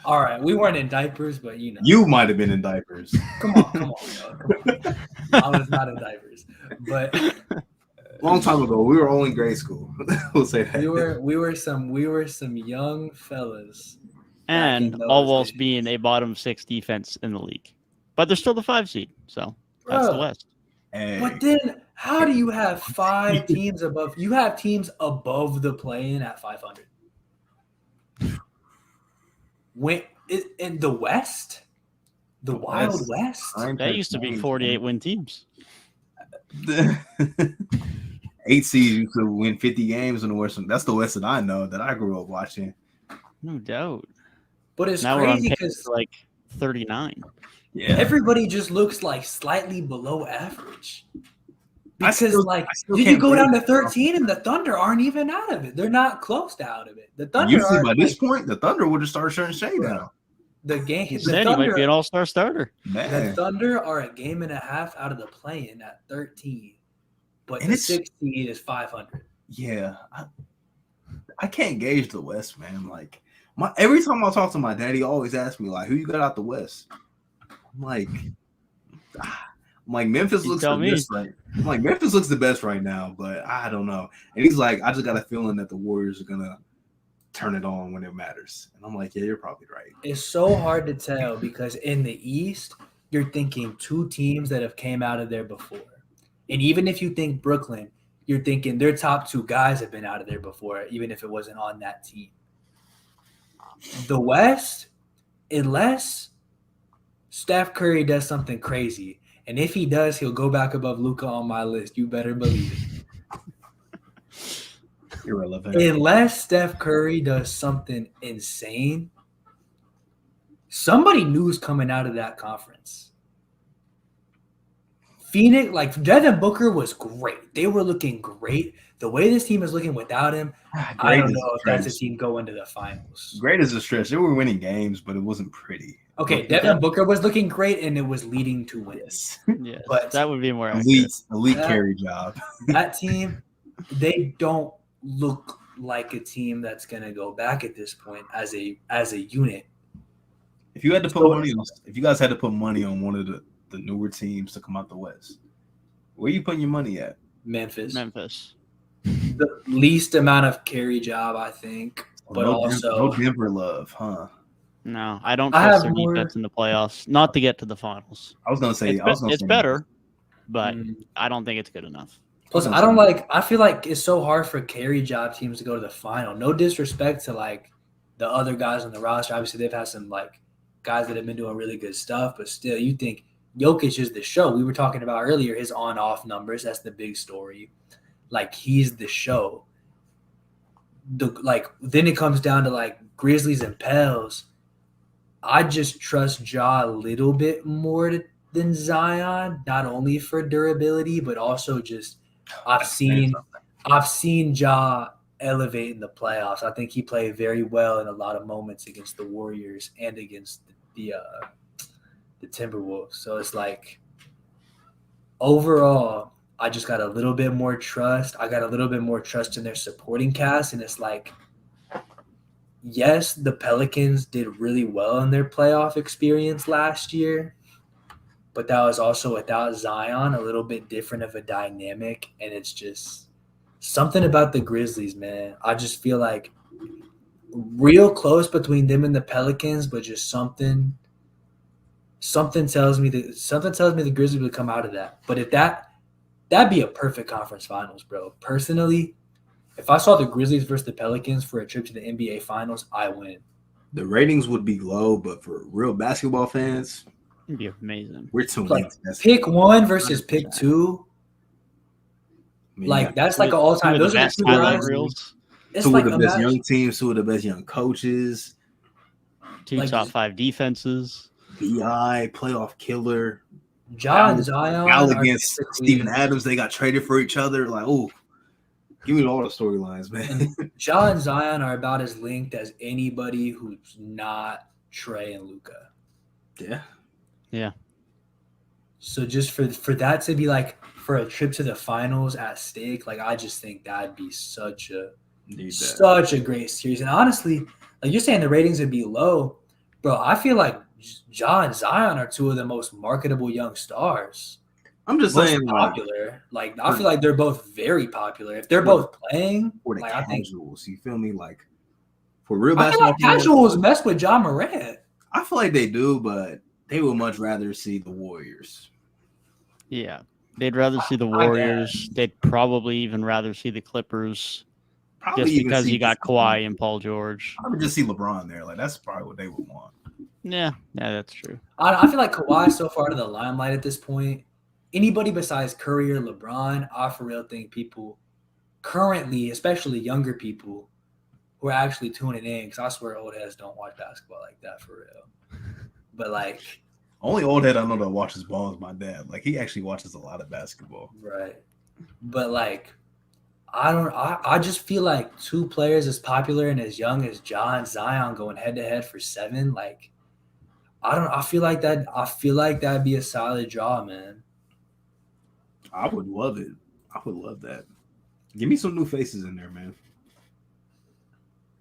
All right, we weren't in diapers, but you know. You might have been in diapers. Come on, come on. I was not in diapers, but long time ago, we were only in grade school. We'll say that. we were some young fellas, and all whilst being a bottom 6 defense in the league, but they're still the 5 seed, so that's the West. Hey. But then, how do you have 5 teams above? You have teams above the play-in at 500. When in the West, the Wild West, that used to be 48-win teams. The 8 seeds used to win 50 games in the West. That's the West that I know, that I grew up watching. No doubt. But it's now crazy we're on because like 39. Yeah, everybody just looks like slightly below average. Because you can't go down to believe 13 and the Thunder aren't even out of it. They're not close to out of it. The Thunder usually are by this point, the Thunder would have started shutting shade down. The game. He said he might be an all-star starter. Man. The Thunder are a game and a half out of the play-in at 13, but And the it's 6th seed is 500. Yeah, I can't gauge the West, man. Like every time I talk to my dad, he always asks me like, "Who you got out the West?" I'm like Memphis looks the best right. I'm like Memphis looks the best right now, but I don't know. And he's like, I just got a feeling that the Warriors are gonna turn it on when it matters. And I'm like, yeah, you're probably right. It's so hard to tell because in the East, you're thinking 2 teams that have came out of there before. And even if you think Brooklyn, you're thinking their top 2 guys have been out of there before, even if it wasn't on that team. The West, unless Steph Curry does something crazy, and if he does, he'll go back above Luka on my list. You better believe it. Irrelevant. Unless Steph Curry does something insane, somebody new's coming out of that conference. Phoenix, like Devin Booker was great. They were looking great. The way this team is looking without him, I don't know if that's a team going to the finals. Great as a stretch. They were winning games, but it wasn't pretty. Okay, Devin Booker was looking great, and it was leading to wins. Yes, but that would be more elite carry job. That team, they don't look like a team that's going to go back at this point as a unit. If you had to put money on, if you guys had to put money on one of the newer teams to come out the West, where are you putting your money at? Memphis. The least amount of carry job, I think, but no Denver love, huh? No, I don't trust their defense in the playoffs. Not to get to the finals. I was gonna say it's better, but I don't think it's good enough. Plus, I feel like it's so hard for carry job teams to go to the final. No disrespect to like the other guys on the roster. Obviously, they've had some like guys that have been doing really good stuff, but still, you think Jokic is the show. We were talking about earlier his on-off numbers. That's the big story. Like he's the show. Then it comes down to like Grizzlies and Pels. I just trust Ja a little bit more than Zion, not only for durability, but also just I've seen Ja elevate in the playoffs. I think he played very well in a lot of moments against the Warriors and against the Timberwolves. So it's like overall, I just got a little bit more trust. I got a little bit more trust in their supporting cast, and it's like, yes, the Pelicans did really well in their playoff experience last year, but that was also without Zion, a little bit different of a dynamic, and it's just something about the Grizzlies, man. I just feel like real close between them and the Pelicans, but just something tells me the Grizzlies would come out of that. But if that'd be a perfect conference finals, bro. Personally, if I saw the Grizzlies versus the Pelicans for a trip to the NBA Finals, I win. The ratings would be low, but for real basketball fans, It'd be amazing. we're tuned Like, in. pick 1 versus pick 2. I mean, Like, that's like an all-time. Those are the two highlight guys. reels. It's two like of the best imagine- young teams, two of the best young coaches. Two like- top 5 defenses. BI, playoff killer. Ja and Zion Al are against basically- Steven Adams. They got traded for each other. Like, oh, give me all the storylines, man. Ja and Zion are about as linked as anybody who's not Trey and Luka. Yeah. So just for that to be like for a trip to the finals at stake, like I just think that'd be such a great series. And honestly, like you're saying the ratings would be low, bro. I feel like Ja and Zion are two of the most marketable young stars. I'm just Most saying, popular. Like I feel like they're both very popular. If they're both playing, for the like I think casuals, you feel me? Like for real I feel basketball like fans, casuals mess with Ja Morant. I feel like they do, but they would much rather see the Warriors. Yeah. They'd rather see the Warriors. They'd probably even rather see the Clippers Probably just even because see you got Kawhi and Paul George. I would just see LeBron there. Like that's probably what they would want. Yeah, that's true. I feel like Kawhi's so far to the limelight at this point. Anybody besides Curry or LeBron, I for real think people currently, especially younger people, who are actually tuning in, because I swear old heads don't watch basketball like that for real. But like, Only old head I know that watches ball is my dad. Like he actually watches a lot of basketball. right. But like, I just feel like two players as popular and as young as Ja and Zion going head to head for 7. Like, I feel like that'd be a solid draw, man. I would love it. I would love that. Give me some new faces in there, man.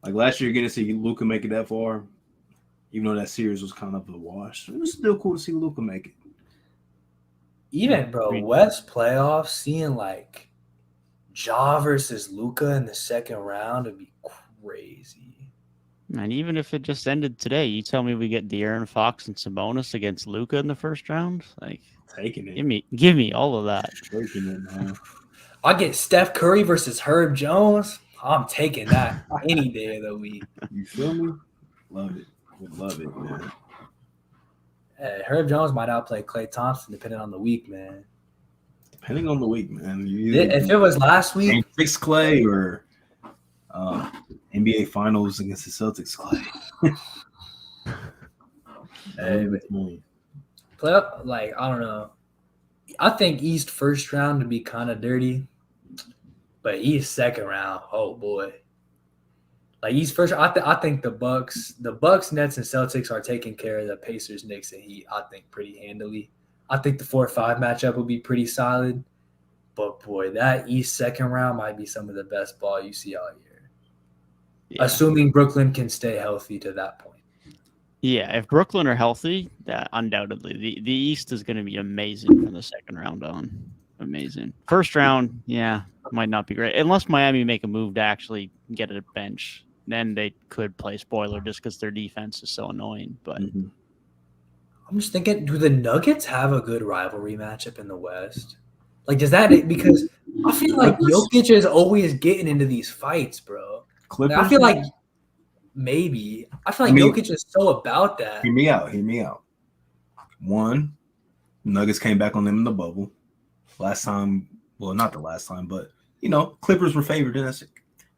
Like last year, getting to see Luka make it that far, even though that series was kind of a wash, it was still cool to see Luka make it. Even, bro, West playoffs, seeing like Ja versus Luka in the second round would be crazy. And even if it just ended today, you tell me we get De'Aaron Fox and Sabonis against Luka in the first round? Like, Taking it. give me all of that. Taking it, man. I get Steph Curry versus Herb Jones. I'm taking that any day of the week. You feel me? Love it. Would love it, man. Hey, Herb Jones might outplay Klay Thompson depending on the week, man. Depending on the week, man. If it was last week, Game 6 Clay or NBA Finals against the Celtics Clay. hey, playoff, like I don't know. I think East first round would be kind of dirty, but East second round, oh boy. Like East first, I think the Bucks, Nets, and Celtics are taking care of the Pacers, Knicks, and Heat. I think pretty handily. I think the 4-5 matchup will be pretty solid, but boy, that East second round might be some of the best ball you see all year. Yeah. Assuming Brooklyn can stay healthy to that point. Yeah, if Brooklyn are healthy, undoubtedly the East is going to be amazing from the second round on. Amazing. First round, yeah, might not be great unless Miami make a move to actually get a bench. Then they could play spoiler just because their defense is so annoying. But I'm just thinking, do the Nuggets have a good rivalry matchup in the West? Like, does that because I feel like Jokic is always getting into these fights, bro. Clippers, Like, I feel like maybe Jokic is so about that. Hear me out. One, Nuggets came back on them in the bubble. Last time, well, not the last time, but Clippers were favored in that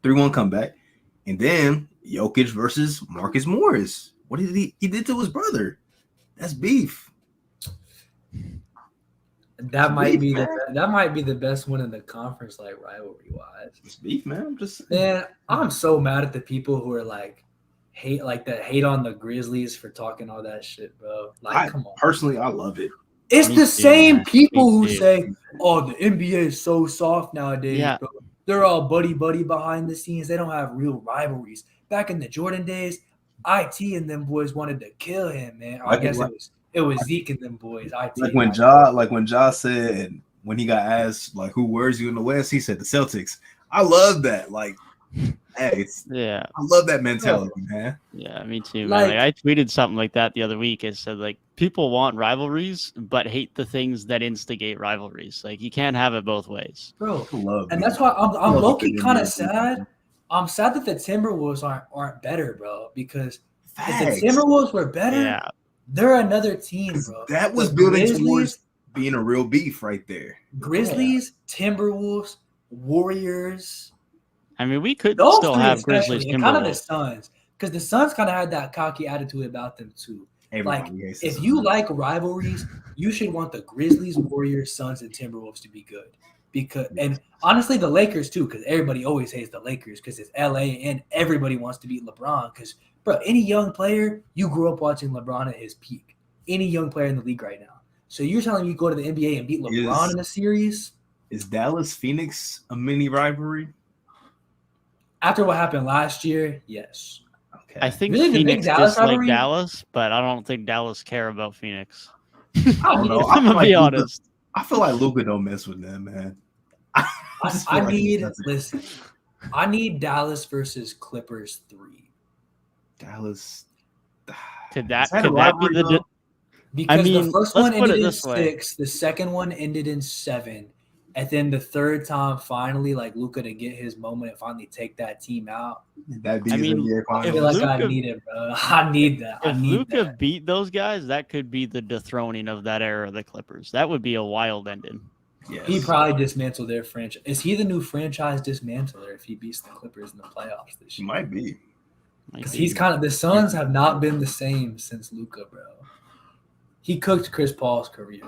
3-1 comeback. And then Jokic versus Marcus Morris. What did he did to his brother? That's beef. That might be the best one in the conference, like rivalry wise. It's beef, man. I'm so mad at the people who are hate on the Grizzlies for talking all that shit, bro. Like, come on. Personally, I love it. It's Me the too, same man. people Me who too. say, "Oh, the NBA is so soft nowadays, Yeah. bro. They're all buddy behind the scenes. They don't have real rivalries." Back in the Jordan days, IT and them boys wanted to kill him, man. I guess it was Zeke and them boys. IT. Like when Ja said when he got asked who wears you in the West, he said the Celtics. I love that. Like Hey, Yeah. I love that mentality, man. Yeah, me too, man. Like- Like, I tweeted something like that the other week. It said, like, people want rivalries, but hate the things that instigate rivalries. Like, you can't have it both ways. Bro. I love And it. that's why I'm Love low-key the kind of NBA. sad. I'm sad that the Timberwolves aren't better, bro. Because Facts. if the Timberwolves were better, Yeah. they're another team, bro. That was The building Grizzlies- towards being a real beef right there. Grizzlies, Timberwolves, Warriors. I mean, we could Those still three have especially, Grizzlies, and kind of the Timberwolves. Suns, because the Suns kind of had that cocky attitude about them too. Everybody hates the If Suns. you like rivalries, you should want the Grizzlies, Warriors, Suns, and Timberwolves to be good. And honestly, the Lakers too, because everybody always hates the Lakers because it's LA and everybody wants to beat LeBron. Because bro, any young player, you grew up watching LeBron at his peak. Any young player in the league right now. So you're telling me you go to the NBA and beat LeBron in a series? Is Dallas Phoenix a mini rivalry? After what happened last year, yes. Okay. I think Really, the big Phoenix Dallas dislike rivalry? Dallas, but I don't think Dallas care about Phoenix. I don't know. I'm gonna be honest. I feel like Luka don't mess with them, man. I need Dallas versus Clippers 3. Dallas. Could that Is that be a rivalry, the? though? Because mean, the first let's one put it ended in this way. 6, the second one ended in 7, and then the third time finally, like Luka to get his moment and finally take that team out. That be I mean, NBA I finals. feel like I Luka- need it, bro. I need that. I If need Luka that. beat those guys, that could be the dethroning of that era of the Clippers. That would be a wild ending. Yes. He probably dismantled their franchise. Is he the new franchise dismantler if he beats the Clippers in the playoffs this He year? might be. Because he's kind of the Suns have not been the same since Luka, bro. He cooked Chris Paul's career.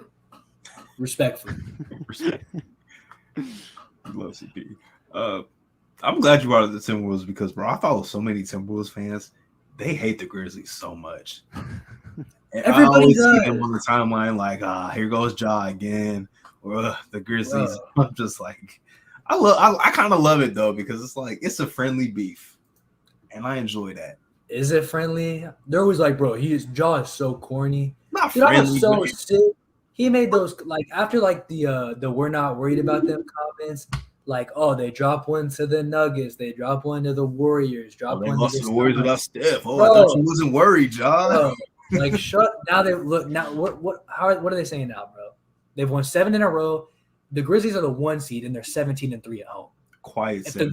Respectfully. Love CP. I'm glad you brought up the Timberwolves because, bro, I follow so many Timberwolves fans. They hate the Grizzlies so much. And Everybody I always does. see them on the timeline like, here goes Ja again, or the Grizzlies. Bro. I'm just like, I kind of love it though because it's like it's a friendly beef, and I enjoy that. Is it friendly? They're always like, bro, Jaw is so corny. Not Dude, I friendly, was so but sick. He made those like after like the we're not worried about them comments. Like, oh, they drop one to the Nuggets, they drop one to the Warriors, drop they one lost to to the the Warriors Suns. without Steph. Oh, Bro. I thought you wasn't worried, Ja. Bro, like shut now they look now what are they saying now, bro? They've won 7 in a row. The Grizzlies are the 1 seed and they're 17-3 at home. Quiet. If the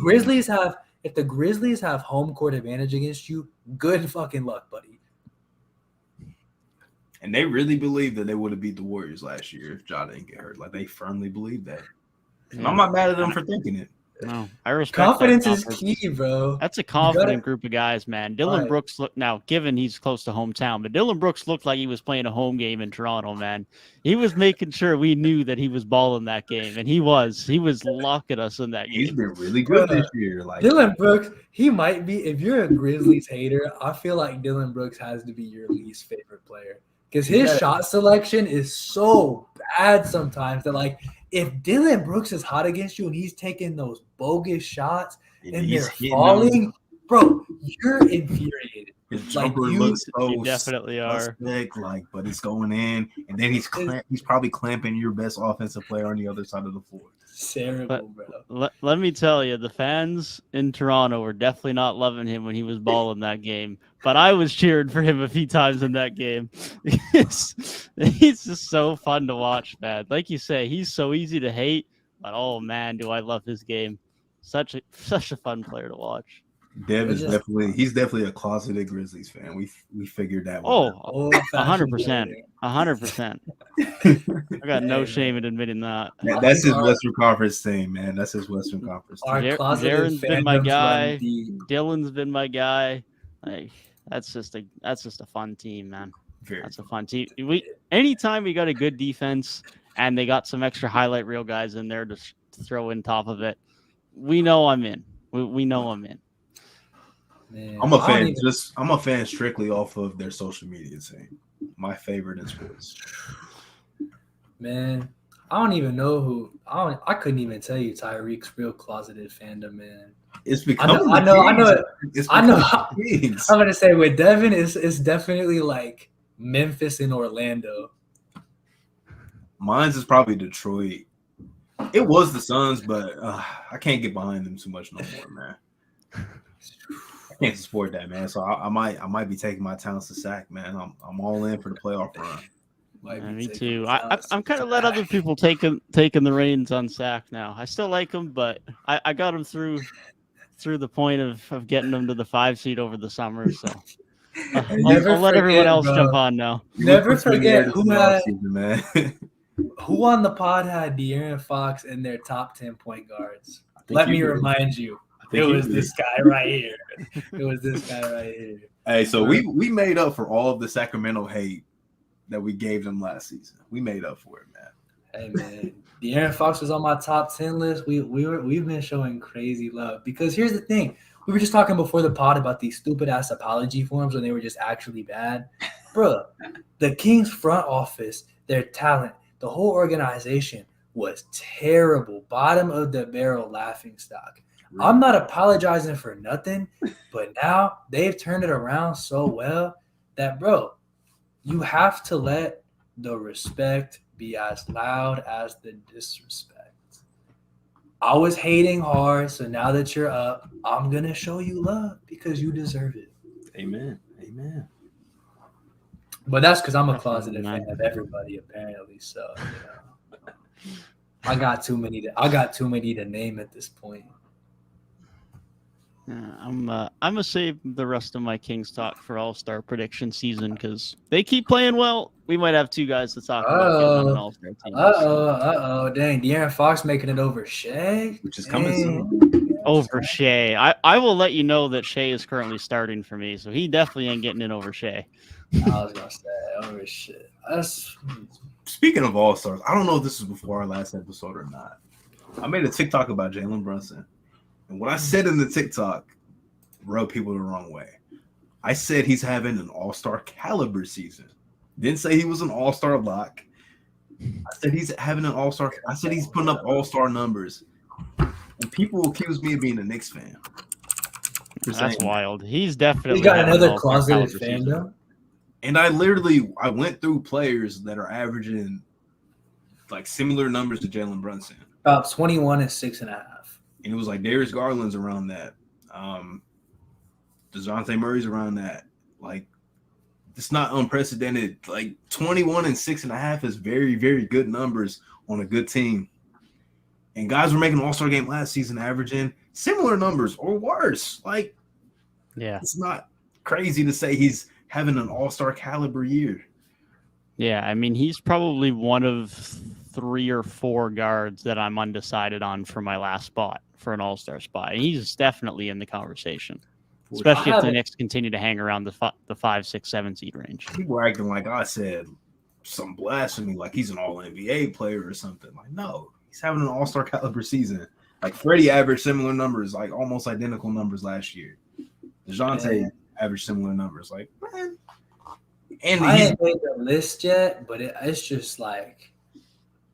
Grizzlies have home court advantage against you, good fucking luck, buddy. And they really believed that they would have beat the Warriors last year if Ja didn't get hurt. Like they firmly believed that. And I'm not mad at them for thinking it. No, I respect Confidence that is key, bro. That's a confident gotta- group of guys, man. Dylan Right. Brooks looked now, given he's close to hometown, but Dylan Brooks looked like he was playing a home game in Toronto, man. He was making sure we knew that he was balling that game, and he was locking us in that He's game. been really good Bro, this year. Like Dylan Brooks, he might be. If you're a Grizzlies hater, I feel like Dylan Brooks has to be your least favorite player because his Yeah. shot selection is so bad sometimes that like if Dylan Brooks is hot against you and he's taking those bogus shots and he's they're hitting falling, bro, you're infuriated. His Like, jumper you- looks so You definitely are. suspect, like, but it's going in, and then he's probably clamping your best offensive player on the other side of the floor. It's terrible, bro. Let me tell you, the fans in Toronto were definitely not loving him when he was balling that game. But I was cheering for him a few times in that game. He's just so fun to watch, man. Like you say, he's so easy to hate, but oh man, do I love his game. Such a fun player to watch. Dev is Just- definitely a closeted Grizzlies fan. We figured that one. out. Oh, Old-fashioned 100%. player. 100%. I got no Hey, shame in admitting that. That's his Our- Western Conference thing, man. That's his Western Conference Our thing. closeted Jaren's been my fandoms guy. run deep. Dylan's been my guy. Like that's just a fun team, man. Very That's a fun team. Anytime we got a good defense and they got some extra highlight reel guys in there to throw in top of it, we know I'm in. We know I'm in. Man, I'm a I don't fan. even- I'm a fan strictly off of their social media team. My favorite in sports. Man, I don't even know who. I couldn't even tell you Tyrik's real closeted fandom, man. It's becoming. I know. It's I know. becoming the Kings. I'm gonna say with Devin, it's definitely like Memphis and Orlando. Mine's is probably Detroit. It was the Suns, but I can't get behind them too much no more, man. I can't support that, man. So I might be taking my talents to sack, man. I'm all in for the playoff run. Yeah, me too. I'm kind of let other people taking the reins on Sack now. I still like him, but I got him through the point of getting them to the 5 seed over the summer. So I'll let everyone else jump on now. Never forget who man. who on the pod had De'Aaron Fox in their top 10 point guards. Let me remind you. It was this guy right here. It was this guy right here. Hey, so we made up for all of the Sacramento hate that we gave them last season. We made up for it, man. Hey, man. De'Aaron Fox was on my top 10 list. We've been showing crazy love because here's the thing. We were just talking before the pod about these stupid ass apology forms when they were just actually bad. Bro, the Kings front office, their talent, the whole organization was terrible. Bottom of the barrel laughing stock. Really? I'm not apologizing for nothing, but now they've turned it around so well that, bro, you have to let the respect be as loud as the disrespect. I was hating hard, so now that you're up, I'm going to show you love because you deserve it. Amen. Amen. But that's because I'm a closeted fan of everybody, apparently. So, you know, I got too many to name at this point. Yeah, I'm gonna save the rest of my Kings talk for All-Star prediction season because they keep playing well. We might have two guys to talk about getting on an All-Star team. Dang, De'Aaron Fox making it over Shea, which is coming soon. Over Shea, I will let you know that Shea is currently starting for me, so he definitely ain't getting in over Shea. I was gonna say over shit. Speaking of All-Stars, I don't know if this was before our last episode or not. I made a TikTok about Jalen Brunson. And what I said in the TikTok rubbed people the wrong way. I said he's having an all-star caliber season. Didn't say he was an all-star lock. I said he's having an all-star. I said he's putting up all-star numbers. And people accuse me of being a Knicks fan. That's wild. He's definitely got another closeted fan though. And I went through players that are averaging like similar numbers to Jalen Brunson. About 21 and 6.5. And it was like Darius Garland's around that. DeJounte Murray's around that. Like, it's not unprecedented. Like, 21 and 6.5 is very, very good numbers on a good team. And guys were making an All-Star game last season averaging similar numbers or worse. Like, yeah, it's not crazy to say he's having an All-Star caliber year. Yeah, I mean, he's probably one of 3 or 4 guards that I'm undecided on for my last spot for an All-Star spot. And he's definitely in the conversation, especially if the Knicks continue to hang around the 5, 6, 7 seed range. People are acting like I said some blasphemy, like he's an All-NBA player or something. Like, no, he's having an All-Star caliber season. Like Freddie averaged similar numbers, like almost identical numbers last year. DeJounte averaged similar numbers. Like, man. And I ain't made the list yet, but it's just like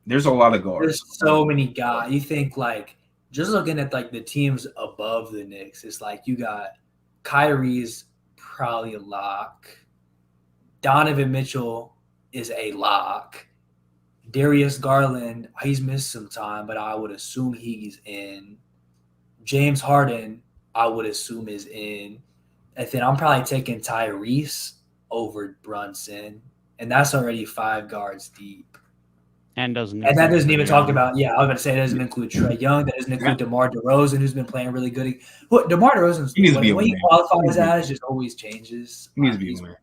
there's a lot of guards. There's so many guys. You think like just looking at like the teams above the Knicks, it's like you got Kyrie's probably a lock. Donovan Mitchell is a lock. Darius Garland, he's missed some time, but I would assume he's in. James Harden, I would assume is in. And then I'm probably taking Tyrese over Brunson, and that's already 5 guards deep. And that doesn't even talk about. Yeah, I was going to say it doesn't include Trae Young. That doesn't include DeMar DeRozan, who's been playing really good. DeMar DeRozan's when he qualifies as just always changes. He needs to be a winner.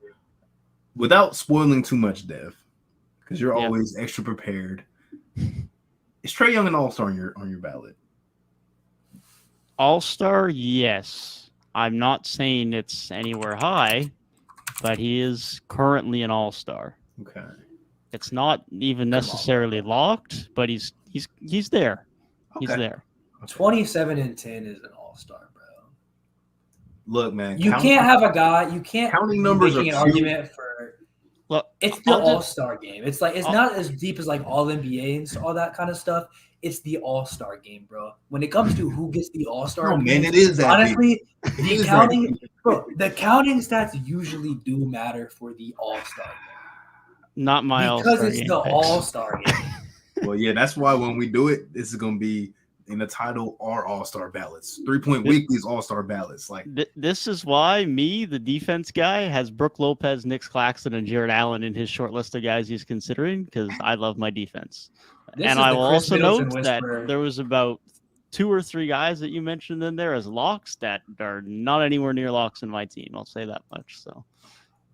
Without spoiling too much, Dev, because you're always extra prepared. Is Trae Young an All-Star on your ballot? All-Star, yes. I'm not saying it's anywhere high, but he is currently an All-Star. Okay. It's not even necessarily locked, but he's there. Okay. He's there. 27 and 10 is an All-Star, bro. Look, man. You can't have a guy. You can't. Counting numbers are an argument for. Look, it's the All-Star game. It's like it's not as deep as like All-NBA and all that kind of stuff. It's the All-Star game, bro. When it comes to who gets the All-Star game, man, it is that honestly, the counting stats usually do matter for the All-Star game. Not my All-Star game. Because it's the All-Star game. Well, yeah, that's why when we do it, this is going to be in the title are all-star ballots. 3-point weekly is all-star ballots. Like this is why the defense guy, has Brooke Lopez, Nick Claxton, and Jared Allen in his short list of guys he's considering because I love my defense. And I will also note that there was about 2 or 3 guys that you mentioned in there as locks that are not anywhere near locks in my team. I'll say that much. So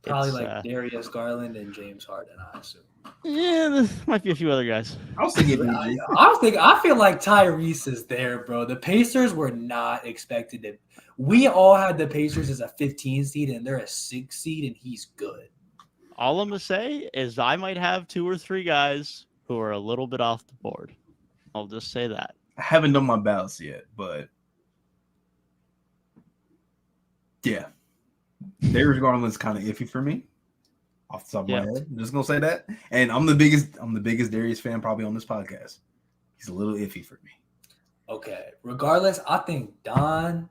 probably like Darius Garland and James Harden, I assume. Yeah, there might be a few other guys. I was thinking. I feel like Tyrese is there, bro. The Pacers were not expected to. We all had the Pacers as a 15 seed, and they're a 6 seed, and he's good. All I'm gonna say is I might have 2 or 3 guys who are a little bit off the board. I'll just say that. I haven't done my ballots yet, but yeah, Darius Garland's kind of iffy for me. Off the top of my head, I'm just gonna say that, and I'm the biggest Darius fan probably on this podcast. He's a little iffy for me. Okay, regardless, I think Don,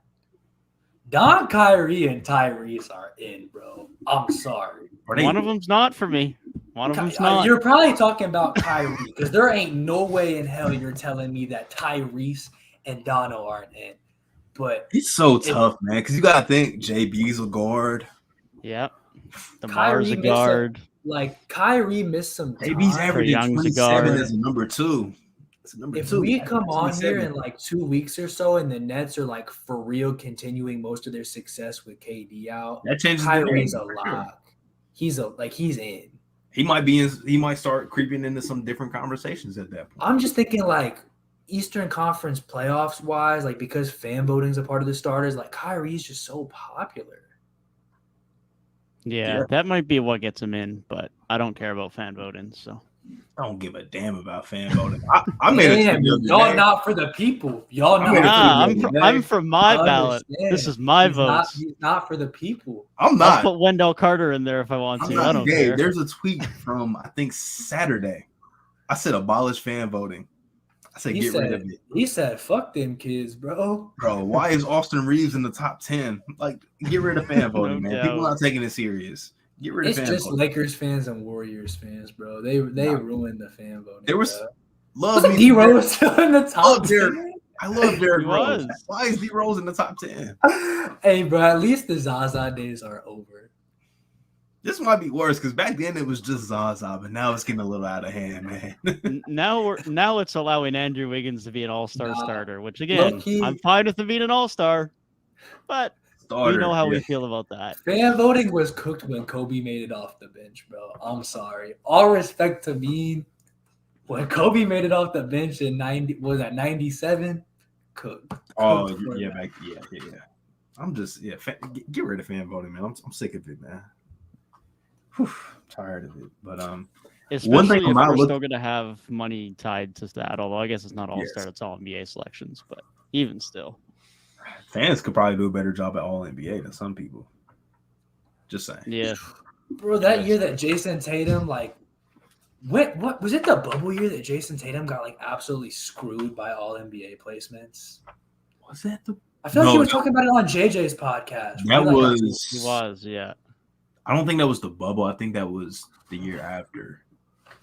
Kyrie, and Tyrese are in, bro. I'm sorry. One of them's not for me. One of them's not. You're probably talking about Kyrie because there ain't no way in hell you're telling me that Tyrese and Dono aren't in. But he's so tough, man. Because you gotta think JB's a guard. Yep. DeMar's a guard. Kyrie missed some time. JB's averaging 27 as a number 2. If we come on here in like 2 weeks or so, and the Nets are like for real continuing most of their success with KD out, that changes. Kyrie's a lock. He's in. He might be in. He might start creeping into some different conversations at that point. I'm just thinking like Eastern Conference playoffs wise, like because fan voting is a part of the starters. Like Kyrie's just so popular. Yeah, that might be what gets him in, but I don't care about fan voting, so. I don't give a damn about fan voting. I made a tweet. Y'all not for the people. Y'all not. I'm for my ballot. This is my vote. He's not for the people. I'm not. I'll put Wendell Carter in there if I want to. I don't care. There's a tweet from I think Saturday. I said abolish fan voting. I said get rid of it. He said fuck them kids, bro. Bro, why is Austin Reeves in the top 10? Like, get rid of fan voting, man. People not taking it serious. Get rid of fan voting. It's just Lakers fans and Warriors fans, bro. They ruined the fan voting. There was D Rose in the top 10. I love Derrick Rose. Why is D Rose in the top 10? Hey, bro, at least the Zaza days are over. This might be worse because back then it was just Zaza, but now it's getting a little out of hand, man. now it's allowing Andrew Wiggins to be an all-star starter, which again, I'm fine with him being an all-star, but you know how we feel about that. Fan voting was cooked when Kobe made it off the bench, bro. I'm sorry. All respect to me, when Kobe made it off the bench in 97? Cooked. Oh yeah, I'm just get rid of fan voting, man. I'm sick of it, man. Whew, I'm tired of it, but especially one thing if we're still going to have money tied to that. Although I guess it's not all-star; it's all NBA selections. But even still, fans could probably do a better job at all NBA than some people. Just saying. Yeah, bro. That year that Jason Tatum what was it? The bubble year that Jason Tatum got like absolutely screwed by all NBA placements. Was that the? I feel like he was talking about it on JJ's podcast. That was. He was, yeah. I don't think that was the bubble. I think that was the year after,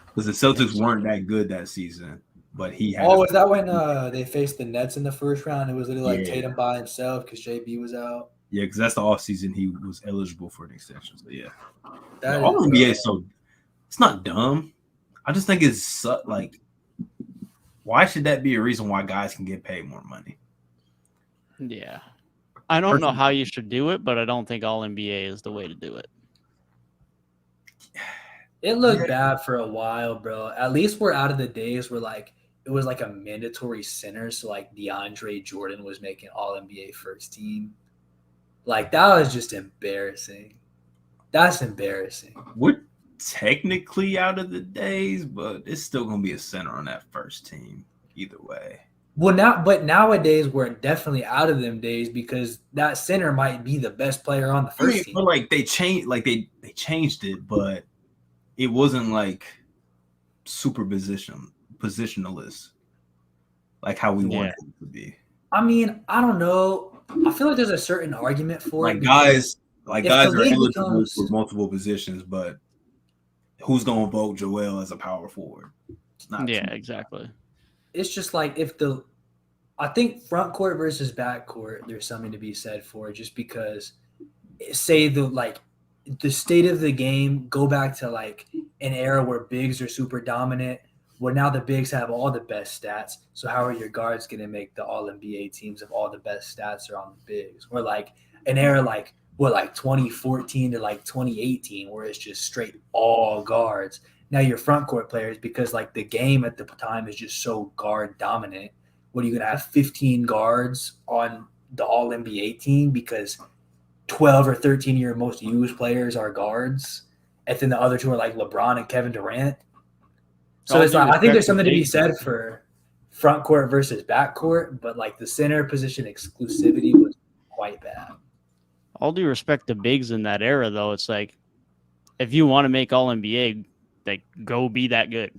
because the Celtics weren't that good that season. But he had. Oh, was that when they faced the Nets in the first round? It was literally like Tatum by himself because JB was out. Yeah, because that's the offseason he was eligible for an extension. So yeah, all NBA is so it's not dumb. I just think it's like, why should that be a reason why guys can get paid more money? Yeah, I don't know how you should do it, but I don't think all NBA is the way to do it. It looked bad for a while, bro. At least we're out of the days where like it was like a mandatory center. So like DeAndre Jordan was making all NBA first team. Like that was just embarrassing. That's embarrassing. We're technically out of the days, but it's still gonna be a center on that first team either way. Well, but nowadays we're definitely out of them days because that center might be the best player on the first team. But like they changed, like they changed it, but it wasn't like super positionalist, like how we wanted it to be. I mean, I don't know. I feel like there's a certain argument for it. Guys are eligible for multiple positions, but who's gonna vote Joel as a power forward? It's not. Yeah, exactly. It's just like I think front court versus back court, there's something to be said for, just because say the state of the game, go back to like an era where bigs are super dominant, where now the bigs have all the best stats. So how are your guards going to make the all NBA teams if all the best stats are on the bigs? Or like an era like 2014 to like 2018, where it's just straight all guards. Now your front court players, because like the game at the time is just so guard dominant. What are you going to have 15 guards on the all NBA team because 12 or 13 of your most used players are guards, and then the other two are like LeBron and Kevin Durant. So it's like, I think there's something to be said for front court versus back court, but like the center position exclusivity was quite bad. All due respect to bigs in that era, though, it's like if you want to make all NBA, like go be that good.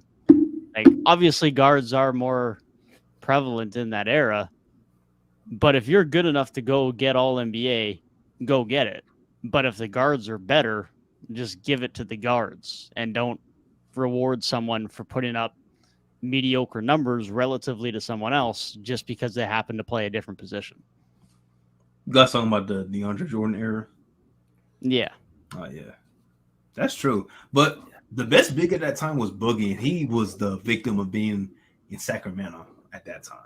Like obviously guards are more prevalent in that era, but if you're good enough to go get all NBA, go get it. But if the guards are better, just give it to the guards and don't reward someone for putting up mediocre numbers relatively to someone else just because they happen to play a different position. You guys talking about the DeAndre Jordan era? Yeah. Oh, yeah. That's true. But the best big at that time was Boogie, and he was the victim of being in Sacramento at that time.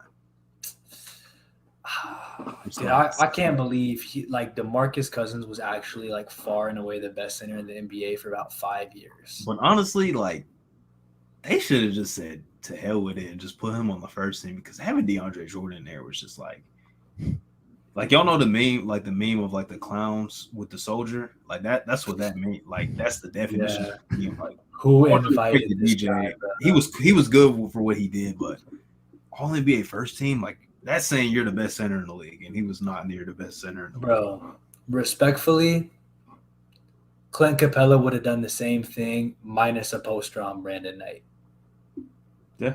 Dude, I can't believe DeMarcus Cousins was actually like far and away the best center in the NBA for about 5 years. But honestly, like they should have just said to hell with it and just put him on the first team, because having DeAndre Jordan there was just like y'all know the meme of like the clowns with the soldier, like that's what that meant. Like that's the definition of being like who invited this DJ. guy, He was good for what he did, but all NBA first team, like that's saying you're the best center in the league, and he was not near the best center in the league. Bro, respectfully, Clint Capella would have done the same thing minus a poster on Brandon Knight. Yeah.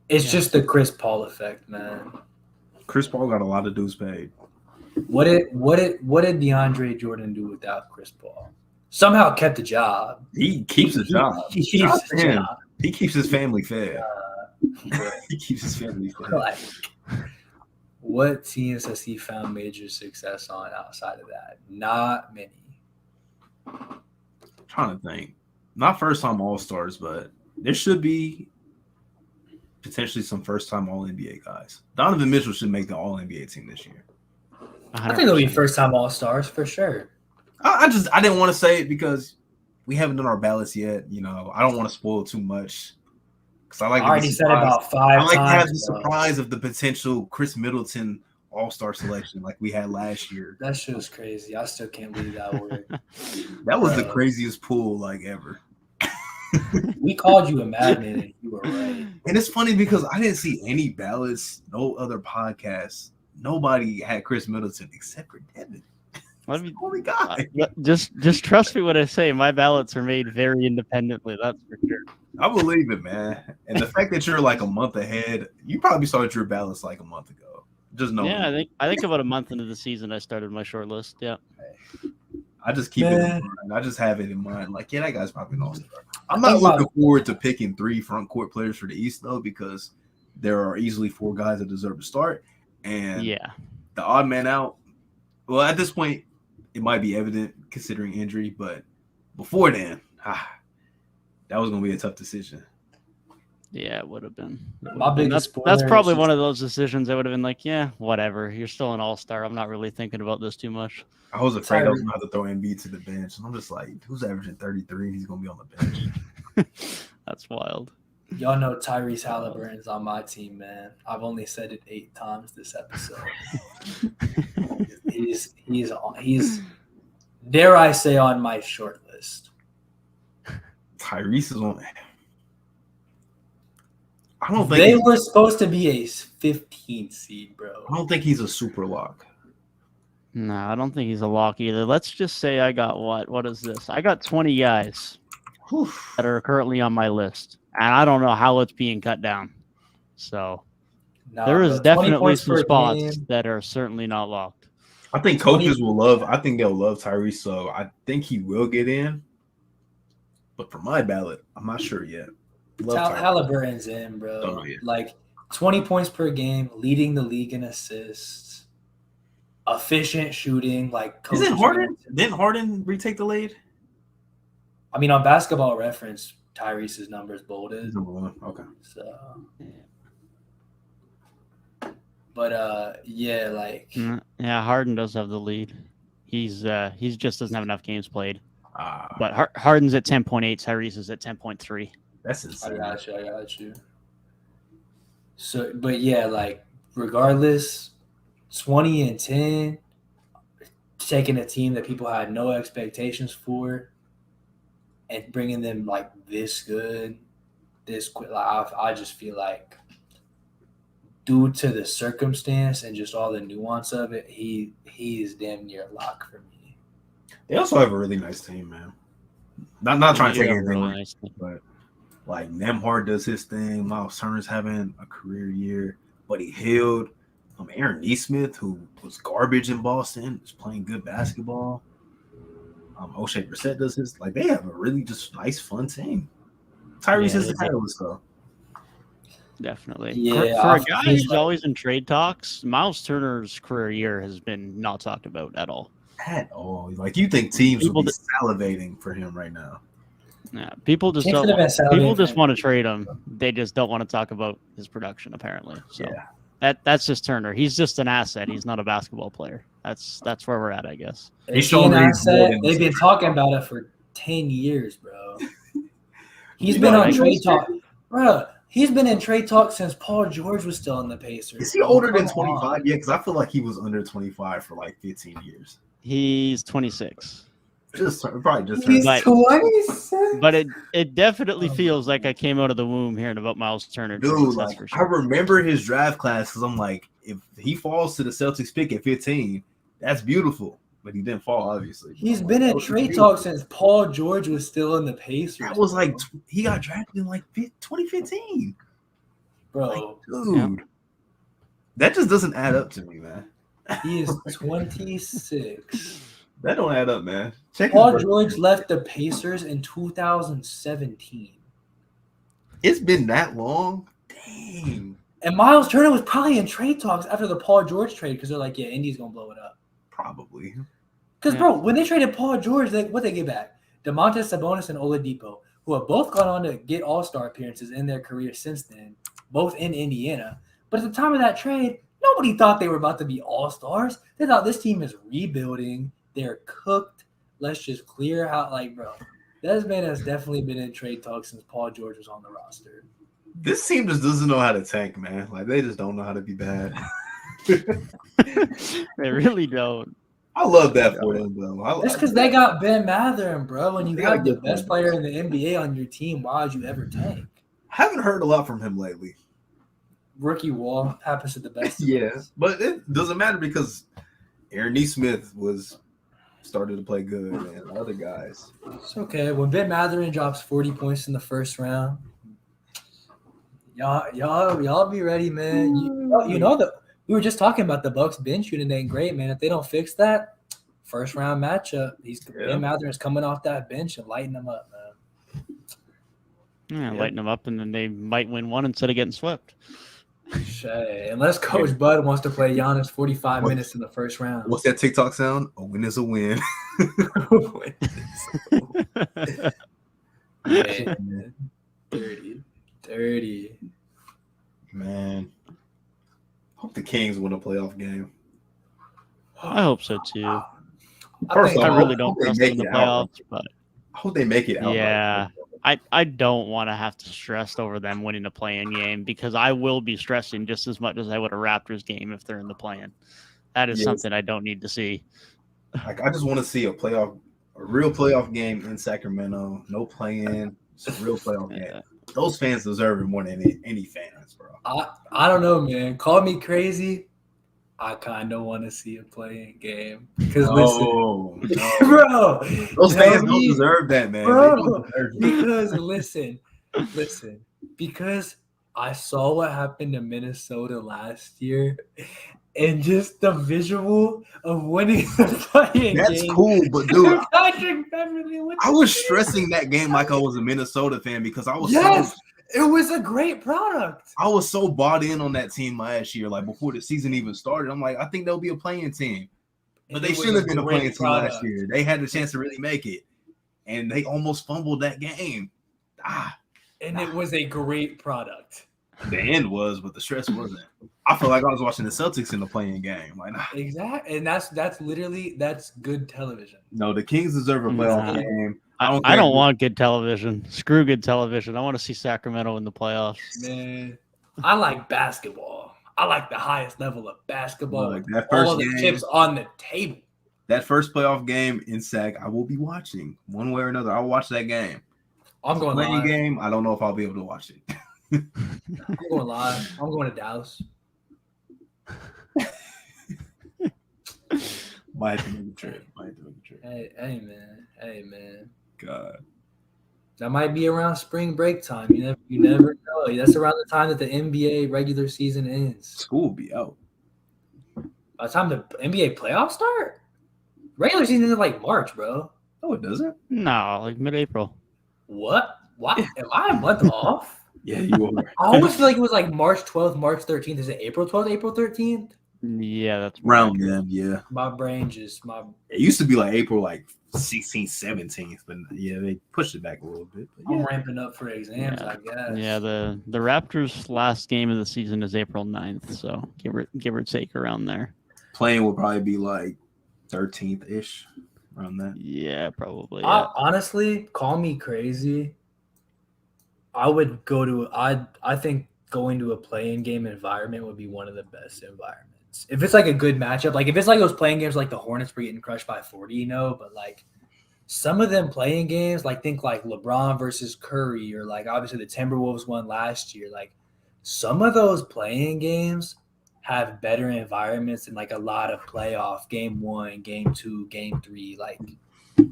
It's just the Chris Paul effect, man. Chris Paul got a lot of dues paid. What did DeAndre Jordan do without Chris Paul? Somehow kept the job. He keeps his job. He keeps his job. He keeps his family fed. He keeps his family fed. Like, what teams has he found major success on outside of that? Not many. I'm trying to think. Not first-time All-Stars, but there should be potentially some first-time All-NBA guys. Donovan Mitchell should make the All-NBA team this year. 100%. I think there'll be first-time All-Stars for sure. I didn't want to say it because we haven't done our ballots yet. You know, I don't want to spoil too much. Because I already said it about 5 times. I like to have the surprise of the potential Chris Middleton All-Star selection like we had last year. That shit was crazy. I still can't believe that word. That was the craziest pool like ever. We called you a madman and you were right. And it's funny because I didn't see any ballots, no other podcasts. Nobody had Chris Middleton except for Devin. Let me, Holy God. just trust me when I say my ballots are made very independently. That's for sure. I believe it, man. And the fact that you're like a month ahead, you probably started your ballots like a month ago. Just know. Yeah, I think about a month into the season I started my short list. Yeah. I just keep it in mind. I just have it in mind. Like, yeah, that guy's probably an all-star. I'm not looking forward to picking 3 front court players for the East, though, because there are easily 4 guys that deserve to start. And the odd man out, well, at this point, it might be evident considering injury, but before then, that was going to be a tough decision. Yeah, it would have been. That's probably one of those decisions that would have been like, yeah, whatever. You're still an all-star. I'm not really thinking about this too much. I was afraid I was going to have to throw Embiid to the bench. And I'm just like, who's averaging 33 and he's going to be on the bench? That's wild. Y'all know Tyrese Halliburton's on my team, man. I've only said it 8 times this episode. He's dare I say on my short list. Tyrese is on. I don't think they were supposed to be a 15 seed, bro. I don't think he's a super lock. No, I don't think he's a lock either. Let's just say I got what is this? I got 20 guys that are currently on my list, and I don't know how it's being cut down. So there is definitely some spots that are certainly not locked. I think coaches will love. I think they'll love Tyrese, so I think he will get in. But for my ballot, I'm not sure yet. Halliburton's in, bro. Oh, yeah. Like 20 points per game, leading the league in assists, efficient shooting. Like, Isn't Harden? Didn't Harden retake the lead? I mean, on Basketball Reference, Tyrese's numbers bolded. Okay. So, but yeah, like Yeah, Harden does have the lead. He's just doesn't have enough games played. Ah, But Harden's at 10.8, Tyrese is at 10.3. that's I insane. got you. So, but yeah, like regardless, 20-10, taking a team that people had no expectations for, and bringing them like this good, this quick. Like, I just feel like, due to the circumstance and just all the nuance of it, he is damn near a lock for me. They also have a really nice team, man. Not trying to take anything really away, nice team. but like Nembhard does his thing. Miles Turner's having a career year. Buddy Hield, Aaron Nesmith, who was garbage in Boston, is playing good basketball. O'Shea Brissett does his. Like, they have a really just nice, fun team. Tyrese is the catalyst, though. Definitely. Yeah, For a guy who's always in trade talks, Miles Turner's career year has been not talked about at all. At all. Like, you think teams would be salivating for him right now. Yeah, people just want to trade him. They just don't want to talk about his production, apparently. So yeah. That's just Turner. He's just an asset. He's not a basketball player. That's where we're at, I guess. He's an asset. They've been talking about it for 10 years, bro. He's been on trade talk. Bro, he's been in trade talk since Paul George was still in the Pacers. Is he older than 25? Yeah, because I feel like he was under 25 for like 15 years. He's 26. He's 26. But it definitely feels like I came out of the womb hearing about Miles Turner. Dude, like, for sure. I remember his draft class because I'm like, if he falls to the Celtics pick at 15, that's beautiful. But he didn't fall, obviously. He's been in trade talk since Paul George was still in the Pacers. That was like, he got drafted in like 2015. Bro. Like, dude. That just doesn't add up to me, man. He is 26. That don't add up, man. Paul George left the Pacers in 2017. It's been that long? Dang. And Miles Turner was probably in trade talks after the Paul George trade because they're like, yeah, Indy's going to blow it up. Probably. Because, bro, when they traded Paul George, what they get back? DeMontis Sabonis and Oladipo, who have both gone on to get all-star appearances in their career since then, both in Indiana. But at the time of that trade, nobody thought they were about to be all-stars. They thought this team is rebuilding. They're cooked. Let's just clear out. Like, bro, this man has definitely been in trade talks since Paul George was on the roster. This team just doesn't know how to tank, man. Like, they just don't know how to be bad. They really don't. I love that for them, though. That's because they got Ben Mathurin, bro. When you got the best player in the NBA on your team, why would you ever tank? Haven't heard a lot from him lately. Rookie wall happens to the best. Yes, but it doesn't matter because Aaron Nesmith started to play good, and other guys. It's okay. When Ben Mathurin drops 40 points in the first round, y'all be ready, man. You know that we were just talking about the Bucks bench shooting ain't great, man. If they don't fix that, first round matchup, Ben Mathurin's coming off that bench and lighting them up, man. Yeah, lighten them up, and then they might win one instead of getting swept. Unless Coach Bud wants to play Giannis 45 minutes in the first round. What's that TikTok sound? A win is a win. Man, 30. Man. Hope the Kings win a playoff game. I hope so, too. I really don't trust them in the playoffs, but I hope they make it out. Yeah. I don't want to have to stress over them winning a play-in game because I will be stressing just as much as I would a Raptors game if they're in the play-in. That is something I don't need to see. Like, I just want to see a real playoff game in Sacramento. No play-in, just a real playoff game. Those fans deserve it more than any fans, bro. I don't know, man. Call me crazy. I kind of want to see a play-in game because no. Bro, those fans don't deserve that, man. Bro, because listen, because I saw what happened to Minnesota last year, and just the visual of winning the play-in game. That's cool, but dude, Patrick Beverly, I was stressing that game like I was a Minnesota fan because I was It was a great product. I was so bought in on that team last year, like before the season even started. I'm like, I think they'll be a playing team. But they shouldn't have been a playing team last year. They had the chance to really make it. And they almost fumbled that game. It was a great product. The end was, but the stress wasn't. I feel like I was watching the Celtics in the playing game. Like, Exactly. And that's good television. No, the Kings deserve a playoff game. I don't want good television. Screw good television. I want to see Sacramento in the playoffs. Man, I like basketball. I like the highest level of basketball. Look, that first all the chips on the table. That first playoff game in Sac, I will be watching one way or another. I'll watch that game. I'm going playing live. Game. I don't know if I'll be able to watch it. I'm going live. I'm going to Dallas. Might have to make a trip. Hey, man. God. That might be around spring break time. You never know. That's around the time that the NBA regular season ends. School will be out. By the time the NBA playoffs start? Regular season is like March, bro. No, it doesn't. No, like mid-April. What? Why? Am I a month off? Yeah, you are. I always feel like it was like March 12th, March 13th. Is it April 12th, April 13th? Yeah, that's round them. Yeah. My brain just It used to be like April, like 16th, 17th, but yeah, they pushed it back a little bit. But I'm ramping up for exams, I guess. Yeah, the Raptors' last game of the season is April 9th, so give or take around there. Playing will probably be like 13th ish, around that. Yeah, probably. Yeah. Honestly, call me crazy. I would go to I think going to a playing game environment would be one of the best environments. If it's like a good matchup, like if it's like those playing games like the Hornets were getting crushed by 40, but like some of them playing games, like think like LeBron versus Curry, or like obviously the Timberwolves won last year. Like some of those playing games have better environments than like a lot of playoff game 1, game 2, game 3, like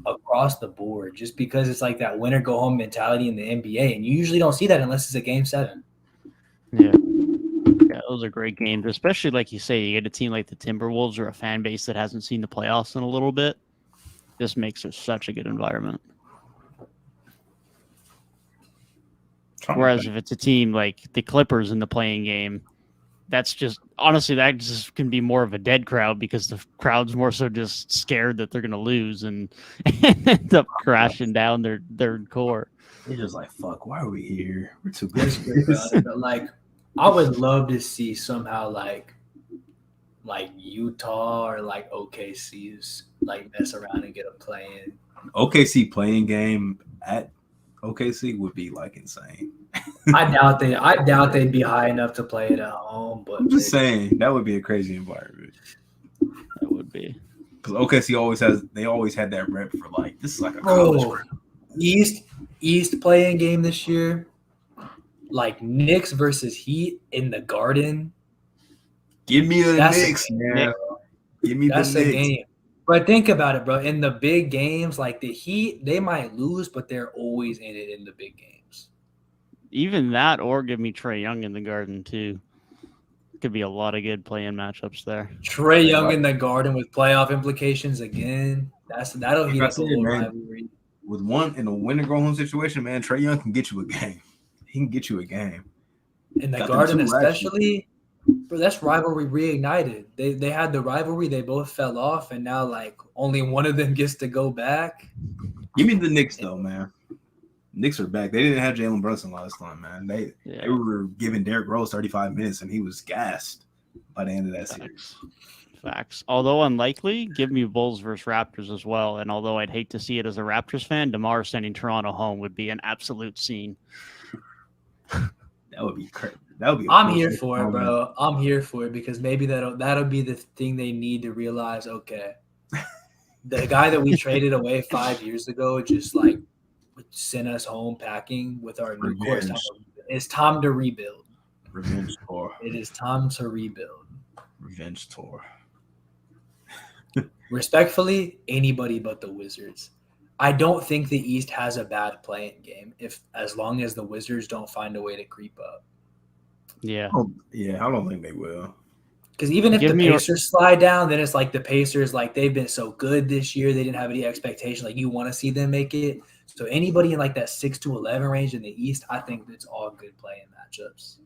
across the board, just because it's like that winner go home mentality in the NBA, and you usually don't see that unless it's a game 7. Yeah, those are great games, especially like you say, you get a team like the Timberwolves or a fan base that hasn't seen the playoffs in a little bit. This makes it such a good environment. Whereas if it's a team like the Clippers in the playing game, that's just honestly that just can be more of a dead crowd because the crowd's more so just scared that they're going to lose and end up crashing down their core. They're just like, fuck, why are we here? We're too good. But like, I would love to see somehow like Utah or like OKC's like mess around and get a play-in. OKC playing game at OKC would be like insane. I doubt they'd be high enough to play it at home. But I'm just saying that would be a crazy environment. That would be because OKC always had that rep for like this is like a college East playing game this year, like Knicks versus Heat in the Garden. Give me the Knicks, man. Give me the Knicks. A game. But think about it, bro. In the big games, like the Heat, they might lose, but they're always in it in the big games. Even that, or give me Trae Young in the Garden too. Could be a lot of good playing matchups there. Trae Young in the Garden with playoff implications again. That'll heat up a little rivalry. With one in a winner go home situation, man, Trae Young can get you a game. He can get you a game. In the Garden, especially, bro, that's rivalry reignited. They had the rivalry, they both fell off, and now like only one of them gets to go back. Give me the Knicks though, man. Knicks are back. They didn't have Jalen Brunson last time, man. They were giving Derrick Rose 35 minutes, and he was gassed by the end of that series. Facts. Although unlikely, give me Bulls versus Raptors as well. And although I'd hate to see it as a Raptors fan, DeMar sending Toronto home would be an absolute scene. That would be crazy. That would be. I'm here for it, bro. I'm here for it because maybe that'll be the thing they need to realize. Okay, the guy that we traded away 5 years ago just like sent us home packing with our new core. It's time to rebuild. Revenge tour. It is time to rebuild. Revenge tour. Respectfully, anybody but the Wizards. I don't think the East has a bad playing game as long as the Wizards don't find a way to creep up. Yeah. I don't think they will. Because even if Give the me Pacers slide down, then it's like the Pacers, like they've been so good this year, they didn't have any expectation. Like you want to see them make it. So anybody in like that 6 to 11 range in the East, I think it's all good play in matchups.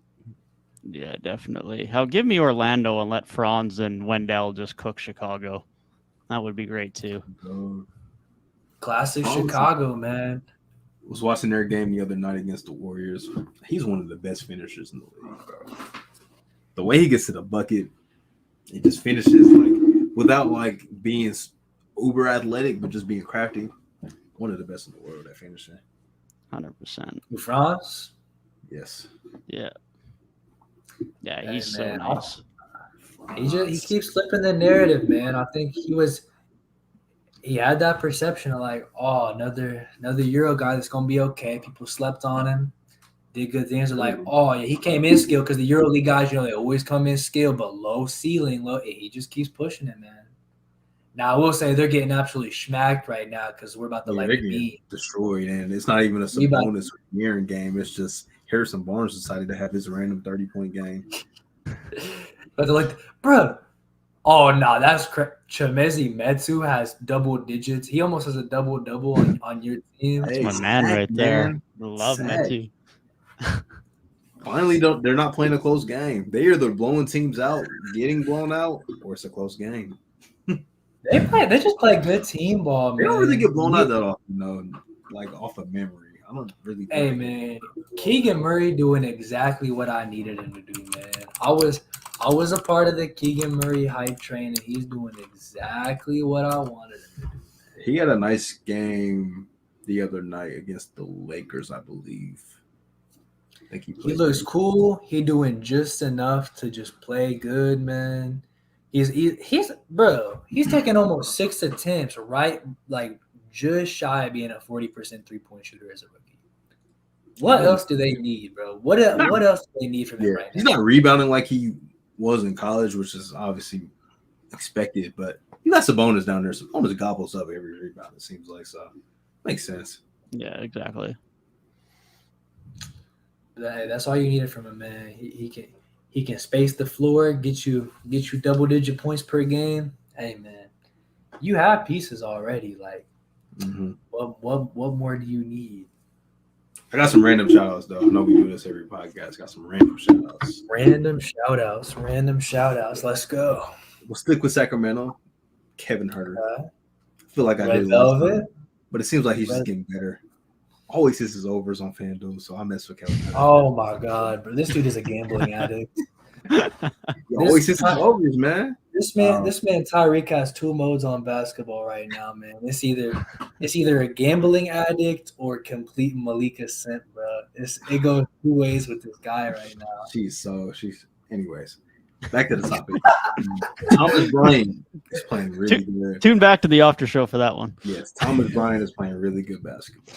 Yeah, definitely. Give me Orlando and let Franz and Wendell just cook Chicago. That would be great too. Classic Franz Chicago, man. Was watching their game the other night against the Warriors. He's one of the best finishers in the league, bro. The way he gets to the bucket, he just finishes like without like being uber athletic, but just being crafty. One of the best in the world at finishing. 100%. France? Yes. Yeah. Yeah, Hey, he's so man, nice. He keeps flipping the narrative, man. I think he had that perception of like, oh, another Euro guy that's gonna be okay. People slept on him, did good things. They're like, oh yeah, he came in skill because the EuroLeague guys, they always come in skill, but low ceiling, low. He just keeps pushing it, man. Now I will say they're getting absolutely smacked right now because we're about to They're the getting beat. destroyed, and it's not even a Sabonis or Aaron game. It's just Harrison Barnes decided to have his random 30-point game. But they're like, bro. Oh no, that's Chemezi Metsu has double digits. He almost has a double on your team. That's my man right there. Love Metu. Finally, they're not playing a close game. They are either blowing teams out, getting blown out, or it's a close game. They just play good team ball, man. They don't really get blown out that often, like off of memory. I don't really. Hey man, Keegan Murray doing exactly what I needed him to do, man. I was a part of the Keegan Murray hype train, and he's doing exactly what I wanted him to do. He had a nice game the other night against the Lakers, I believe. I think he looks cool. He doing just enough to just play good, man. He's taking almost 6 attempts, right? Like just shy of being a 40% 3-point shooter as a rookie. What else do they need, bro? What else do they need from him right now? He's not rebounding like he was in college, which is obviously expected, but he got Sabonis down there. Sabonis gobbles up every rebound, it seems like, so makes sense. Yeah, exactly. But, hey, that's all you needed from him, man. He can space the floor, get you double-digit points per game. Hey, man, you have pieces already. Like, what more do you need? I got some random shout-outs, though. I know we do this every podcast. Got some random shout-outs. Random shout-outs. Let's go. We'll stick with Sacramento. Kevin Huerter. I feel like I Red did Velvet, but it seems like he's just getting better. Always hits his overs on FanDuel, so I mess with Kevin Huerter. Oh my God, bro! This dude is a gambling addict. He always hits his overs, man. This man Tyrik has 2 modes on basketball right now, man. It's either a gambling addict or complete Malika simp, bro. It goes 2 ways with this guy right now. Anyways, back to the topic. Thomas Bryant is playing really good. Tune back to the after show for that one. Yes, Thomas Bryant is playing really good basketball.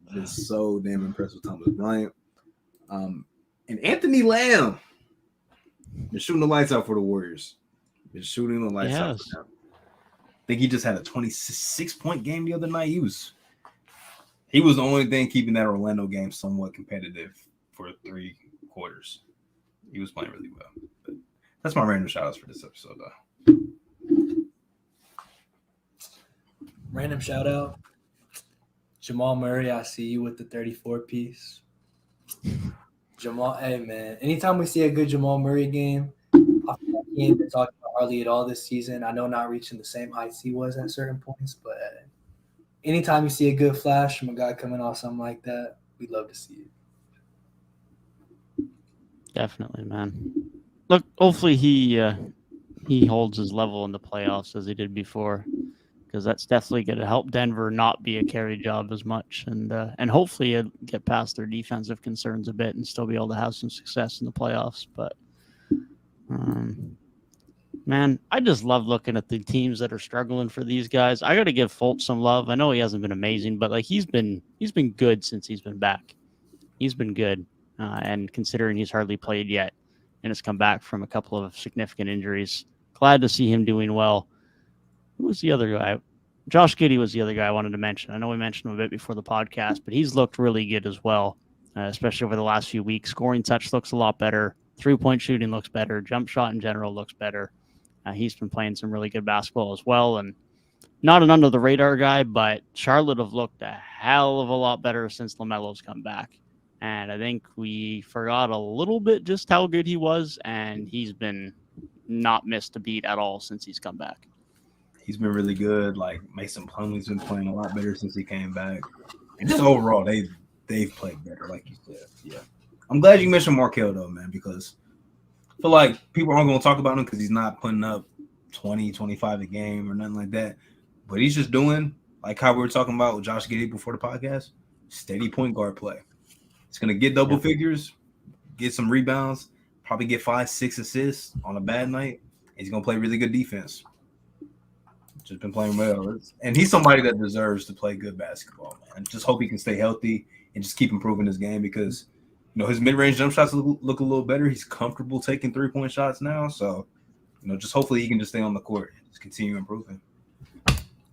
I've been so damn impressed with Thomas Bryant. And Anthony Lamb been shooting the lights out for the Warriors. Been shooting the lights out for them. I think he just had a 26-point game the other night. He was the only thing keeping that Orlando game somewhat competitive for 3 quarters. He was playing really well. But that's my random shout-outs for this episode, though. Random shout out. Jamal Murray, I see you with the 34 piece. Jamal, hey man, anytime we see a good Jamal Murray game, I feel like he ain't been talking about hardly at all this season. I know not reaching the same heights he was at certain points, but anytime you see a good flash from a guy coming off something like that, we'd love to see it. Definitely, man. Look, hopefully he holds his level in the playoffs as he did before, because that's definitely going to help Denver not be a carry job as much, and hopefully get past their defensive concerns a bit and still be able to have some success in the playoffs. But man, I just love looking at the teams that are struggling for these guys. I got to give Fultz some love. I know he hasn't been amazing, but like he's been good since he's been back. He's been good, and considering he's hardly played yet and has come back from a couple of significant injuries, glad to see him doing well. Who was the other guy? Josh Giddey was the other guy I wanted to mention. I know we mentioned him a bit before the podcast, but he's looked really good as well, especially over the last few weeks. Scoring touch looks a lot better. 3-point shooting looks better. Jump shot in general looks better. He's been playing some really good basketball as well. And not an under the radar guy, but Charlotte have looked a hell of a lot better since LaMelo's come back. And I think we forgot a little bit just how good he was. And he's been not missed a beat at all since he's come back. He's been really good. Like Mason Plumlee's been playing a lot better since he came back. And just overall, they've played better, like you said. Yeah. I'm glad you mentioned Markelle, though, man, because I feel like people aren't going to talk about him because he's not putting up 20, 25 a game or nothing like that. But he's just doing, like how we were talking about with Josh Giddey before the podcast, steady point guard play. He's going to get double figures, get some rebounds, probably get 5-6 assists on a bad night. He's going to play really good defense. Just been playing well. And he's somebody that deserves to play good basketball, man. Just hope he can stay healthy and just keep improving his game because, you know, his mid-range jump shots look a little better. He's comfortable taking 3-point shots now. So, you know, just hopefully he can just stay on the court and just continue improving.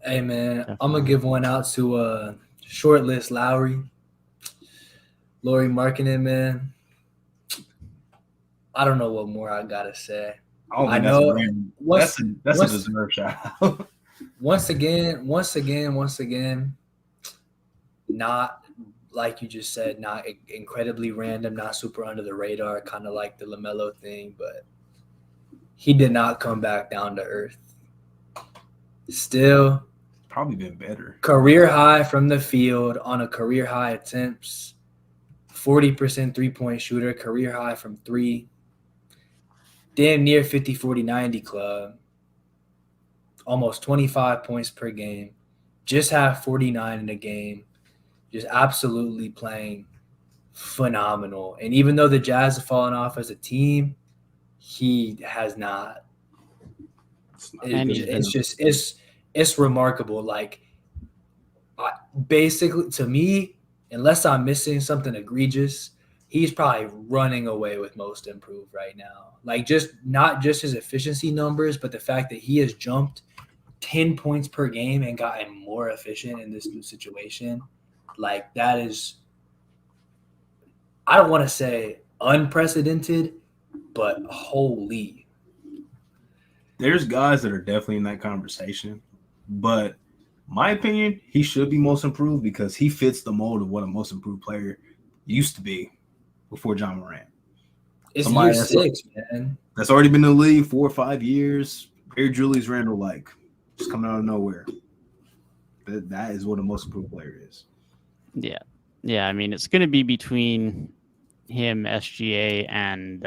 Hey, man, I'm going to give one out to short list Lauri Markkinen, man. I don't know what more I got to say. I know that's a deserved shout out. Once again, not like you just said, not incredibly random, not super under the radar, kind of like the LaMelo thing, but he did not come back down to earth. Still, probably been better. Career high from the field on a career high attempts, 40% 3-point shooter, career high from 3. Damn near 50, 40, 90 club. Almost 25 points per game. Just had 49 in a game. Just absolutely playing phenomenal. And even though the Jazz have fallen off as a team, he has not. It's remarkable. Like, basically, to me, unless I'm missing something egregious, he's probably running away with most improved right now. Like, just not just his efficiency numbers, but the fact that he has jumped 10 points per game and gotten more efficient in this new situation. Like, that is, I don't want to say unprecedented, but holy. There's guys that are definitely in that conversation, but my opinion, he should be most improved because he fits the mold of what a most improved player used to be before John Morant. It's year 6, man. That's already been in the league 4 or 5 years. Very Julius Randle, like, just coming out of nowhere. That is what a most improved player is. Yeah. Yeah, I mean, it's going to be between him, SGA, and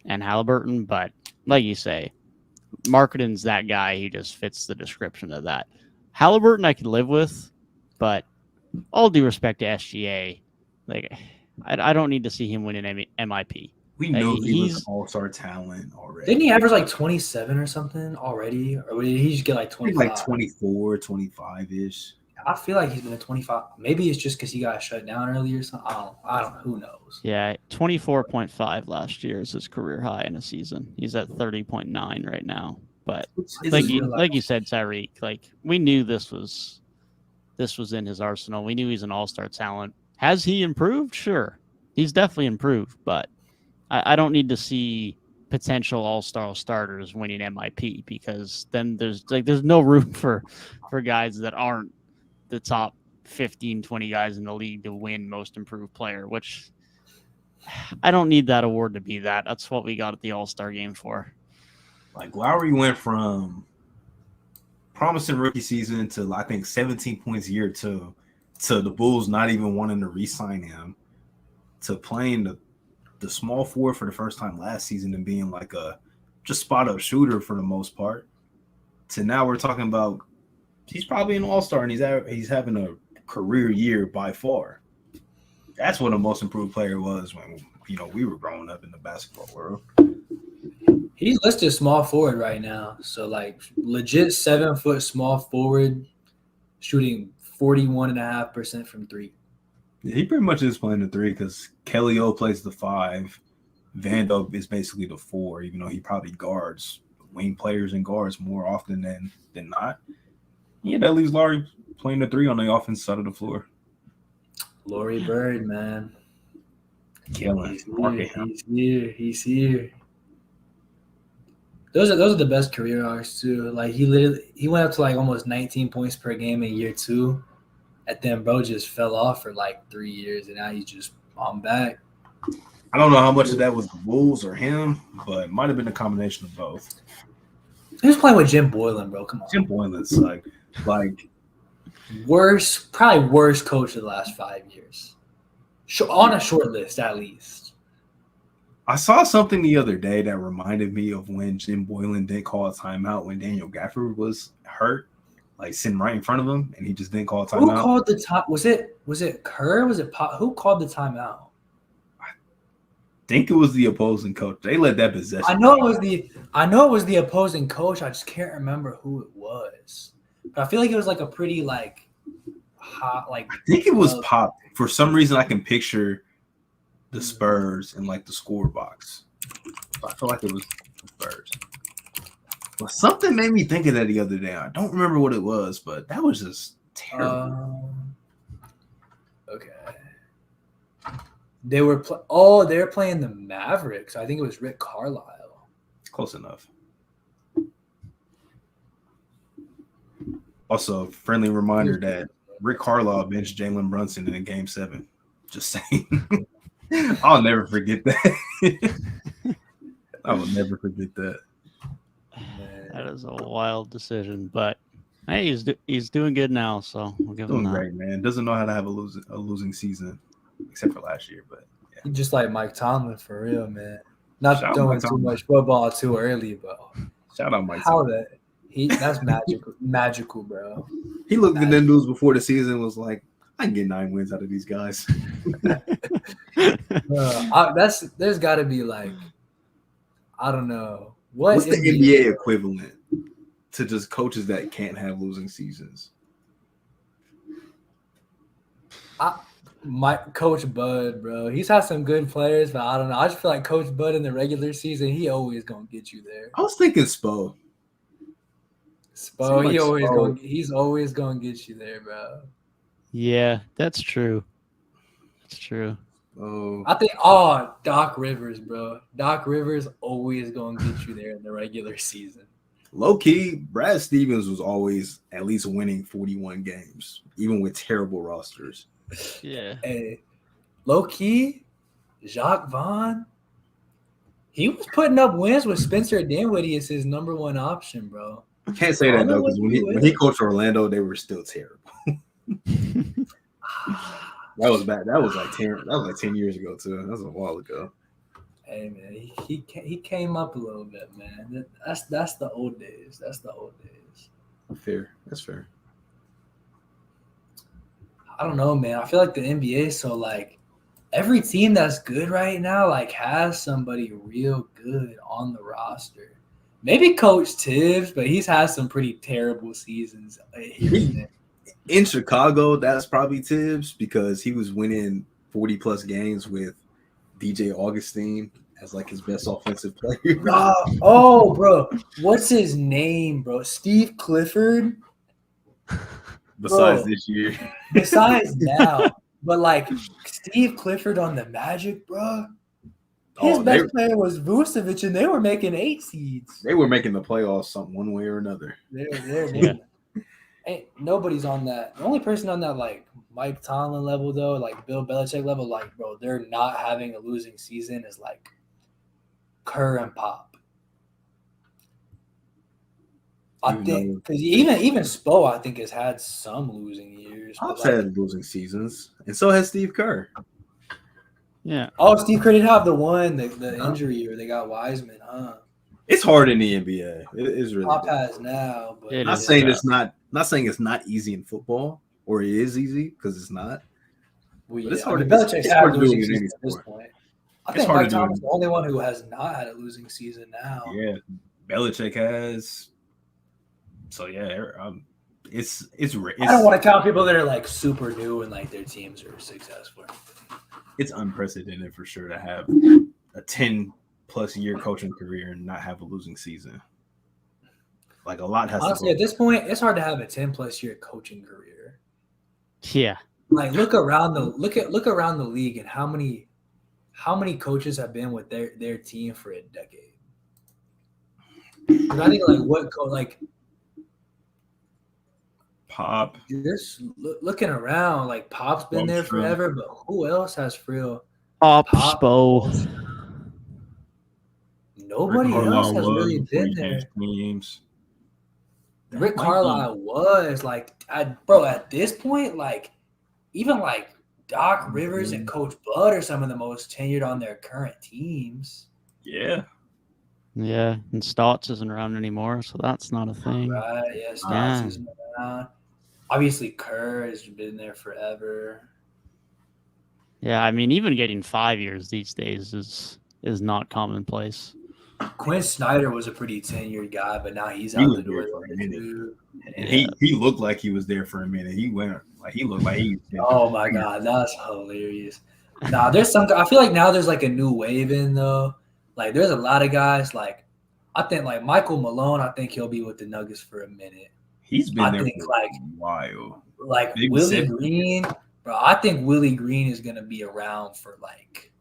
Halliburton, but like you say, Markkinen's that guy. He just fits the description of that. Halliburton I could live with, but all due respect to SGA, like, I don't need to see him win an MIP. We know he was an all-star talent already. Didn't he average like 27 or something already? Or did he just get like 25? Like 24, 25-ish. I feel like he's been at 25. Maybe it's just because he got shut down early or something. I don't know. Who knows? Yeah, 24.5 last year is his career high in a season. He's at 30.9 right now. But like you said, Tyrik, like, we knew this was in his arsenal. We knew he's an all-star talent. Has he improved? Sure. He's definitely improved, but I don't need to see potential all-star starters winning MIP because then there's no room for guys that aren't the top 15, 20 guys in the league to win most improved player, which I don't need that award to be that. That's what we got at the All-Star game for. Like, Lowry went from promising rookie season to, I think, 17 points year 2 to the Bulls not even wanting to re-sign him to playing the small forward for the first time last season and being like a just spot-up shooter for the most part to now we're talking about he's probably an all-star and he's having a career year by far. That's what a most improved player was when, you know, we were growing up in the basketball world. He's listed small forward right now. So, like, legit 7-foot small forward shooting 41.5% from 3. Yeah, he pretty much is playing the 3 because Kelly O plays the 5. Vando is basically the 4, even though he probably guards wing players and guards more often than not. Yeah, that leaves Lowry playing the 3 on the offense side of the floor. Laurie Bird, man. Killing. He's here. He's here. Those are the best career arcs too. Like he went up to like almost 19 points per game in year 2, and then bro just fell off for like 3 years, and now he's just on back. I don't know how much of that was the Wolves or him, but it might have been a combination of both. He was playing with Jim Boylan, bro. Come on. Jim Boylan's like probably worst coach of the last 5 years. On a short list, at least. I saw something the other day that reminded me of when Jim Boylan didn't call a timeout when Daniel Gafford was hurt, like sitting right in front of him, and he just didn't call a timeout. Who called the time? Was it Kerr? Was it Pop? Who called the timeout? I think it was the opposing coach. They let that possession. I know it was the opposing coach. I just can't remember who it was. But I feel like it was like a pretty like hot like. I think it was Pop. For some reason, I can picture the Spurs in like the score box. I feel like it was the Spurs. But something made me think of that the other day. I don't remember what it was, but that was just terrible. Okay. They were playing the Mavericks. I think it was Rick Carlisle. Close enough. Also, friendly reminder that Rick Carlisle benched Jalen Brunson in Game 7. Just saying. I'll never forget that. I will never forget that. That is a wild decision, but hey, he's doing good now, so we'll give him that. Great, man. Doesn't know how to have a losing season, except for last year, but yeah. Just like Mike Tomlin for real, man. Not Shout throwing too much football too early, but shout out Mike Tomlin. That's magical, bro. He looked at them dudes before the season and was like, I can get 9 wins out of these guys. There's got to be like, I don't know. What's the NBA equivalent to just coaches that can't have losing seasons? Coach Bud, bro. He's had some good players, but I don't know. I just feel like Coach Bud in the regular season, he always gonna get you there. I was thinking Spo. He's always gonna get you there, bro. Yeah, that's true. That's true. Oh, I think Doc Rivers, bro. Doc Rivers always gonna get you there in the regular season. Low key, Brad Stevens was always at least winning 41 games, even with terrible rosters. Yeah. Hey, low key, Jacques Vaughn, he was putting up wins with Spencer Dinwiddie as his number one option, bro. Can't say that though, because when he coached Orlando, they were still terrible. That was bad. That was like 10 years ago too. That was a while ago. Hey man, he came up a little bit, man. That's the old days. That's the old days. Fair. That's fair. I don't know, man. I feel like the NBA is so like every team that's good right now like has somebody real good on the roster. Maybe Coach Tibbs, but he's had some pretty terrible seasons. In Chicago, that's probably Tibbs because he was winning 40-plus games with DJ Augustine as like his best offensive player. Bro. What's his name, bro? Steve Clifford? Besides this year. Besides now. But like Steve Clifford on the Magic, bro. His best player was Vucevic, and they were making 8 seeds. They were making the playoffs some one way or another. Ain't nobody's on that. The only person on that like Mike Tomlin level though, like Bill Belichick level, like bro, they're not having a losing season is like Kerr and Pop. I think because even Spo, I think has had some losing years. Pop's had losing seasons, and so has Steve Kerr. Yeah. Oh, Steve Kerr did have the injury where they got Wiseman, huh? It's hard in the NBA. It is really. Pop has now, but not saying it's not easy in football, or it is easy because it's not. Well, but it's hard. Belichick's had a losing season at this sport. point. I think Mike Tomlin's the only one who has not had a losing season now. Yeah, Belichick has. So yeah, it's I don't want to count people that are like super new and like their teams are successful. It's unprecedented for sure to have a 10+ year coaching career and not have a losing season. Like a lot has honestly, at this point, it's hard to have a 10+ year coaching career. Yeah. Like look around the league and how many how many coaches have been with their team for a decade? Because I think like Pop. just looking around, like Pop's been there forever, but who else has real Pop, Pop? Spo. Nobody else has really been there. Games. Rick Carlisle was like, at this point, like even like Doc Rivers and Coach Bud are some of the most tenured on their current teams. Yeah. Yeah, and Stotts isn't around anymore, so that's not a thing. Right? Yeah, Stotts isn't around. Obviously, Kerr has been there forever. Yeah, I mean, even getting 5 years these days is not commonplace. Quinn Snyder was a pretty tenured guy, but now he's out the door for a minute. And Yeah. he looked like he was there for a minute. He went like he looked like he. Oh my god, that's hilarious. Nah, there's some. I feel like now there's like a new wave in though. Like there's a lot of guys. Like I think like Michael Malone. I think he'll be with the Nuggets for a minute. He's been there think, for like, a while. Like Maybe Willie Green, bro. I think Willie Green is gonna be around for like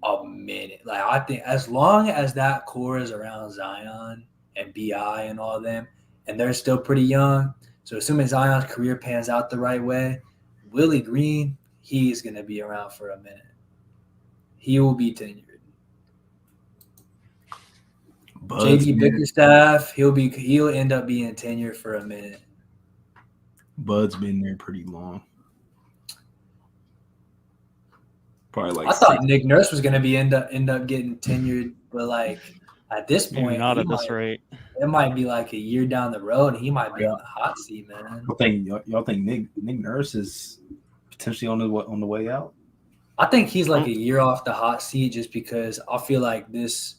a minute. Like I think as long as that core is around Zion and BI and all of them, and they're still pretty young. So assuming Zion's career pans out the right way, Willie Green, he's gonna be around for a minute. He will be tenured. JB Bickerstaff, he'll end up being tenured for a minute. Bud's been there pretty long. Probably like I thought Nick Nurse was going to end up getting tenured, but like at this point, maybe not at this rate. It might be like a year down the road, and he might be on the hot seat, man. Y'all think Nick Nurse is potentially on the way out? I think he's like a year off the hot seat, just because I feel like this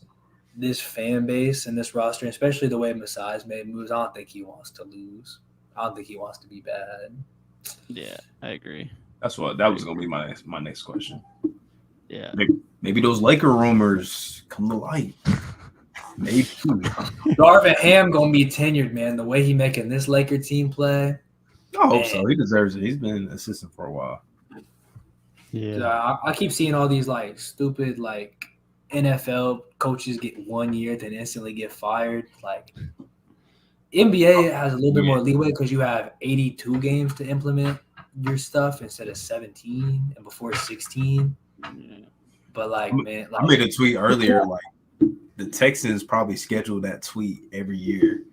fan base and this roster, especially the way Masai's made moves, I don't think he wants to lose. I don't think he wants to be bad. Yeah, I agree. That was gonna be my next question. Yeah, maybe those Laker rumors come to light. Maybe Darvin Ham gonna be tenured, man. The way he making this Laker team play, I hope so. He deserves it. He's been an assistant for a while. Yeah, I keep seeing all these like stupid like NFL coaches get 1 year, then instantly get fired. Like NBA has a little bit more leeway because you have 82 games to implement your stuff instead of 17 and before 16. But like, man, like, I made a tweet earlier. Like the Texans probably schedule that tweet every year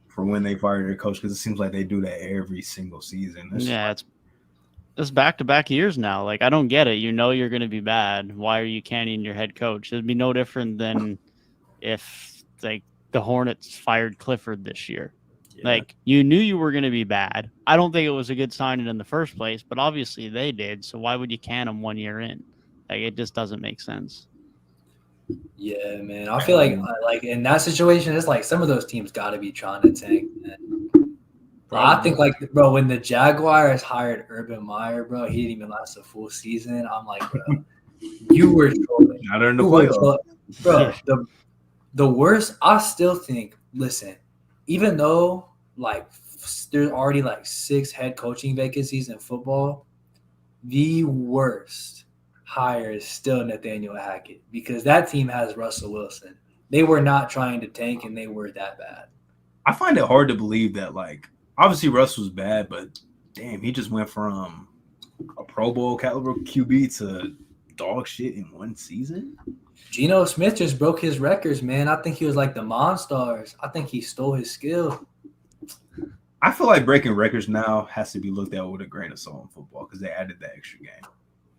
for when they fire their coach, because it seems like they do that every single season. It's back-to-back years now. Like, I don't get it. You know you're going to be bad. Why are you canning your head coach? It'd be no different than if like the Hornets fired Clifford this year. Yeah. Like, you knew you were going to be bad. I don't think it was a good signing in the first place, but obviously they did. So why would you can them 1 year in? Like, it just doesn't make sense. Yeah, man. I feel like in that situation, it's like some of those teams got to be trying to tank, man. I think, like, bro, when the Jaguars hired Urban Meyer, bro, he didn't even last a full season. I'm like, bro, you were trolling. Not in the playoffs. Bro, the worst, I still think, listen, even though, like, there's already, like, 6 head coaching vacancies in football, the worst hire is still Nathaniel Hackett, because that team has Russell Wilson. They were not trying to tank, and they were that bad. I find it hard to believe that, like, obviously Russ was bad, but damn, he just went from a Pro Bowl caliber QB to dog shit in one season. Geno Smith just broke his records, man. I think he was like the Monstars. I think he stole his skill. I feel like breaking records now has to be looked at with a grain of salt in football because they added that extra game.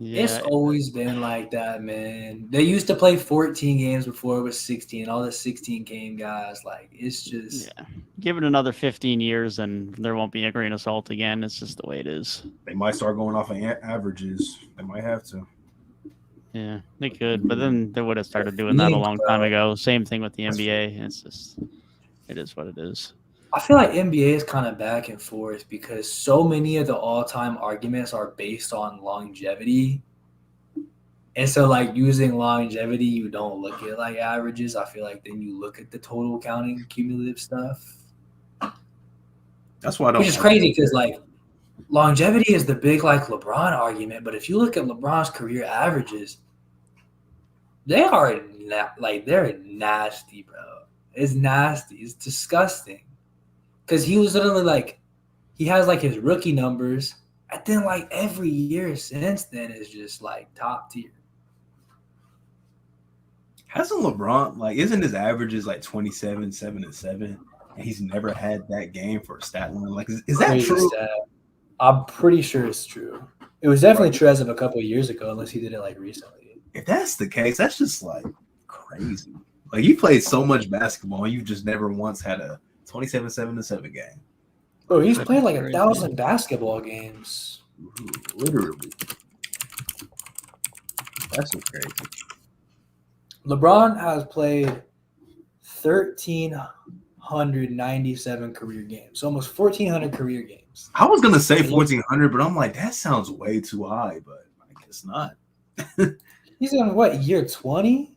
Yeah. It's always been like that, man. They used to play 14 games before it was 16. All the 16-game guys, like, it's just give it another 15 years and there won't be a grain of salt again. It's just the way it is. They might start going off of averages. They might have to. Yeah, they could, but then they would have started doing that a long time ago. Same thing with the NBA. It's just, it is what it is. I feel like NBA is kind of back and forth because so many of the all-time arguments are based on longevity. And so, like, using longevity, you don't look at, like, averages. I feel like then you look at the total counting cumulative stuff. That's why I don't. Which is crazy because, like, longevity is the big, like, LeBron argument. But if you look at LeBron's career averages, They are they're nasty, bro. It's nasty. It's disgusting. Because he was literally like, he has like his rookie numbers, and then like every year since then is just like top tier. Hasn't LeBron isn't his averages like 27, 7 and 7, and he's never had that game for a stat line? Like, is that Crazy true? stat. I'm pretty sure it's true. It was definitely true as of a couple of years ago, unless he did it like recently. If that's the case, that's just like crazy. Like, you played so much basketball, and you just never once had a 27, 7 and 7 game. Bro, he's played like 1,000 basketball games. Ooh, literally. That's so crazy. LeBron has played 1,397 career games, so almost 1,400 career games. I was gonna say 1,400, but I'm like, that sounds way too high. But I guess not. He's in what, year 20?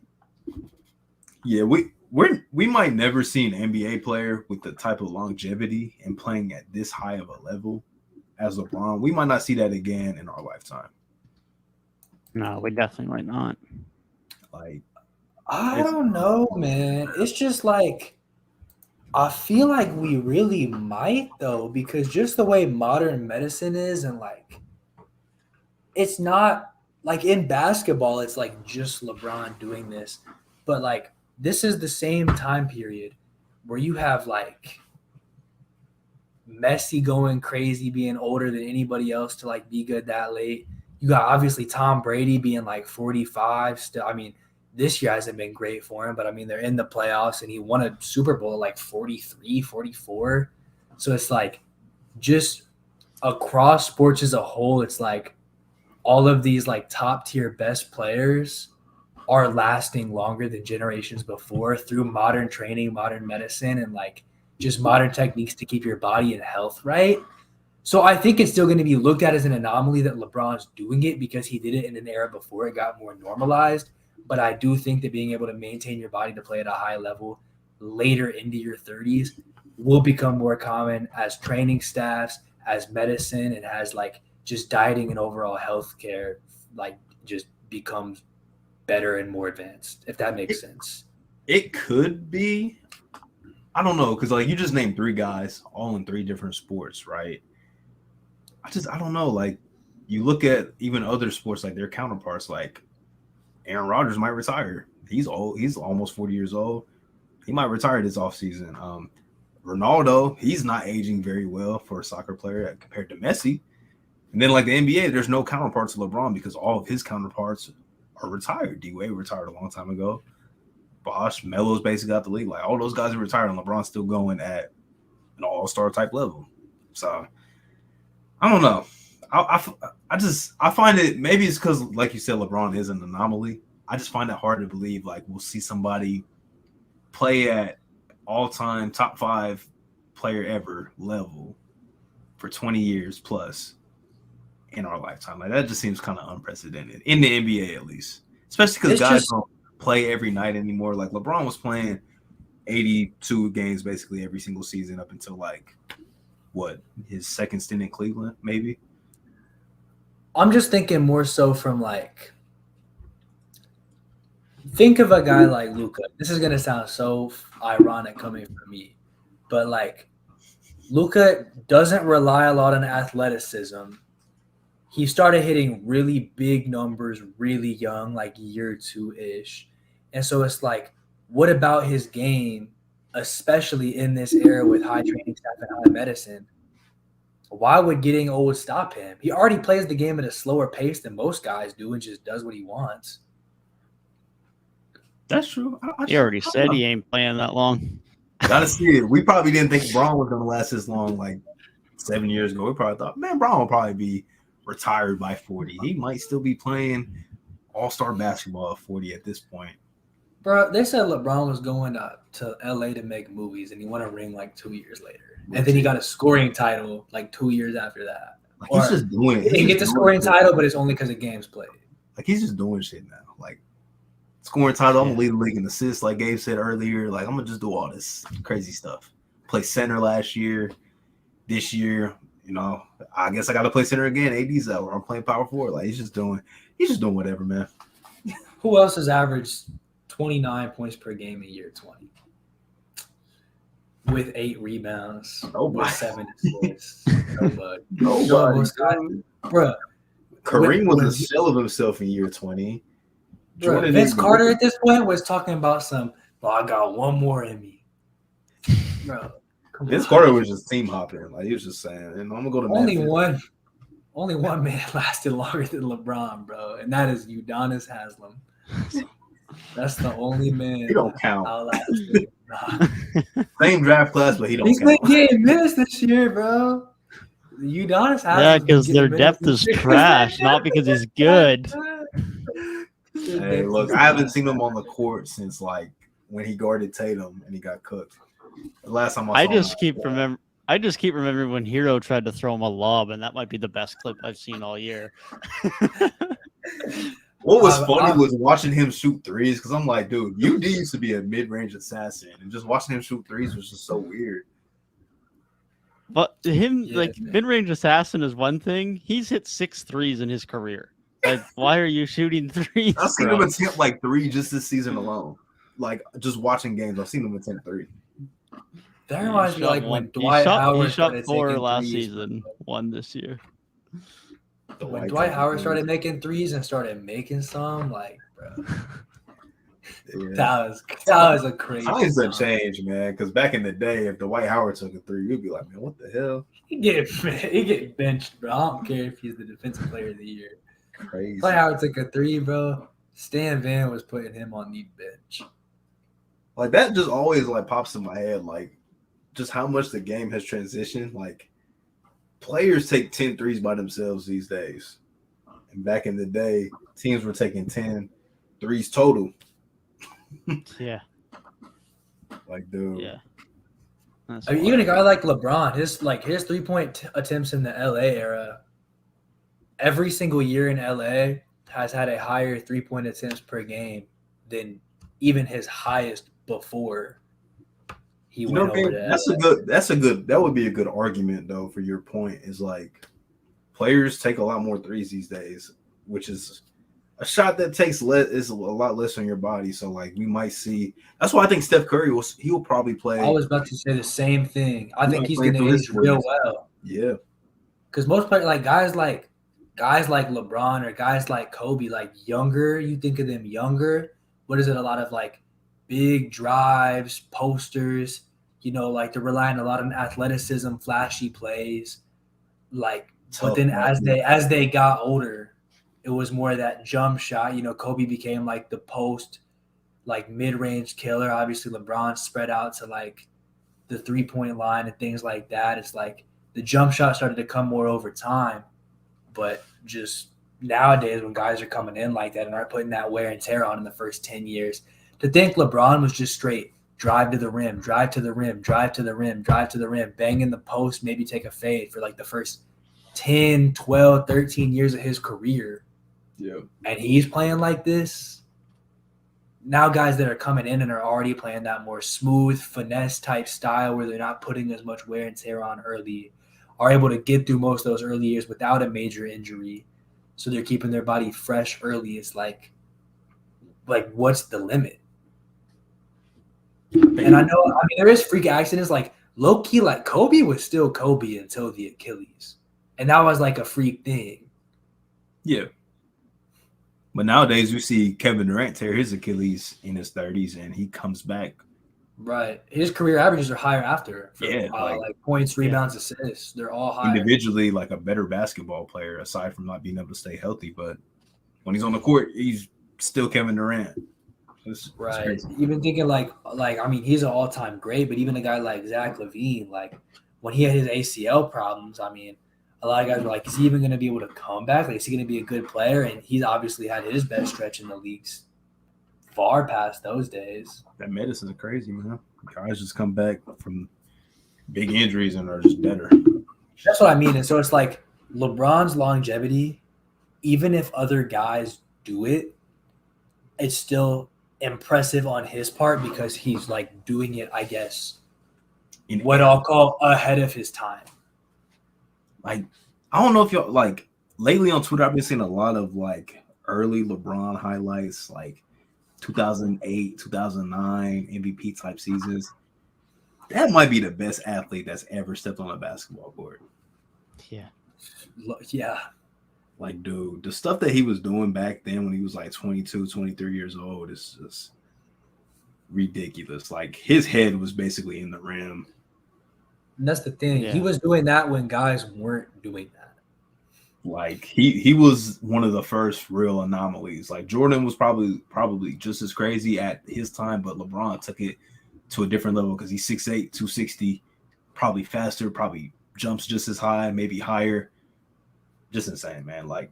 Yeah, we might never see an NBA player with the type of longevity and playing at this high of a level as LeBron. We might not see that again in our lifetime. No, we definitely might not. Like, I don't know, man. It's just like, I feel like we really might, though, because just the way modern medicine is, and like, it's not like in basketball, it's like just LeBron doing this, but like, this is the same time period where you have like Messi going crazy, being older than anybody else to like be good that late. You got obviously Tom Brady being like 45 still. I mean, this year hasn't been great for him, but I mean, they're in the playoffs and he won a Super Bowl at like 43, 44. So it's like just across sports as a whole, it's like all of these like top tier best players are lasting longer than generations before through modern training, modern medicine, and like just modern techniques to keep your body in health, right? So I think it's still going to be looked at as an anomaly that LeBron's doing it because he did it in an era before it got more normalized. But I do think that being able to maintain your body to play at a high level later into your 30s will become more common as training staffs, as medicine, and as like just dieting and overall healthcare like just becomes better and more advanced, if that makes sense. it could be. I don't know, because like you just named 3 guys all in 3 different sports, right? I don't know. Like, you look at even other sports, like their counterparts, like Aaron Rodgers might retire. He's old. He's almost 40 years old. He might retire this offseason. Ronaldo, he's not aging very well for a soccer player compared to Messi. And then like the NBA, there's no counterparts to LeBron because all of his counterparts are retired. D-Wade retired a long time ago. Bosh, Melo's basically out the league. Like, all those guys are retired, and LeBron's still going at an all-star type level. So I don't know. I find it, maybe it's because, like you said, LeBron is an anomaly. I just find it hard to believe like we'll see somebody play at all-time top 5 player ever level for 20 years plus in our lifetime. Like, that just seems kind of unprecedented in the NBA, at least, especially because guys don't play every night anymore. Like, LeBron was playing 82 games basically every single season up until like his second stint in Cleveland, maybe. I'm just thinking more so from like, think of a guy like Luka. This is gonna sound so ironic coming from me, but like Luka doesn't rely a lot on athleticism. He started hitting really big numbers really young, like year 2-ish. And so it's like, what about his game, especially in this era with high training staff and high medicine? Why would getting old stop him? He already plays the game at a slower pace than most guys do and just does what he wants. That's true. He already said he ain't playing that long. Gotta see it. We probably didn't think Braun was gonna last this long like 7 years ago. We probably thought, man, Braun will probably be retired by 40. He might still be playing all-star basketball at 40 at this point. Bro, they said LeBron was going to LA to make movies, and he won a ring like 2 years later. And then he got a scoring title like 2 years after that. Like, he's just doing it. He gets a scoring title, but it's only because of games played. Like, he's just doing shit now. Like, scoring title, I'm gonna lead the league in assists, like Gabe said earlier. Like, I'm gonna just do all this crazy stuff. Play center last year. This year, you know, I guess I got to play center again. AD's out, where I'm playing power forward. Like, he's just doing whatever, man. Who else has averaged 29 points per game in year 20? With 8 rebounds, with 7 assists. Nobody. Bro. Kareem was a shell of himself in year 20. Bro, Vince Carter at this point was talking about I got one more in me. Bro. Vince Carter was just team hopping. Like, he was just saying, and I'm going to go to Memphis. Only one man lasted longer than LeBron, bro, and that is Udonis Haslem. That's the only man. He don't count. Nah. Same draft class, but he don't count. He's been getting minutes this year, bro. Udonis Haslem. Yeah, because their depth is trash, not because he's good. Hey, look, I haven't seen him on the court since like when he guarded Tatum and he got cooked. The last time I just keep remembering when Hero tried to throw him a lob, and that might be the best clip I've seen all year. What was funny was watching him shoot threes, because I'm like, dude, UD used to be a mid-range assassin, and just watching him shoot threes was just so weird. But mid-range assassin is one thing. He's hit 6 threes in his career. Like, why are you shooting threes? I've seen him attempt like 3 just this season alone. Like, just watching games, I've seen him attempt 3. That reminds me like when Dwight Howard shot 4 last season, 1 this year. When Dwight Howard started making threes and started making some, like, bro, that was a crazy. Times have changed, man. Because back in the day, if Dwight Howard took a 3, you'd be like, man, what the hell? He get benched, bro. I don't care if he's the defensive player of the year. Crazy. Dwight Howard took a 3, bro. Stan Van was putting him on the bench. Like, that just always like pops in my head, like just how much the game has transitioned. Like, players take 10 threes by themselves these days. And back in the day, teams were taking 10 threes total. Yeah. Like, dude. Yeah. I mean, even a guy like LeBron, his 3-point attempts in the LA era, every single year in LA has had a higher 3-point attempts per game than even his highest before he went over to LA. That would be a good argument though for your point, is like players take a lot more threes these days, which is a shot that takes is a lot less on your body. So like we might see. That's why I think Steph Curry he'll probably play. I was about to say the same thing. I think he's going to age real well. Yeah, because most players, like guys like LeBron or guys like Kobe, like younger. You think of them younger. What is it? A lot of like big drives, posters. You know, like they're relying a lot on athleticism, flashy plays. Like, but then as they got older, it was more that jump shot. You know, Kobe became like the post, like mid-range killer. Obviously, LeBron spread out to like the 3-point line and things like that. It's like the jump shot started to come more over time, but just nowadays when guys are coming in like that and aren't putting that wear and tear on in the first 10 years, to think LeBron was just straight drive to the rim, drive to the rim, drive to the rim, drive to the rim, bang in the post, maybe take a fade for like the first 10, 12, 13 years of his career. Yeah. And he's playing like this. Now guys that are coming in and are already playing that more smooth, finesse type style where they're not putting as much wear and tear on early are able to get through most of those early years without a major injury. So they're keeping their body fresh early. It's like what's the limit? And I mean, there is freak accidents. Like low-key, like Kobe was still Kobe until the Achilles. And that was like a freak thing. Yeah. But nowadays we see Kevin Durant tear his Achilles in his 30s and he comes back. Right. His career averages are higher after. Yeah. Like points, rebounds, assists. They're all higher. Individually, like a better basketball player, aside from not being able to stay healthy. But when he's on the court, he's still Kevin Durant. Right. Even thinking like I mean, he's an all-time great, but even a guy like Zach LaVine, like when he had his ACL problems, I mean, a lot of guys were like, is he even going to be able to come back? Like, is he going to be a good player? And he's obviously had his best stretch in the leagues far past those days. That medicine is crazy, man. Guys just come back from big injuries and are just better. That's what I mean. And so it's like LeBron's longevity, even if other guys do it, it's still impressive on his part because he's like doing it, I guess, in what I'll call ahead of his time. Like, I don't know if y'all like lately on Twitter, I've been seeing a lot of like early LeBron highlights, like 2008, 2009 MVP type seasons, that might be the best athlete that's ever stepped on a basketball court. Yeah. Yeah. Like, dude, the stuff that he was doing back then when he was like 22, 23 years old is just ridiculous. Like, his head was basically in the rim. And that's the thing. Yeah. He was doing that when guys weren't doing that. Like, he was one of the first real anomalies. Like, Jordan was probably just as crazy at his time, but LeBron took it to a different level because he's 6'8", 260, probably faster, probably jumps just as high, maybe higher. Just insane, man. Like,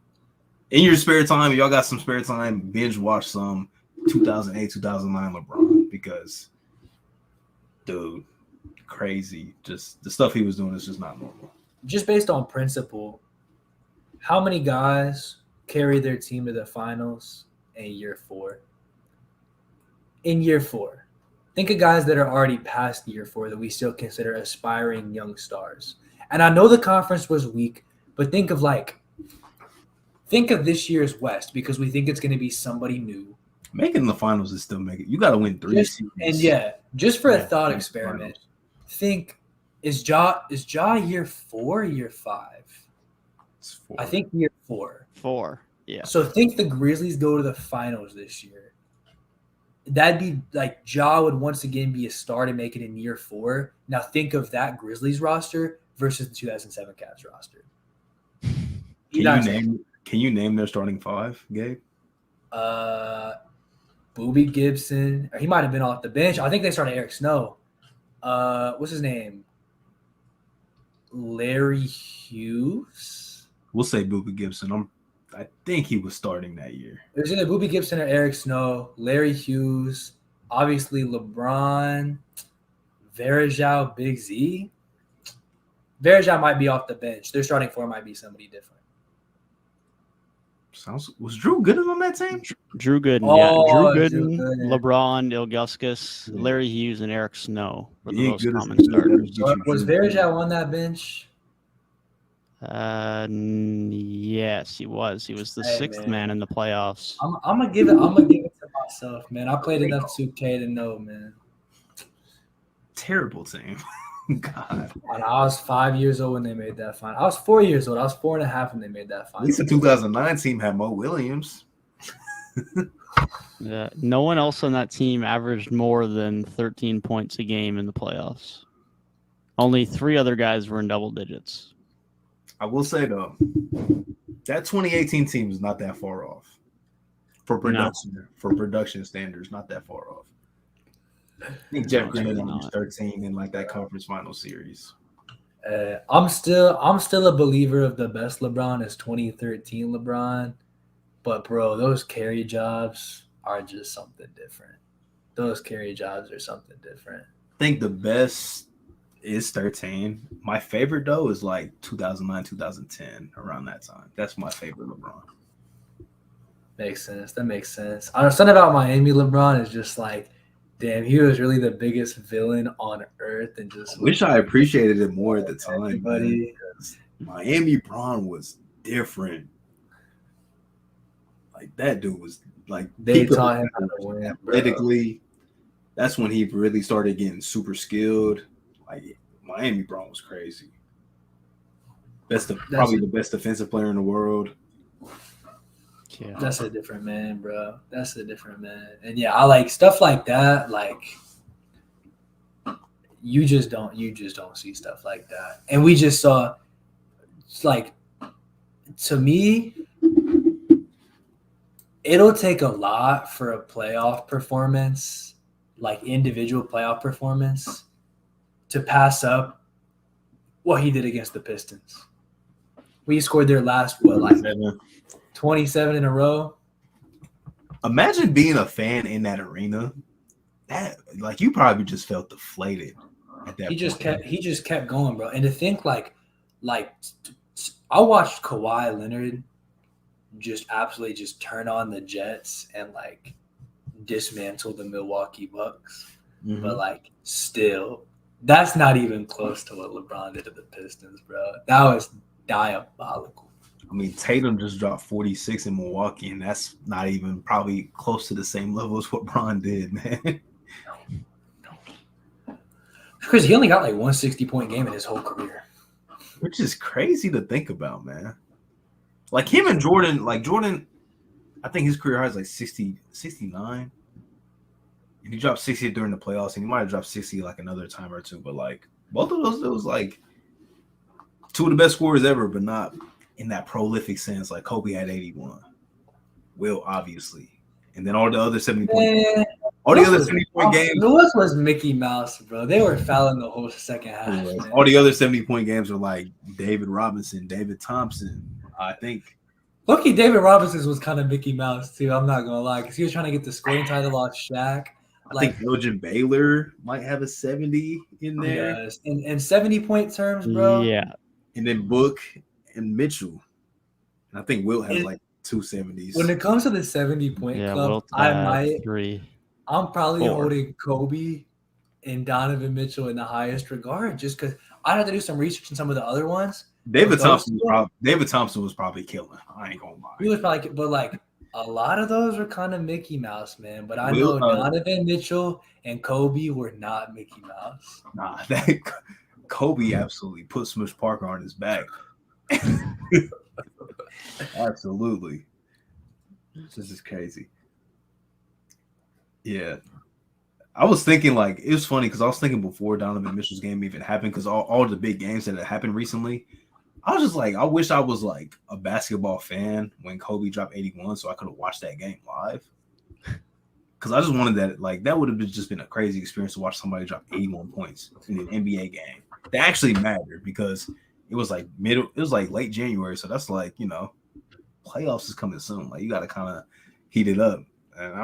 in your spare time, if y'all got some spare time, binge watch some 2008, 2009 LeBron because, dude, crazy. Just the stuff he was doing is just not normal. Just based on principle, how many guys carry their team to the finals in year 4? In year 4. Think of guys that are already past year 4 that we still consider aspiring young stars. And I know the conference was weak, but think of this year's West because we think it's going to be somebody new. Making the finals is still making. You got to win 3 seasons. And just for a thought experiment, think is Ja year 4 or year 5? It's 4. I think year 4. 4. Yeah. So think the Grizzlies go to the finals this year. That'd be like Ja would once again be a star to make it in year 4. Now think of that Grizzlies roster versus the 2007 Cavs roster. Can you name their starting 5, Gabe? Boobie Gibson. He might have been off the bench. I think they started Eric Snow. What's his name? Larry Hughes. We'll say Boobie Gibson. I think he was starting that year. It was either Boobie Gibson or Eric Snow. Larry Hughes. Obviously LeBron. Varejao, Big Z. Varejao might be off the bench. Their starting 4 might be somebody different. Was Drew Gooden on that team? Drew Gooden, Oh, Drew Drew Gooden, Gooden. LeBron, Ilgauskas, Yeah. Larry Hughes, and Eric Snow were the Yeah, most Gooden's common good. starters. Was Varejao on that bench? Yes, he was. He was the Hey, 6th man. man in the playoffs. I'm gonna give it to myself, man. I played enough 2K to know, man. Terrible team. God. And I was 5 years old when they made that final. I was 4 years old. I was 4.5 when they made that At final. least the 2009 team had Mo Williams. Yeah, no one else on that team averaged more than 13 points a game in the playoffs. Only 3 other guys were in double digits. I will say, though, that 2018 team is not that far off. For production standards, not that far off. I think Jeff Green was 13 in like that conference final series. I'm still a believer of the best LeBron is 2013 LeBron, but bro, those carry jobs are just something different. Those carry jobs are something different. I think the best is 13. My favorite though is like 2009, 2010, around that time. That's my favorite LeBron. Makes sense. That makes sense. I know something about Miami LeBron is just like, damn, he was really the biggest villain on earth, and just I wish I appreciated it more at the time, buddy. Miami Bron was different. Like that dude was like They taught him how to win. Athletically, that's when he really started getting super skilled. Like Miami Bron was crazy. Probably the best defensive player in the world. Yeah. That's a different man, bro. That's a different man. And yeah, I like stuff like that. Like you just don't see stuff like that. And we just saw, like, to me, it'll take a lot for a playoff performance, like individual playoff performance, to pass up what he did against the Pistons. We scored their last 27 in a row. Imagine being a fan in that arena. That like you probably just felt deflated at that point. He just kept going, bro. And to think like I watched Kawhi Leonard just absolutely just turn on the Jets and like dismantle the Milwaukee Bucks. Mm-hmm. But like still, that's not even close to what LeBron did to the Pistons, bro. That was diabolical. I mean, Tatum just dropped 46 in Milwaukee, and that's not even probably close to the same level as what Bron did, man. Because he only got like 160-point game in his whole career. Which is crazy to think about, man. Like him and Jordan, I think his career high is like 60, 69. And he dropped 60 during the playoffs, and he might have dropped 60 like another time or two. But like both of those, it was like two of the best scorers ever, but not in that prolific sense. Like Kobe had 81. Will, obviously. And then all the other 70-point all the other 70-point games. Lewis was Mickey Mouse, bro. They were fouling the whole second half. All the other 70-point games were like David Robinson, David Thompson. I think. Lucky David Robinson was kind of Mickey Mouse too. I'm not gonna lie, because he was trying to get the scoring title off Shaq. I think Elgin Baylor might have a 70 in there. Yes, in 70-point terms, bro. Yeah. And then Book and Mitchell. And I think Will has like 270s. When it comes to the 70-point club, I'm probably holding Kobe and Donovan Mitchell in the highest regard, just because I'd have to do some research on some of the other ones. David Thompson was probably killing. I ain't gonna lie. He was probably, but like a lot of those were kind of Mickey Mouse, man. But I know Donovan Mitchell and Kobe were not Mickey Mouse. Nah, Kobe absolutely put Smush Parker on his back. Absolutely. This is crazy. Yeah. I was thinking, like, it was funny because I was thinking before Donovan Mitchell's game even happened, because all the big games that had happened recently, I was just like, I wish I was like a basketball fan when Kobe dropped 81 so I could have watched that game live. Because I just wanted that, like, that would have just been a crazy experience to watch somebody drop 81 points in an NBA game. That actually mattered because it was like late January. So that's like, you know, playoffs is coming soon. Like, you got to kind of heat it up. And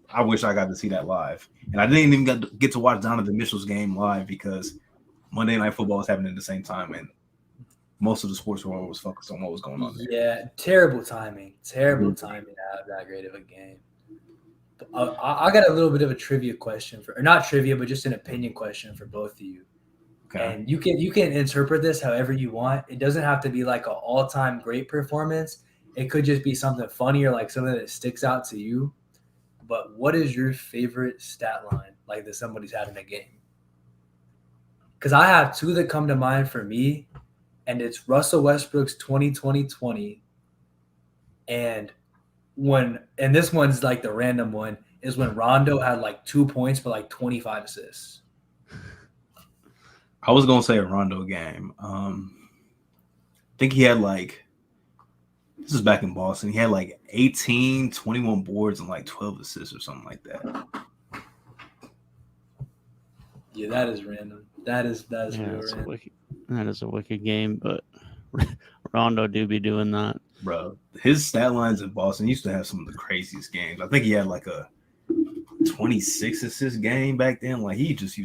I wish I got to see that live. And I didn't even get to watch Donovan Mitchell's game live because Monday Night Football was happening at the same time, and most of the sports world was focused on what was going on there. Yeah, terrible timing. Terrible timing to have that great of a game. I got a little bit of a trivia question or not trivia, but just an opinion question for both of you. Okay. And you can interpret this however you want. It doesn't have to be like an all-time great performance. It could just be something funny or like something that sticks out to you. But what is your favorite stat line like that somebody's had in a game? Because I have two that come to mind for me, and it's Russell Westbrook's 2020, and this one's like the random one, is when Rondo had like 2 points but like 25 assists. I was gonna say a Rondo game. I think he had like, this is back in Boston. He had like 18, 21 boards and like 12 assists or something like that. Yeah, that is random. That is real random. That is a wicked game, but Rondo do be doing that. Bro, his stat lines in Boston used to have some of the craziest games. I think he had like a 26 assist game back then. Like he used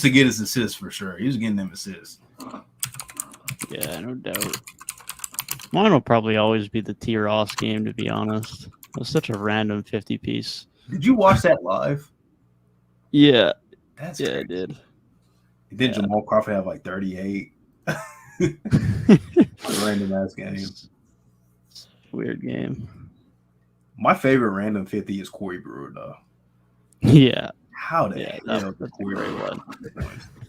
to get his assists for sure. He was getting them assists. Yeah, no doubt. Mine will probably always be the T. Ross game, to be honest. It was such a random 50-piece. Did you watch that live? Yeah. That's crazy. I did. Did Jamal Crawford have like 38? Random ass game. Weird game. My favorite random 50 is Corey Brewer, though. Yeah. How the hell that's a great one.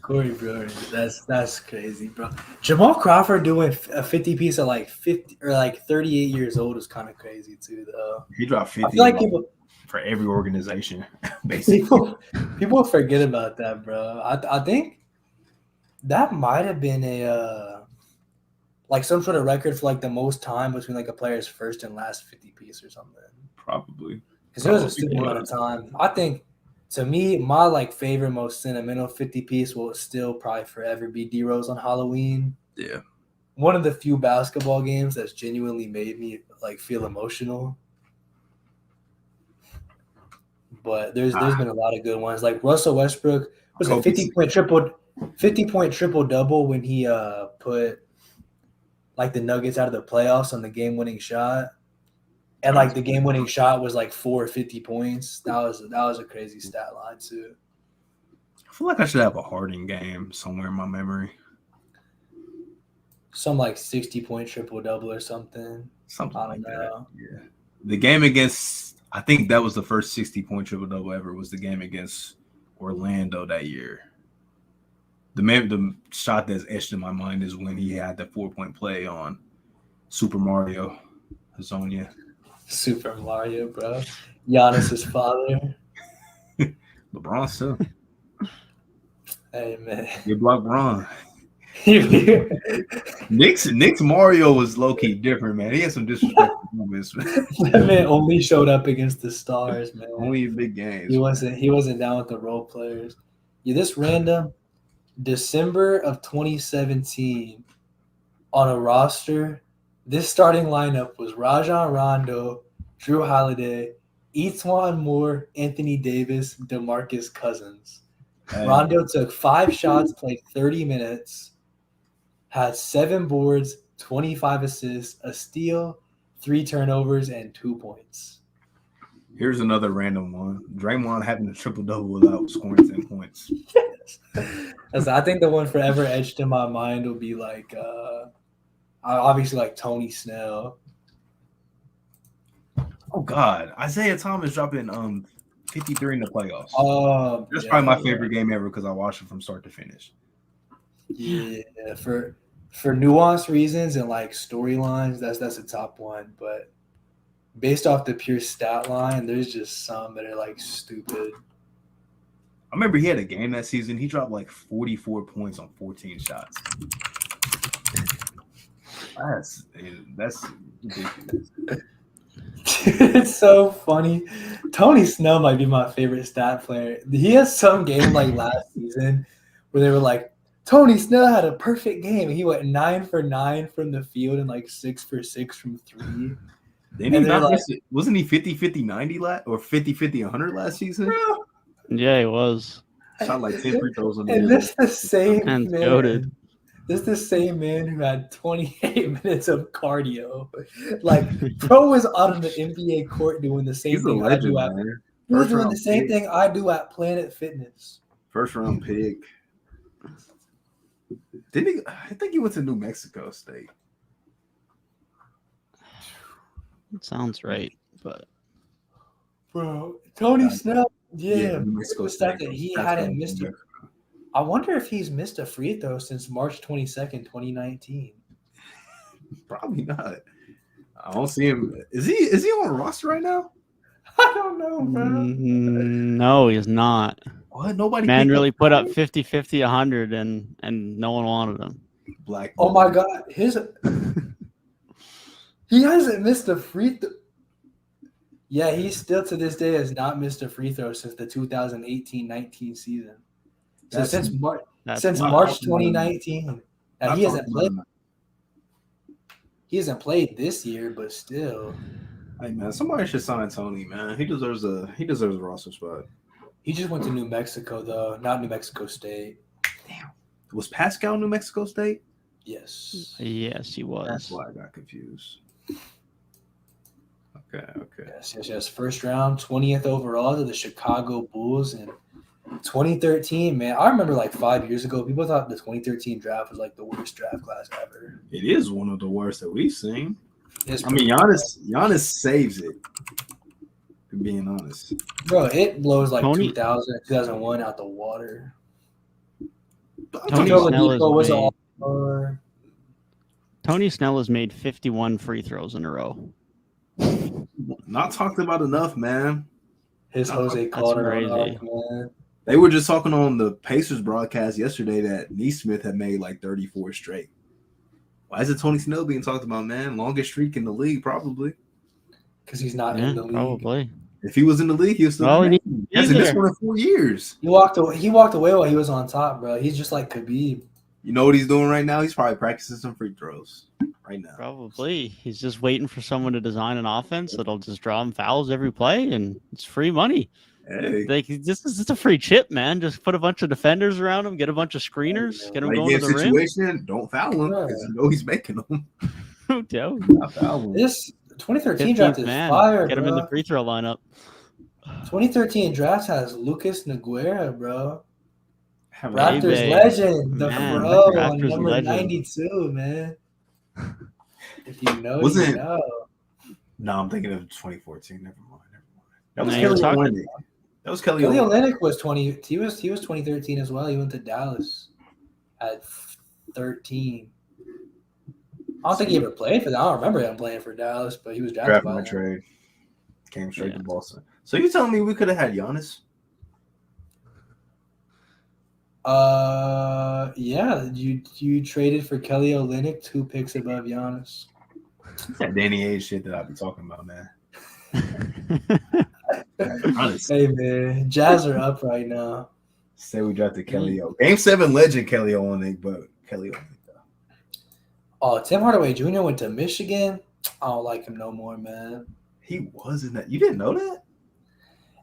Corey Brewer, that's crazy, bro. Jamal Crawford doing a 50-piece at like 50 or like 38 years old is kind of crazy too, though. He dropped 50. I feel like people for every organization, basically. People forget about that, bro. I think that might have been a like some sort of record for like the most time between like a player's first and last 50-piece or something. Probably. Because it was a super amount of time. I think, to me, my like favorite, most sentimental 50-piece will still probably forever be D-Rose on Halloween. Yeah. One of the few basketball games that's genuinely made me like feel emotional. But there's been a lot of good ones. Like Russell Westbrook was a 50-point triple double when he put like the Nuggets out of the playoffs on the game-winning shot. And like the game-winning shot was like 4 50 points. That was a crazy stat line too. I feel like I should have a Harden game somewhere in my memory. some like 60-point triple-double or something. Something I like don't that. know. Yeah. The game against, I think that was the first 60-point triple-double ever, was the game against Orlando that year. The shot that's etched in my mind is when he had the 4-point play on Super Mario Hazonia. Super Mario, bro. Giannis's father. LeBron too. Hey, man. You block Bron. Nick's Mario was low-key different, man. He had some disrespectful moments. That man only showed up against the stars, man. Only in big games. He wasn't down with the role players. Yeah, this random December of 2017 on a roster, this starting lineup was Rajon Rondo, Drew Holiday, Etuan Moore, Anthony Davis, DeMarcus Cousins. Rondo took 5 shots, played 30 minutes, had 7 boards, 25 assists, a steal, 3 turnovers, and 2 points. Here's another random one. Draymond having a triple-double without scoring 10 points. Yes. I think the one forever etched in my mind will be like obviously like Tony Snell. Oh God, Isaiah Thomas dropping 53 in the playoffs. That's Yeah, probably my favorite game ever because I watched it from start to finish. Yeah, for nuanced reasons and like storylines, that's a top one. But based off the pure stat line, there's just some that are like stupid. I remember he had a game that season. He dropped like 44 points on 14 shots. That's ridiculous. It's so funny. Tony Snell might be my favorite stat player. He has some game like last season where they were like, Tony Snell had a perfect game. He went 9 for 9 from the field and like 6 for 6 from 3. Didn't he not miss it? Wasn't he 50-50-90 or 50-50-100 last season? Yeah, he was. Shot like 10 free throws on the And this the same And man. goated. This is the same man who had 28 minutes of cardio. Like, bro was on the NBA court doing the same He's a thing legend, I do. man. He was First doing round the same pick. thing I do at Planet Fitness. First round pick. Didn't he? I think he went to New Mexico State. It sounds right, but Bro, Tony Snell, yeah. New Mexico The fact State. that he That's hadn't what missed I'm it. I wonder if he's missed a free throw since March 22nd, 2019. Probably not. I don't see him. Is he on a roster right now? I don't know, bro. no, he's not. What? Nobody. Man picked really up put up Tyrik? 50, 50, 100, and no one wanted him. Black. Oh my God, he hasn't missed a free throw. Yeah, he still to this day has not missed a free throw since the 2018-19 season. So That's- since March Wow. March 2019, now Not he hasn't talking played. about- He hasn't played this year, but still, Hey man, somebody should sign Tony, man. He deserves a roster spot. he just went to New Mexico though, not New Mexico State. Was Pascal New Mexico State? Yes. Yes, he was. That's why I got confused. Okay. Yes. First round, 20th overall to the Chicago Bulls in 2013. Man, I remember like 5 years ago, people thought the 2013 draft was like the worst draft class ever. It is one of the worst that we've seen. It's I mean, Giannis saves it. To being honest, bro, it blows like Tony- 2000, 2001 out the water. Tony Victor Snell has Oladipo was made- all-star. Tony Snell has made 51 free throws in a row. not talked about enough, man. His Jose That's Calderon crazy. arc, man. They were just talking on the Pacers broadcast yesterday that Neesmith had made like 34 straight. Why is it Tony Snell being talked about, man? Longest streak in the league, probably. Because he's not Yeah, in the league. probably. If he was in the league, he was still. Well, he he hasn't missed there. one in 4 years. He walked away while he was on top, bro. He's just like Khabib. You know what he's doing right now? He's probably practicing some free throws right now. Probably. He's just waiting for someone to design an offense that'll just draw him fouls every play, and it's free money. Hey, Like, this is just a free chip, man. Just put a bunch of defenders around him, get a bunch of screeners, get him late going to game the rim. situation, don't foul him because you know he's making them. No doubt. Not foul him. This 2013 draft 15th is man. fire, Get him bro. in the free throw lineup. 2013 draft has Lucas Nogueira, Have a- Raptors Gabe. legend, the Man, bro, on Raptors number legend. 92, man. If you know, Wasn't you it- know. No, I'm thinking of 2014. Never mind. That was No, you were Kelly talking- Olynyk. That was Kelly Kelly Olynyk. Olynyk was 20. He was 2013 as well. He went to Dallas at 13. I don't think he ever played for that. I don't remember him playing for Dallas, but he was drafted Draft by my them. trade. Came straight Yeah. to Boston. So you telling me we could have had Giannis? Yeah. You traded for Kelly Olynyk 2 picks above Giannis. That Danny Ainge shit that I be talking about, man. Honestly, Hey man, Jazz are up right now. say we drafted Kelly O. Game 7 legend Kelly Olynyk, but Kelly Olynyk. Oh, Tim Hardaway Jr. went to Michigan. I don't like him no more, man. He wasn't that. You didn't know that?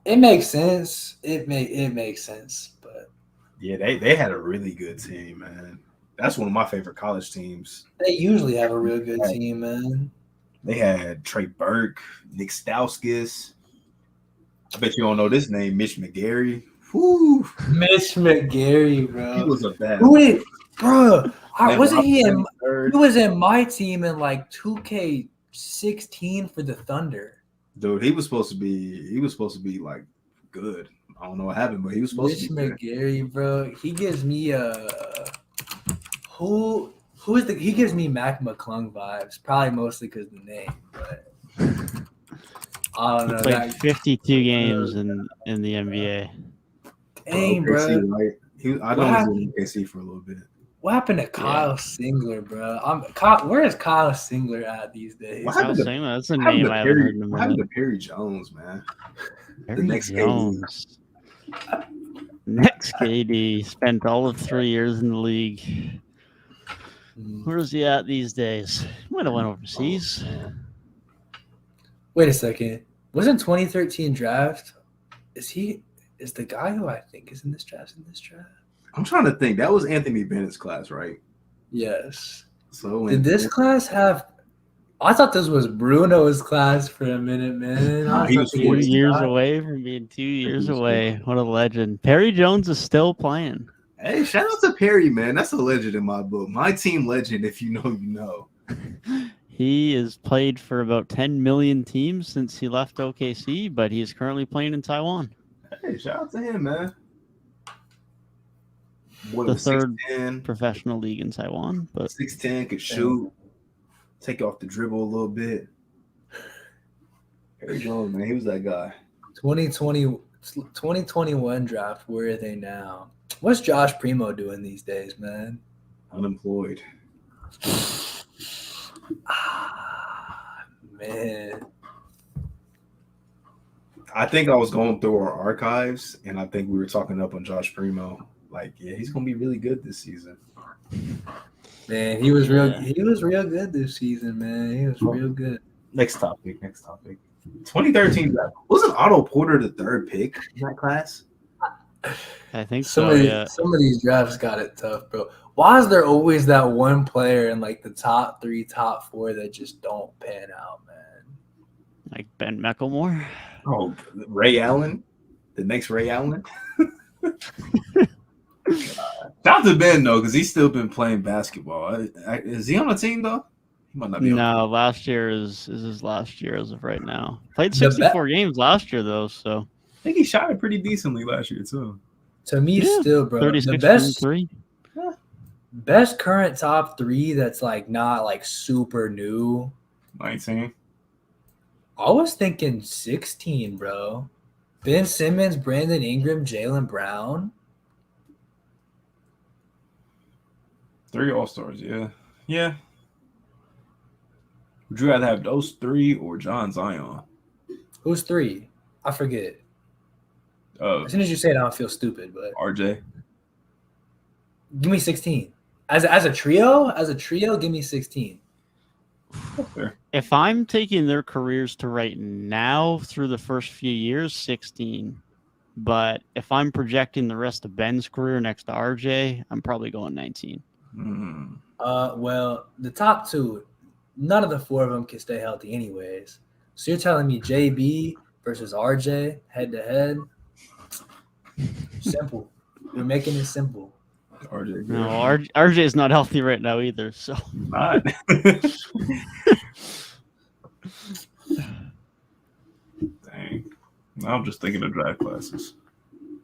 It makes sense. It makes sense, but Yeah, they had a really good team, man. That's one of my favorite college teams. they usually have a real good team, man. They had Trey Burke, Nick Stauskas. I bet you don't know this name, Mitch McGary. Whew. Mitch McGary, He bro. was a bad. Who is, bro? Then Wasn't he in? third. He was in my team in like 2K16 for the Thunder. Dude, he was supposed to be like good. I don't know what happened, but he was supposed Mitch to be good. McGary, bro. He gives me he gives me Mac McClung vibes. Probably mostly because of the name, but I don't He know. played 52 games in the NBA. Dang, OKC, bro. right? I know he was in OKC for a little bit. What happened to Kyle Singler, bro? Where is Kyle Singler at these days? What I happened was to- saying that's a What happened name to I haven't heard in a What happened minute. to Perry Jones, man? Perry next KD. Jones. Next KD spent all of 3 years in the league. Where is he at these days? He might have went overseas. Wait a second. Wasn't 2013 draft? Is the guy who I think is in this draft in this draft? I'm trying to think. That was Anthony Bennett's class, right? Yes. So Did this class have? I thought this was Bruno's class for a minute, man. Nah, I he was thought 2 14. years away from being 2 years away. What a legend. Perry Jones is still playing. Hey, shout out to Perry, man. That's a legend in my book. My team legend, if you know, you know. He has played for about 10 million teams since he left OKC, but he's currently playing in Taiwan. Hey, shout out to him, man. Boy, The was third 6'10", professional league in Taiwan, but 6'10", could shoot, take off the dribble a little bit. Perry Jones, man, he was that guy. 2021 draft. Where are they now? What's Josh Primo doing these days, man? Unemployed. Man. I think I was going through our archives, and I think we were talking up on Josh Primo. Like, yeah, he's gonna be really good this season. Man, he was real good this season, man. He was real good. Next topic. 2013 draft. Wasn't Otto Porter the third pick in that class? I think Some so, of yeah. these drafts got it tough, bro. Why is there always that one player in like the top 3, top 4 that just don't pan out, man? Like Ben McElmore. Oh, Ray Allen, the next Ray Allen. Shout out to Ben though, because he's still been playing basketball. Is he on the team though? He might not be. No, last year is his last year as of right now. Played The 64 games last year though, so I think he shot it pretty decently last year too. To me, still, bro, 36 the best from 3. best current top 3 that's like not like super new. 19. I was thinking 16, bro. Ben Simmons, Brandon Ingram, Jaylen Brown. 3 All-Stars, yeah. Would you rather have those 3 or John Zion? Who's 3? I forget. As soon as you say it, I don't feel stupid, but RJ. give me 16. As a trio, give me 16. Fair. If I'm taking their careers to right now through the first few years, 16. But if I'm projecting the rest of Ben's career next to RJ, I'm probably going 19. Well, the top 2, none of the 4 of them can stay healthy anyways. So you're telling me JB versus RJ head to head? Simple. You're making it simple. RJ. No, RJ is not healthy right now either. So Not. Dang. I'm just thinking of draft classes.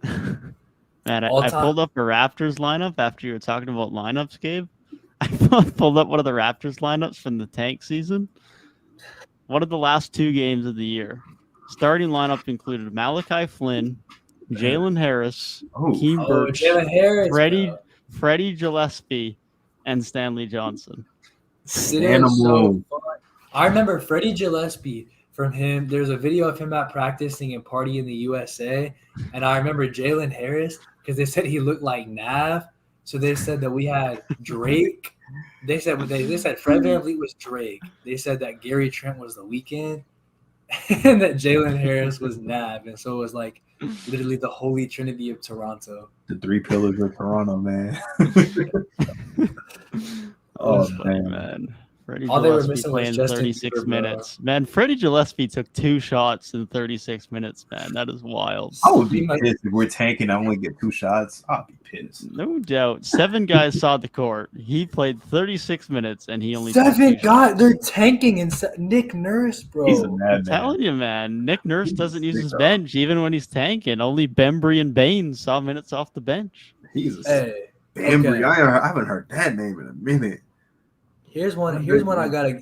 man, All I time. pulled up a Raptors lineup after you were talking about lineups, Gabe. I pulled up one of the Raptors lineups from the tank season. One of the last 2 games of the year. Starting lineup included Malachi Flynn, Jalen Harris, Oh, Keem Birch, Jalen Harris, Freddie Gillespie, and Stanley Johnson. It is so animal. fun. I remember Freddie Gillespie from him. There's a video of him out practicing and partying in the USA. And I remember Jalen Harris because they said he looked like Nav. So they said that we had Drake. They said Fred VanVleet was Drake. They said that Gary Trent was The Weeknd. And that Jalen Harris was Nav. And so it was like literally the holy trinity of Toronto. The 3 pillars of Toronto, man. Oh, man. Freddie All they were Gillespie missing was playing Justin 36 Bieber, minutes. Man, Freddie Gillespie took 2 shots in 36 minutes, man. That is wild. I would be pissed if we're tanking. I only get 2 shots. I'll be pissed. No doubt. 7 guys saw the court. He played 36 minutes, and he only took 7 2 guys. shots. They're tanking and Nick Nurse, bro. He's a I'm madman. telling you, man. Nick Nurse doesn't use his sick, bench even when he's tanking. Only Bembry and Baines saw minutes off the bench. He's a Hey, Bambry. okay. I haven't heard that name in a minute. Here's one I gotta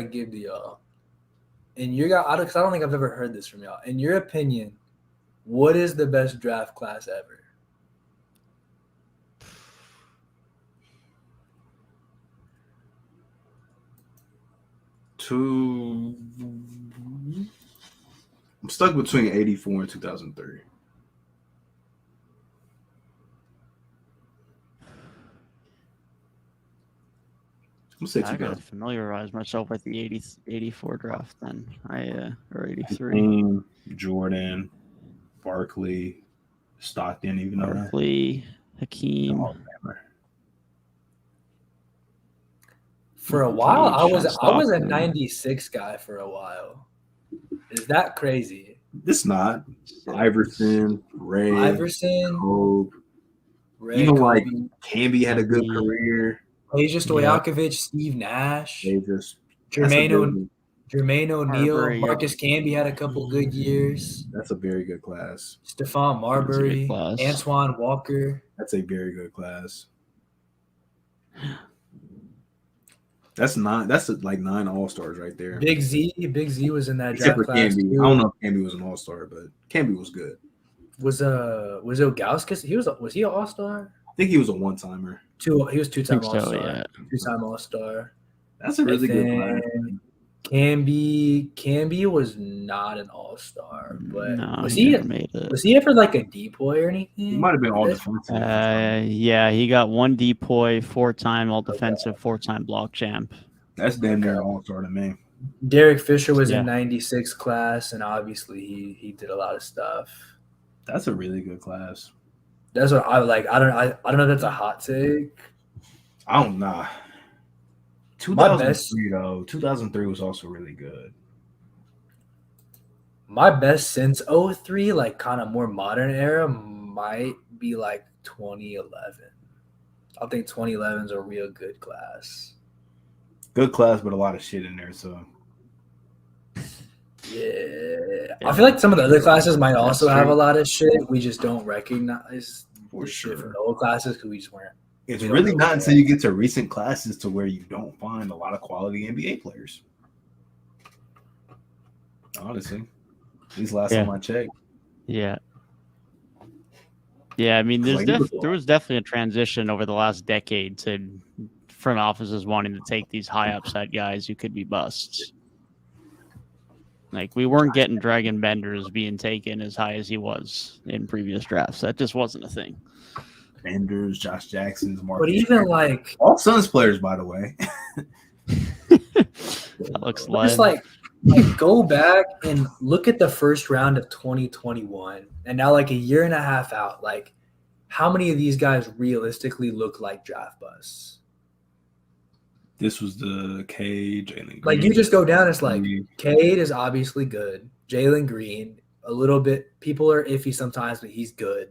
give to y'all. And because I don't think I've ever heard this from y'all. In your opinion, what is the best draft class ever? I'm stuck between 84 and 2003. I'm gonna say I gotta 2000. familiarize myself with the 84 draft then. Or 83. Jordan, Barkley, Stockton, even though Barkley, Hakeem. For a while, I was a Stockton. 96 guy for a while. Is that crazy? It's not. Iverson, Ray, Kobe. Ray, Even like Kobe, Camby had a good Kobe. career. Peja Stojakovic, Steve Nash, They just Jermaine O'Neal, Marbury. Marcus Camby had a couple good years. that's a very good class. Stephon Marbury, class. Antoine Walker. That's a very good class. That's like 9 All-Stars right there. Big Z was in that Except draft for class. Camby. Too. I don't know if Camby was an All-Star, but Camby was good. Was Ilgauskas? Was he an All-Star? I think he was a one-timer. He was 2-time I think so, All-Star. yeah. 2-time All-Star. That's a really good class. Camby was not an All-Star, but No, was he he never made it. was he ever like a depoy or anything? He might have been all defensive. Yeah, he got 1 depoy, 4-time all defensive, 4-time block champ. That's damn near an All-Star to me. Derek Fisher was Yeah. in 96 class, and obviously he did a lot of stuff. That's a really good class. That's what I like. I don't know if that's a hot take. I don't know. 2003 though. 2003 was also really good. My best since 03, like kind of more modern era, might be like 2011. I think 2011 is a real good class. Good class, but a lot of shit in there. So Yeah. I feel like some of the other classes might also That's have true. a lot of shit. We just don't recognize for the shit from sure, the old classes because we just weren't. it's we don't really know not that. until you get to recent classes to where you don't find a lot of quality NBA players. Honestly, these last time I checked, Yeah. Yeah, I mean, Like, there was definitely a transition over the last decade to front offices wanting to take these high upside guys who could be busts. Like, we weren't getting Dragon Benders being taken as high as he was in previous drafts. That just wasn't a thing. Benders, Josh Jackson's, Mark. But even like, all Suns players, by the way. That looks just like like go back and look at the first round of 2021, and now like a year and a half out, like how many of these guys realistically look like draft busts? This was the K, Jalen. Like you just go down, it's like Cade is obviously good. Jalen Green, a little bit. People are iffy sometimes, but he's good.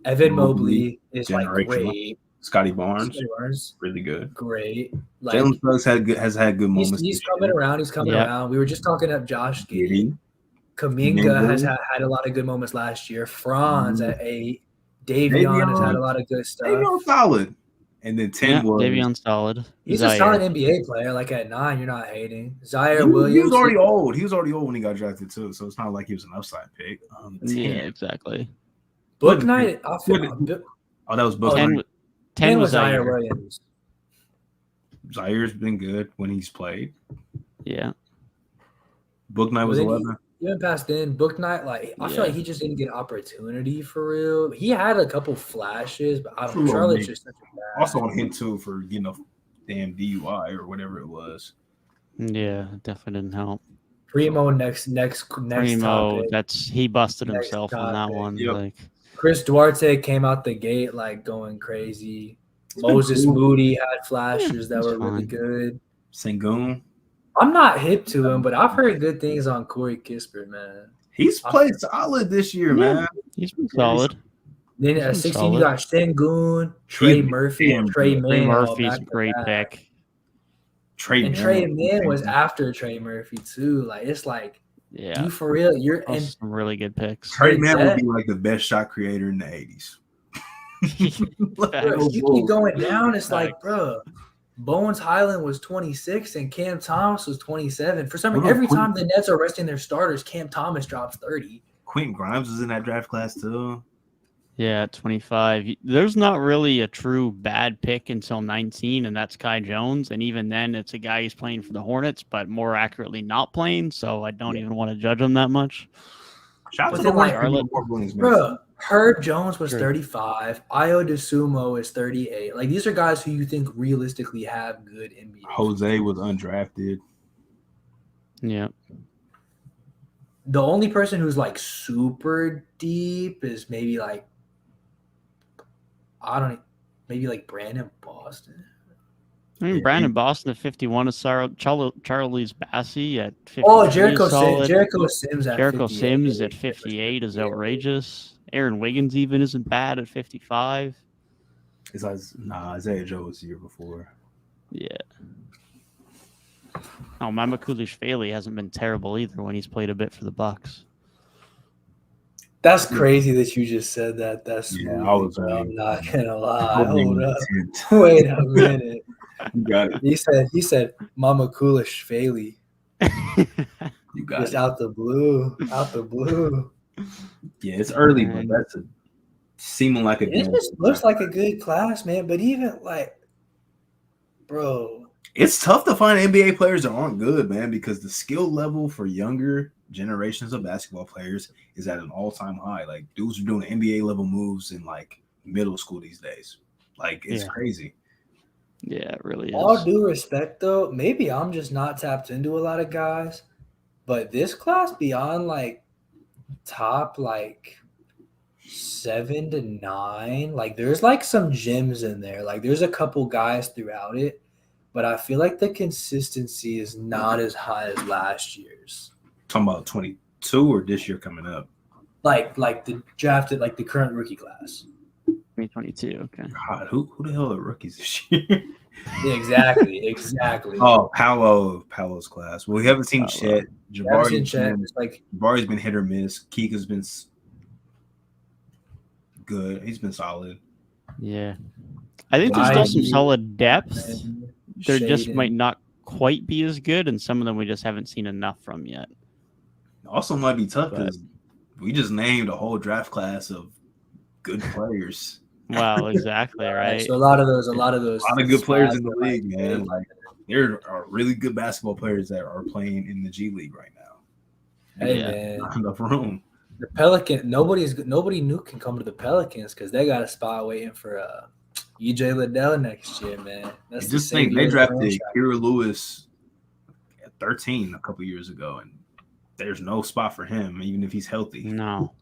Evan Mobley, Mobley is like generational. great. Scotty Barnes, Scotty Barnes, really good. great. Like Jalen Suggs has had good moments. he's this coming year. around. He's coming Yep. around. We were just talking up Josh Giddey. Giddey. Kaminga has Kuminga. had a lot of good moments last year. Franz Mhm. at 8. Davion has had a lot of good stuff. Davion solid. And then 10 Yeah, was Davion solid. He's Zaire. a solid NBA player. Like at 9, you're not hating. Zaire he Williams. was already old. He was already old when he got drafted too. So it's not like he was an upside pick. 10. Yeah, exactly. Book Night. Oh, that was Book 10, Night. 10 was Zaire Zaire. Williams. Zaire's been good when he's played. Yeah. Book Night was Well, 11. Even past then, Book Night, like I feel Yeah. like he just didn't get opportunity for real. He had a couple flashes, but I don't True, know. Charlotte's maybe. just such a bad. Also on him too for getting a damn DUI or whatever it was. Yeah, definitely didn't help. Primo next Primo, topic. he busted Next himself on that topic. one. Yep. Like, Chris Duarte came out the gate like going crazy. Moses Moody had flashes that he's were really fine. good. Sengun. I'm not hip to him, but I've heard good things on Corey Kispert, man. He's played solid this year, man. he's been solid. Then at He's 16, solid. you got Sengun, Trey He- Murphy, and Trey Trey Mann. Murphy's back a to great back. pick. Trey And Mann. Trey Mann was after Trey Murphy too. Like it's like Yeah. you for real. You're Those are and some really good picks. Trey Mann would that- be like the best shot creator in the 80s. bro, you keep going down. It's like, Facts. bro, Bones Highland was 26 and Cam Thomas was 27. For some What reason, every about time the Nets are resting their starters, Cam Thomas drops 30. Quentin Grimes was in that draft class too. Yeah, at 25. There's not really a true bad pick until 19, and that's Kai Jones. And even then, it's a guy who's playing for the Hornets, but more accurately not playing. So I don't even want to judge him that much. Shout out But to then, the like, Charlotte. Bro, Herb Jones was Sure. 35. Io DeSumo is 38. Like these are guys who you think realistically have good NBA. Jose was undrafted. Yeah. The only person who's like super deep is maybe like maybe like Brandon Boston. I mean, Yeah, Brandon Boston at 51 is Charlie's Bassey at 53. Oh, is Jericho solid. Sims at Jericho 58. Sims at 58 is outrageous. Aaron Wiggins even isn't bad at 55. Isaiah Joe was the year before. Yeah. Oh, Mama Kulishvili hasn't been terrible either when he's played a bit for the Bucks. That's crazy that you just said that. That's Yeah, smooth, I was, bro. I'm not gonna lie. Hold Hold up. Wait a minute. You got it. He said Mama Kulishvili. You got Just it. out the blue. Out the blue. Yeah, it's early, but Man. that's seeming like a. It just looks like a good class, man. But even like, bro, It's tough to find NBA players that aren't good, man, because the skill level for younger generations of basketball players is at an all-time high. Like dudes are doing NBA level moves in like middle school these days. Like it's Yeah. crazy. Yeah, it really is. all due respect though, maybe I'm just not tapped into a lot of guys, but this class beyond like top like 7 to 9, like there's like some gems in there. Like there's a couple guys throughout it, but I feel like the consistency is not as high as last year's. Talking about 22 or this year coming up. Like the drafted, like the current rookie class. 2022. Okay. God, who the hell are rookies this year? Yeah, exactly. Oh, Paolo's class. Well, we haven't seen Paolo. Chet. Haven't seen Chet. It's like Jabari's been hit or miss. Kika's been good. He's been solid. Yeah. I think there's still some Ivy. solid depth. There just Shaden. might not quite be as good, and some of them we just haven't seen enough from yet. Also, might be tough But- because we just named a whole draft class of good players. Well, exactly, right? So a lot of those. A lot of good players in the spots are league, man. Like there are really good basketball players that are playing in the G League right now. Hey Yeah. man, Not enough room. the Pelican. Nobody new can come to the Pelicans because they got a spot waiting for EJ Liddell next year, man. That's You the just think savior they of the drafted franchise. Kira Lewis at 13 a couple years ago, and there's no spot for him, even if he's healthy. No,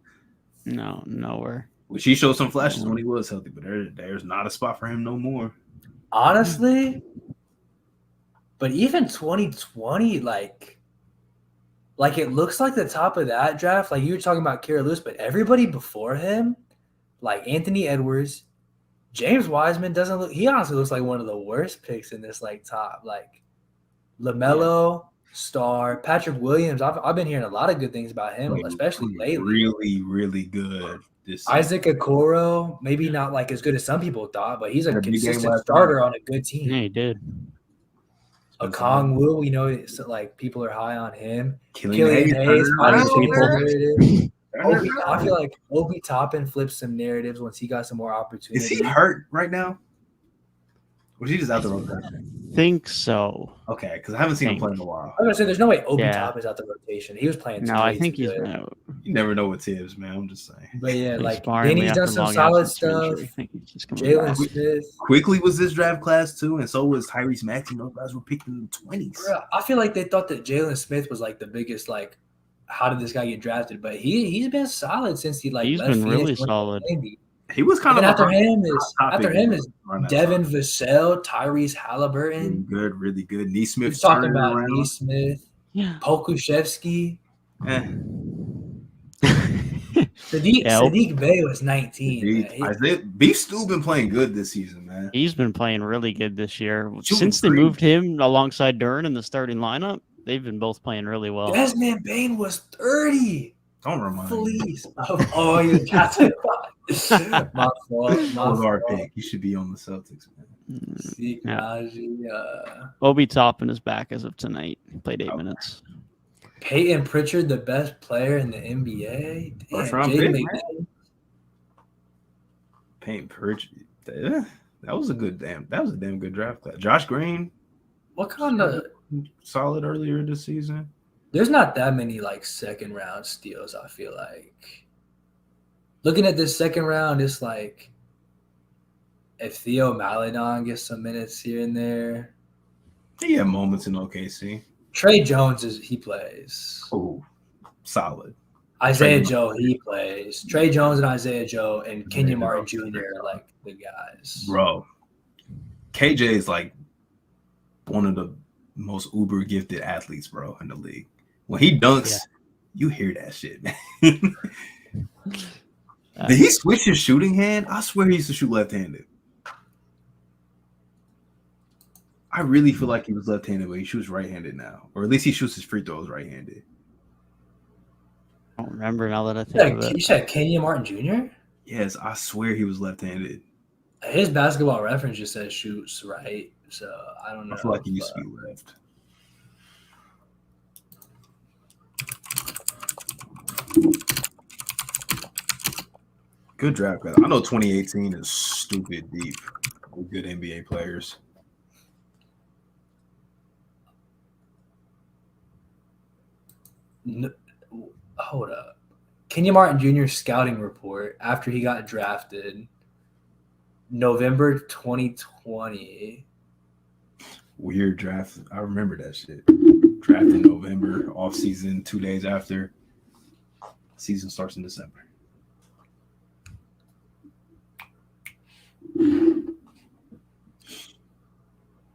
nowhere. Which he showed some flashes when he was healthy, but there's not a spot for him no more. Honestly, but even 2020, like it looks like the top of that draft. Like you were talking about Kira Lewis, but everybody before him, like Anthony Edwards, James Wiseman doesn't look. He honestly looks like one of the worst picks in this like top. Like LaMelo, Star, Patrick Williams. I've been hearing a lot of good things about him, especially lately. Really, really good. This Isaac Okoro, maybe not like as good as some people thought, but he's a Had a big game consistent last starter on a good team. Yeah, he did. Okongwu, we know it's like people are high on him. Killian Hayes, Hayes, I feel like Obi Toppin flipped some narratives once he got some more opportunity. Is he hurt right now? Was he just out the rotation? Think so. Okay, because I haven't seen him play in a while. I'm gonna say there's no way Obi Toppin's out the rotation. He was playing. No, I think he's good. You never know with Tibbs, man. I'm just saying. But yeah, like Danny's done some solid stuff. Jalen Smith. Quickly was this draft class too, and so was Tyrese Maxey. Those guys were picked in the 20s. I feel like they thought that Jalen Smith was like the biggest like. How did this guy get drafted? But he's been solid since he like. He's left been Phoenix really solid. He was kind of after him is Devin Vassell, Tyrese Halliburton. Really good. Neesmith. He's talking about Neesmith. Yeah. Pokuševski. Sadiq Bey was 19. Beef's still been playing good this season, man. He's been playing really good this year. Since they moved him alongside Duren in the starting lineup, they've been both playing really well. Desmond Bane was 30. Don't remind me. Oh, you got it. My fault. That was our pick. You should be on the Celtics, man. Obi Toppin is back as of tonight. He played 8 minutes. Peyton Pritchard, the best player in the NBA. Damn, Peyton Pritchard. That was a damn good draft class. Josh Green. What kind of solid earlier this season? There's not that many like second round steals, I feel like. Looking at this second round, it's like if Theo Maledon gets some minutes here and there. He had moments in OKC. Trey Jones he plays. Oh, solid. Isaiah Joe, he plays. Trey Jones and Isaiah Joe and Kenyon Martin Jr. are like the guys. Bro, KJ is like one of the most uber gifted athletes, bro, in the league. When he dunks, you hear that shit, man. Did he switch his shooting hand? I swear he used to shoot left-handed. I really feel like he was left-handed, but he shoots right-handed now. Or at least he shoots his free throws right-handed. I don't remember now that I think of it. You said Kenyon Martin Jr.? Yes, I swear he was left-handed. His basketball reference just says shoots right, so I don't know. I feel like he used to be left. Good draft class. I know 2018 is stupid deep with good NBA players. No, hold up. Kenyon Martin Jr. scouting report after he got drafted November 2020. Weird draft. I remember that shit. Draft in November, off season 2 days after. Season starts in December.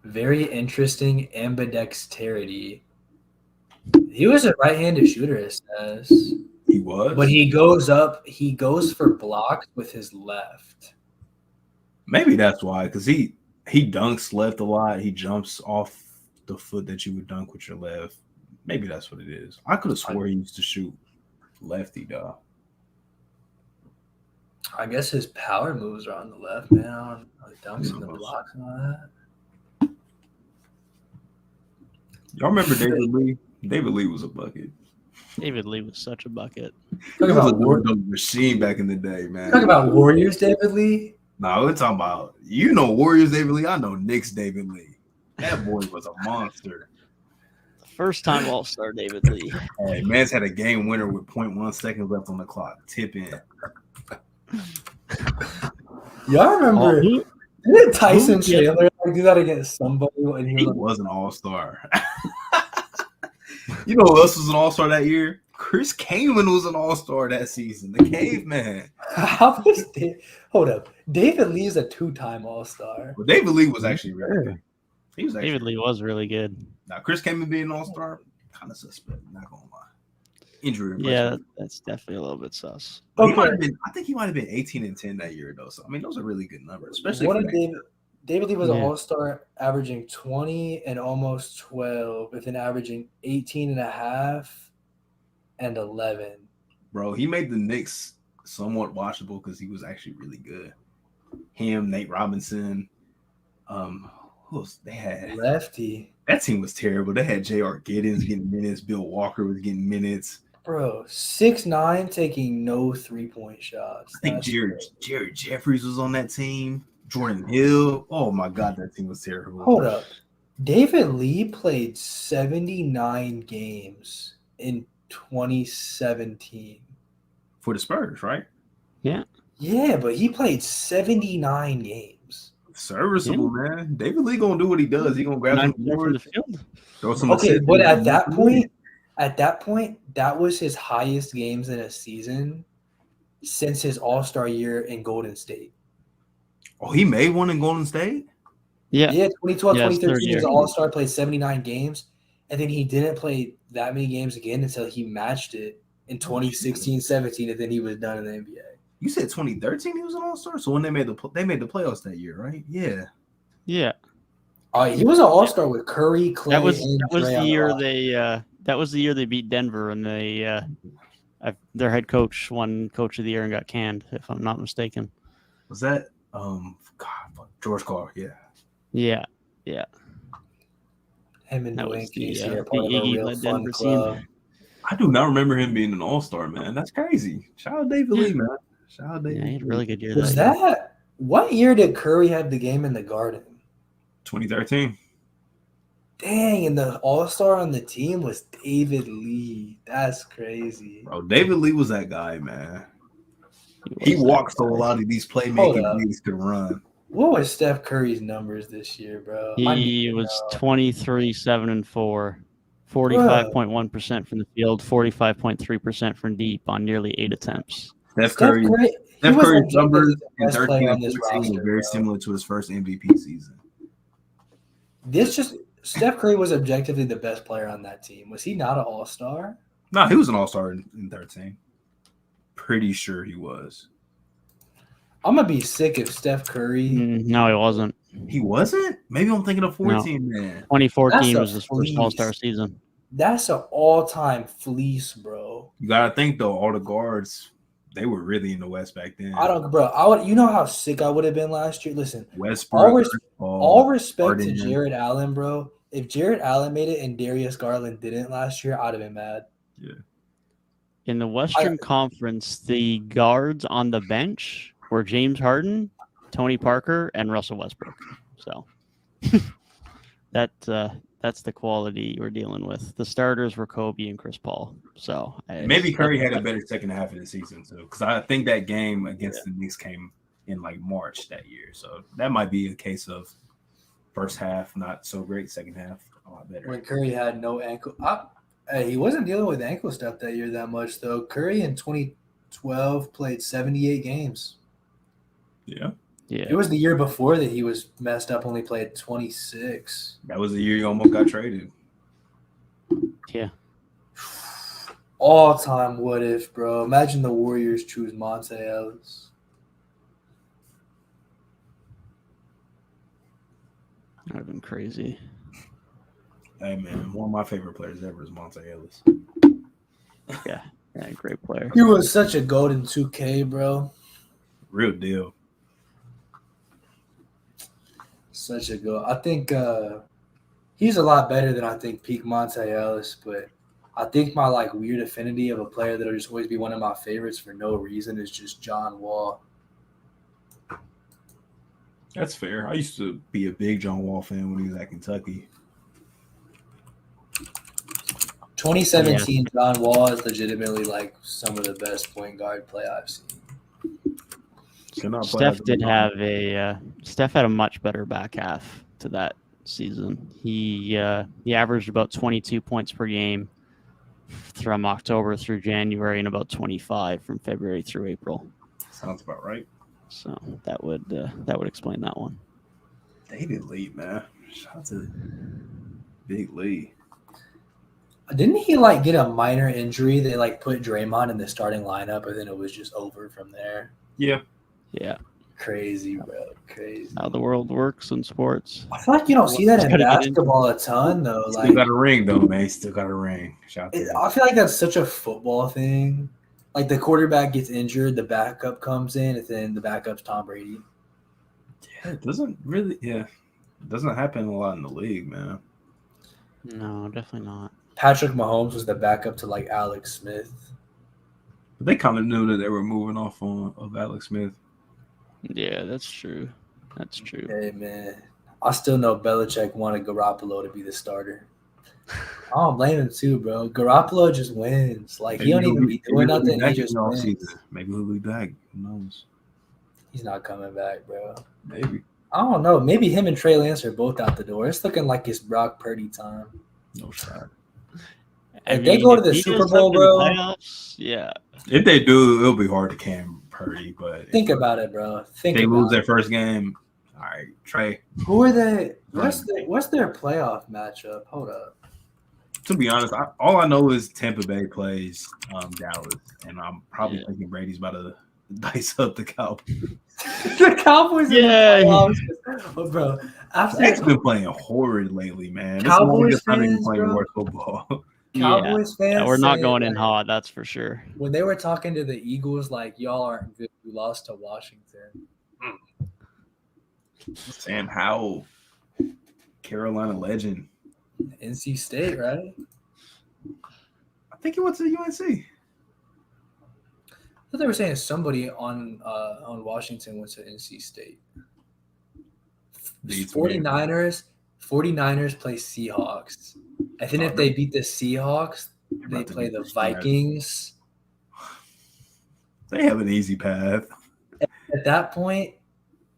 Very interesting ambidexterity. He was a right-handed shooter, it says. He was? When he goes for blocks with his left. Maybe that's why, because he dunks left a lot. He jumps off the foot that you would dunk with your left. Maybe that's what it is. I could have swore he used to shoot lefty, though. I guess his power moves are on the left, man. I don't know the dunks and the blocks and all that. Y'all remember David Lee? David Lee was a bucket. David Lee was such a bucket. Talk about a machine back in the day, man. Talk about Warriors David Lee. No, we're talking about Warriors David Lee. I know Knicks David Lee. That boy was a monster. First time All-Star David Lee. Hey, man's had a game winner with 0.1 seconds left on the clock. Tip in. Y'all remember? Didn't Tyson Chandler do that against somebody when he was an all-star? You know who else was an all-star that year? Chris Kaman was an all-star that season. The caveman. Hold up. David Lee's a 2-time all-star. Well, David Lee was actually really good. David Lee was really good. Now, Chris Kaman being an all-star, kind of suspect. Not going to lie. injury Yeah, replacement. that's definitely a little bit sus. But Okay. I think he might have been 18-10 that year though. So I mean, those are really good numbers, especially What for did that. David Lee was an Yeah. all-star, averaging 20 and almost 12, but then averaging 18 and a half and 11. Bro, he made the Knicks somewhat watchable because he was actually really good. Him, Nate Robinson, who else they had? Lefty. That team was terrible. They had J.R. Giddens getting minutes. Bill Walker was getting minutes. Bro, 6'9", taking no three-point shots. I think That's Jared Jeffries was on that team. Jordan Hill. Oh my God, that team was terrible. Hold up. David Lee played 79 games in 2017. For the Spurs, right? Yeah. Yeah, but he played 79 games. Serviceable, man. David Lee gonna do what he does. He gonna grab 9% some from boards, the field. throw some Okay, assists. but at that point, that was his highest games in a season since his All-Star year in Golden State. Oh, he made one in Golden State? Yeah. Yeah, 2012, Yeah, his third 2013, he was year. an All-Star, played 79 games, and then he didn't play that many games again until he matched it in 2016, 17, and then he was done in the NBA. You said 2013 he was an All-Star? So when they made the playoffs that year, right? Yeah. Yeah. He was an All-Star with Curry, Clay, That was and the Dre on year roster. that was the year they beat Denver and their head coach won Coach of the Year and got canned, if I'm not mistaken. Was that George Carl? Yeah. Yeah. Him and That Dwayne was the Casey are the part of a Iggy real led fun Denver club. team. I do not remember him being an All-Star, man. That's crazy. Shout out David Lee, man. Shout out David Yeah, he had a Lee. really good year. Was that year. that what year did Curry have the game in the Garden? 2013. Dang, and the All-Star on the team was David Lee. That's crazy. Bro, David Lee was that guy, man. He was that walked so a guy. lot of these Hold playmaking up. bigs could run. What was Steph Curry's numbers this year, bro? He was 23, 7, and 4, 45.1% from the field, 45.3% from deep on nearly 8 attempts. Steph Curry's Curry's numbers the in best 13 player on and this 14 roster, were very bro. similar to his first MVP season. Steph Curry was objectively the best player on that team. Was he not an All-Star? No, he was an All-Star in 13. Pretty sure he was. I'm gonna be sick if Steph Curry. No, he wasn't. He wasn't? Maybe I'm thinking of 14, man. 2014 That's was a his first fleece. All-Star season. That's an all-time fleece, bro. You gotta think though, all the guards, they were really in the West back then. You know how sick I would have been last year. Listen, Westbrook, all respect to Harden. Jared Allen, bro. If Jared Allen made it and Darius Garland didn't last year, I'd have been mad. Yeah. In the Western Conference, the guards on the bench were James Harden, Tony Parker, and Russell Westbrook. So that's the quality we're dealing with. The starters were Kobe and Chris Paul. So Maybe Curry had a better second half of the season too, because I think that game against the Knicks came in like March that year. So that might be a case of first half not so great, second half a lot better. When Curry had no ankle, he wasn't dealing with ankle stuff that year that much though. Curry in 2012 played 78 games. Yeah. It was the year before that he was messed up, only played 26. That was the year he almost got traded. Yeah. All-time what if, bro. Imagine the Warriors choose Monte Ellis. That would have been crazy. Hey, man, one of my favorite players ever is Monte Ellis. Yeah, great player. He was such a golden 2K, bro. Real deal. Such a go. I think he's a lot better than I think peak Monte Ellis, but I think my like weird affinity of a player that'll just always be one of my favorites for no reason is just John Wall. That's fair. I used to be a big John Wall fan when he was at Kentucky. 2017 John Wall is legitimately like some of the best point guard play I've seen. Steph had a much better back half to that season. He averaged about 22 points per game from October through January and about 25 from February through April. Sounds about right. So that would explain that one. David Lee, man. Shout out to Big Lee. Didn't he like get a minor injury? They like put Draymond in the starting lineup, and then it was just over from there. Yeah. Yeah, Crazy, bro. Crazy. how the world works in sports. I feel like you don't see that in Gotta get into basketball a ton, though. Still Like, got a ring though, man. Still got a ring. Shout out to him. I feel like that's such a football thing. Like the quarterback gets injured, the backup comes in, and then the backup's Tom Brady. Yeah, it doesn't really. Yeah, it doesn't happen a lot in the league, man. No, definitely not. Patrick Mahomes was the backup to like Alex Smith. But they kind of knew that they were moving off of Alex Smith. Yeah, that's true. That's true. Hey man, I still know Belichick wanted Garoppolo to be the starter. I don't blame him too, bro. Garoppolo just wins. Like he don't even be doing nothing. He just wins. Maybe he'll be back. Who knows? He's not coming back, bro. Maybe. I don't know. Maybe him and Trey Lance are both out the door. It's looking like it's Brock Purdy time. No shot. If they go to the he Super goes Bowl, up in the bro. playoffs, yeah. If they do, it'll be hard to can Purdy. But Think about it, bro. if they lose their first game, all right, Trey. Who are they? What's their playoff matchup? Hold up. To be honest, all I know is Tampa Bay plays Dallas, and I'm probably thinking Brady's about to dice up the Cowboys. The Cowboys. Yeah. In the playoffs. Oh, bro. They've been playing horrid lately, man. Cowboys fans, playing bro. more football. Cowboys fans. Yeah, we're not say, going in hot, that's for sure. When they were talking to the Eagles, like y'all aren't good. You lost to Washington. Sam Howell, Carolina legend. NC State, right? I think he went to the UNC. I thought they were saying somebody on Washington went to NC State. 49ers play Seahawks. I think if they beat the Seahawks, they play the Vikings. They have an easy path. At that point,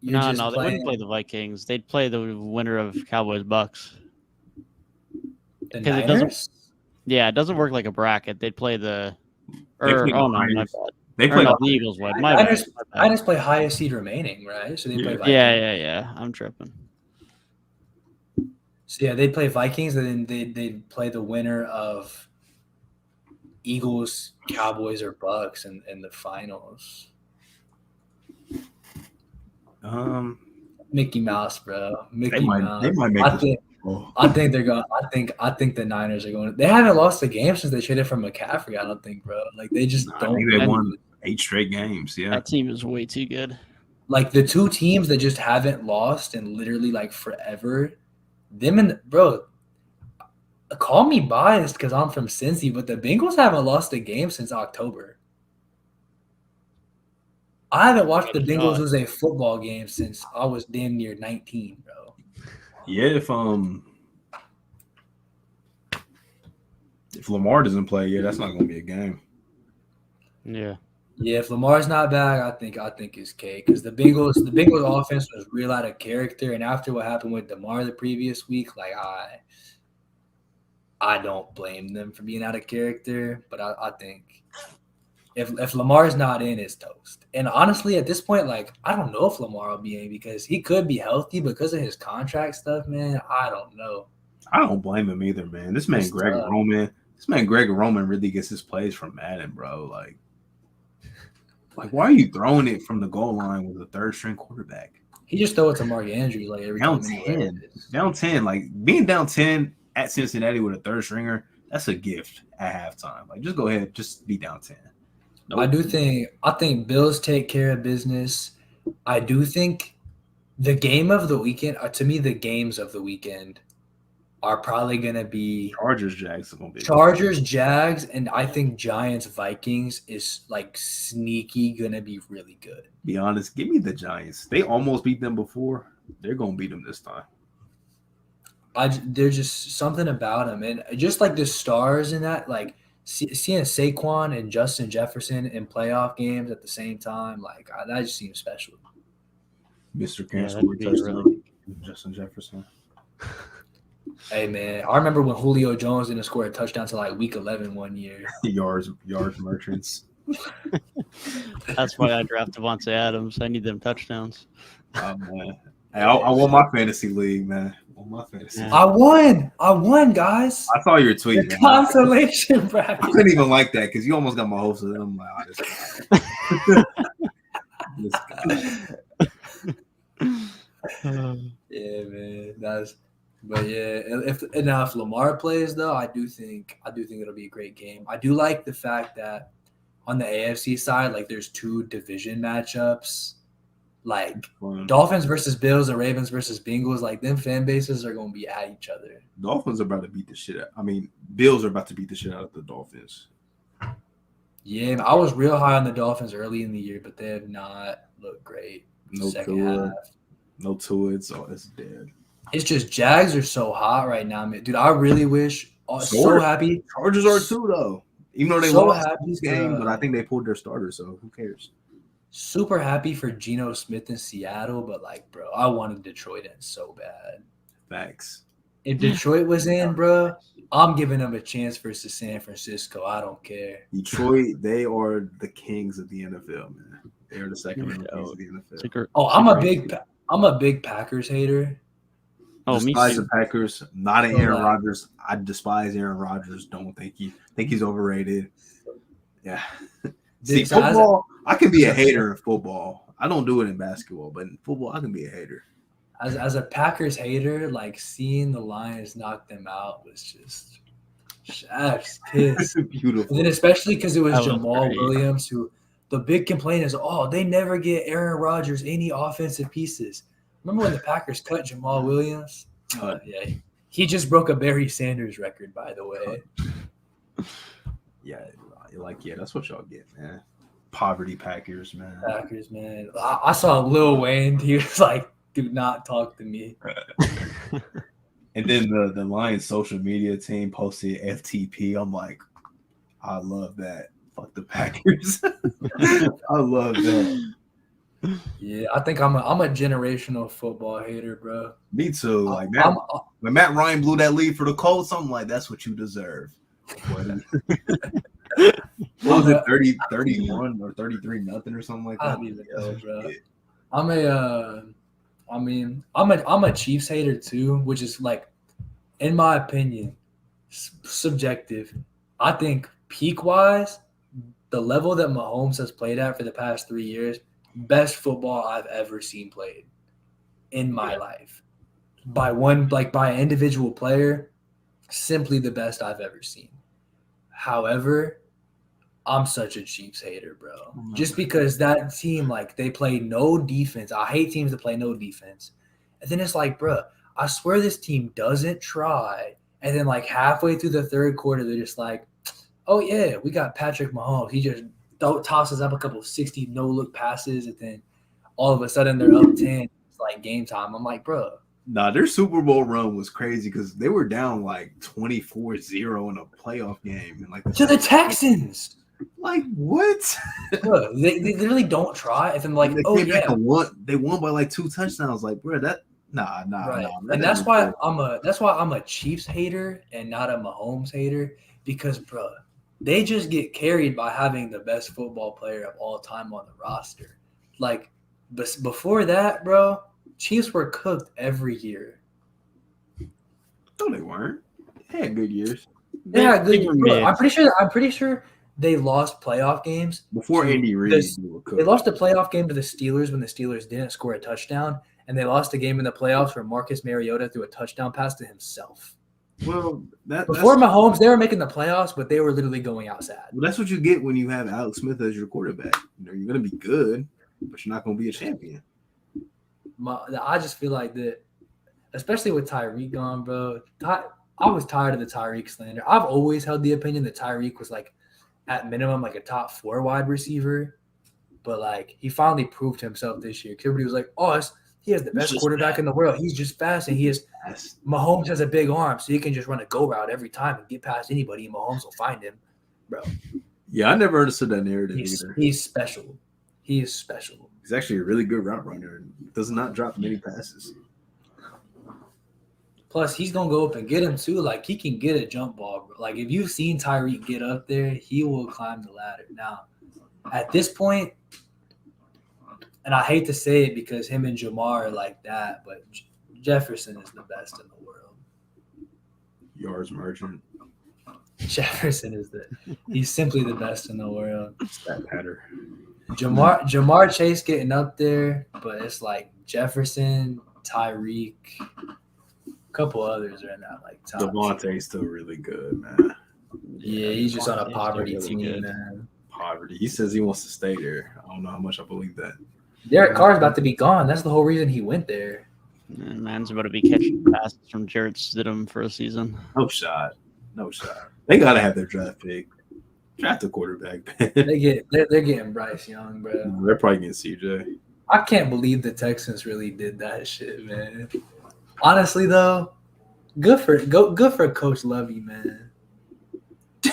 They wouldn't play the Vikings. They'd play the winner of Cowboys Bucks. Because it doesn't work like a bracket. They'd play the. My bad. They play the Eagles would. My bad. Niners play highest seed remaining, right? So they play Vikings. Yeah. I'm tripping. So yeah, they'd play Vikings, and then they'd play the winner of Eagles, Cowboys, or Bucks in the finals. Mickey Mouse, bro. Mickey Mouse. They might make I think they're going. I think the Niners are going. They haven't lost a game since they traded for McCaffrey. I don't think, bro. Like they just don't. I think they won 8 straight games. Yeah, that team is way too good. Like the two teams that just haven't lost in literally like forever. Them and bro. Call me biased because I'm from Cincy, but the Bengals haven't lost a game since October. I haven't watched the Bengals lose a football game since I was damn near 19, bro. Yeah, if Lamar doesn't play, that's not going to be a game. Yeah. Yeah, if Lamar's not back, I think it's cake because the Bengals offense was real out of character, and after what happened with DeMar the previous week, like I don't blame them for being out of character, but I think if Lamar's not in, it's toast. And honestly, at this point, like I don't know if Lamar will be in because he could be healthy because of his contract stuff, man. I don't know. I don't blame him either, man. This man Greg Roman really gets his plays from Madden, bro. Like why are you throwing it from the goal line with a third string quarterback? He just throw it to Mark Andrews like every down time. Down 10. Like being down 10 at Cincinnati with a third stringer, that's a gift at halftime. Like just go ahead, just be down 10. Nope. I think Bills take care of business. I do think the game of the weekend, to me, the games of the weekend are probably going to be Chargers, Jags, and I think Giants, Vikings is like sneaky going to be really good. Be honest, give me the Giants. They almost beat them before. They're going to beat them this time. There's just something about them. And just like the stars in that, like seeing Saquon and Justin Jefferson in playoff games at the same time, like that just seems special. Mr. Cancel, Justin Jefferson. Hey man, I remember when Julio Jones didn't score a touchdown until like week 11 one year. yards merchants. That's why I draft Devontae Adams. I need them touchdowns. Oh man, hey, I won my fantasy league, man. on my fantasy. Yeah. I won, guys. I saw your tweet. The Man. consolation I bracket. couldn't even like that because you almost got my hopes. And I'm like, this guy. Yeah, man. But yeah, if Lamar plays though, I do think it'll be a great game. I do like the fact that on the AFC side, like there's 2 division matchups, like Dolphins versus Bills or Ravens versus Bengals. Like them fan bases are gonna be at each other. Dolphins are about to beat the shit out. I mean, Bills are about to beat the shit out of the Dolphins. Yeah, I was real high on the Dolphins early in the year, but they have not looked great. Second half. No to it, so it's dead. It's just Jags are so hot right now, man. Dude, I really wish. So happy. Chargers are too, though. Even though they lost this game, but I think they pulled their starter, so who cares? Super happy for Geno Smith in Seattle, but like, bro, I wanted Detroit in so bad. Facts. If Detroit was in, bro, I'm giving them a chance versus San Francisco. I don't care. Detroit, they are the kings of the NFL, man. They are the second kings of the NFL. I'm a big Packers hater. Oh, despise the Packers. Not an Aaron Rodgers. I despise Aaron Rodgers. Don't think he's overrated. Yeah. See, football, I can be a hater in football. I don't do it in basketball, but in football, I can be a hater. As a Packers hater, like seeing the Lions knock them out was just chef's kiss. Beautiful. And then especially because it was Jamal Williams, who the big complaint is, they never get Aaron Rodgers any offensive pieces. Remember when the Packers cut Jamal Williams? Yeah, he just broke a Barry Sanders record, by the way. Yeah, that's what y'all get, man. Poverty Packers, man. Packers, man. I saw Lil Wayne. He was like, "Do not talk to me." And then the Lions social media team posted FTP. I'm like, I love that. Fuck the Packers. I love that. Yeah, I think I'm a generational football hater, bro. Me too. Like when Matt Ryan blew that lead for the Colts, I'm like, that's what you deserve. What was it, 31 or 33 nothing or something like that? I don't even know, bro. I'm a Chiefs hater too, which is like, in my opinion, subjective. I think peak wise, the level that Mahomes has played at for the past 3 years, best football I've ever seen played in my life. By an individual player, simply the best I've ever seen. However, I'm such a Chiefs hater, bro. Just because that team, like, they play no defense. I hate teams that play no defense. And then it's like, bro, I swear this team doesn't try. And then, like, halfway through the third quarter, they're just like, oh, yeah, we got Patrick Mahomes. He just tosses up a couple of 60 no-look passes, and then all of a sudden they're up 10. It's like game time. I'm like, bro. Nah, their Super Bowl run was crazy because they were down like 24-0 in a playoff game. And like to the Texans. Like, what? Bro, they really don't try. And then, like, they won by like 2 touchdowns. Like, bro, nah. And that's why I'm a Chiefs hater and not a Mahomes hater, because, bro, they just get carried by having the best football player of all time on the roster. Like, before that, bro, Chiefs were cooked every year. No, they weren't. They had good years. They had good years. I'm pretty sure they lost playoff games before Andy Reid. They lost a playoff game to the Steelers when the Steelers didn't score a touchdown, and they lost a game in the playoffs where Marcus Mariota threw a touchdown pass to himself. Well, before Mahomes, they were making the playoffs, but they were literally going outside. Well, that's what you get when you have Alex Smith as your quarterback. You're going to be good, but you're not going to be a champion. I just feel like that, especially with Tyrik gone, bro. I was tired of the Tyrik slander. I've always held the opinion that Tyrik was, like, at minimum, like a top 4 wide receiver, but like he finally proved himself this year. Everybody was like, "Oh, he has the best quarterback in the world. He's just fast, and Mahomes has a big arm, so he can just run a go route every time and get past anybody, and Mahomes will find him, bro." Yeah, I never understood that narrative either. He's special. He is special. He's actually a really good route runner and does not drop many passes. Plus, he's going to go up and get him, too. Like, he can get a jump ball, bro. Like, if you've seen Tyrik get up there, he will climb the ladder. Now, at this point, and I hate to say it because him and Jamar are like that, but Jefferson is the best in the world. Yards merchant. Jefferson he's simply the best in the world. That matter. Jamar Chase getting up there, but it's like Jefferson, Tyrik, a couple others are in that like top. Devontae's still really good, man. Yeah, he's just on a poverty really team, good. man. Poverty. He says he wants to stay there. I don't know how much I believe that. Derek Carr's about to be gone. That's the whole reason he went there. And man's about to be catching passes from Jarrett Stidham for a season. No shot. They gotta have their draft pick. Draft a quarterback. They're getting Bryce Young, bro. They're probably getting CJ. I can't believe the Texans really did that shit, man. Honestly, though, good for Coach Lovey, man.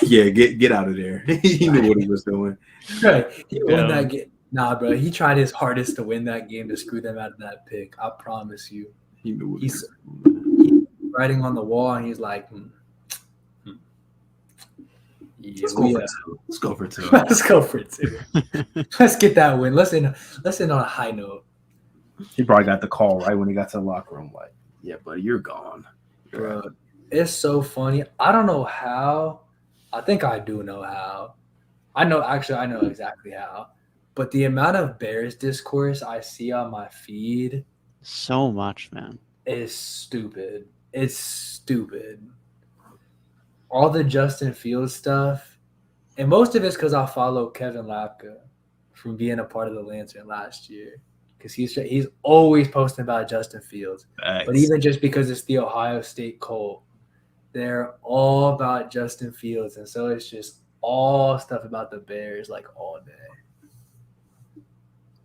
Yeah, get out of there. He knew what he was doing. Right, he won that game. Nah, bro, he tried his hardest to win that game to screw them out of that pick. I promise you. He knew what He's he was doing. writing on the wall, and he's like, Yeah, Let's go for two. Let's go for two. Let's get that win. Let's end on a high note. He probably got the call right when he got to the locker room. Like, yeah, buddy, you're gone. Bro, it's so funny. I don't know how. I think I do know how. I know exactly how. But the amount of Bears discourse I see on my feed So much, man. is stupid. It's stupid. All the Justin Fields stuff, and most of it's because I follow Kevin Lapka from being a part of the Lantern last year, because he's always posting about Justin Fields. Thanks. But even just because it's the Ohio State Colt, they're all about Justin Fields, and so it's just all stuff about the Bears like all day.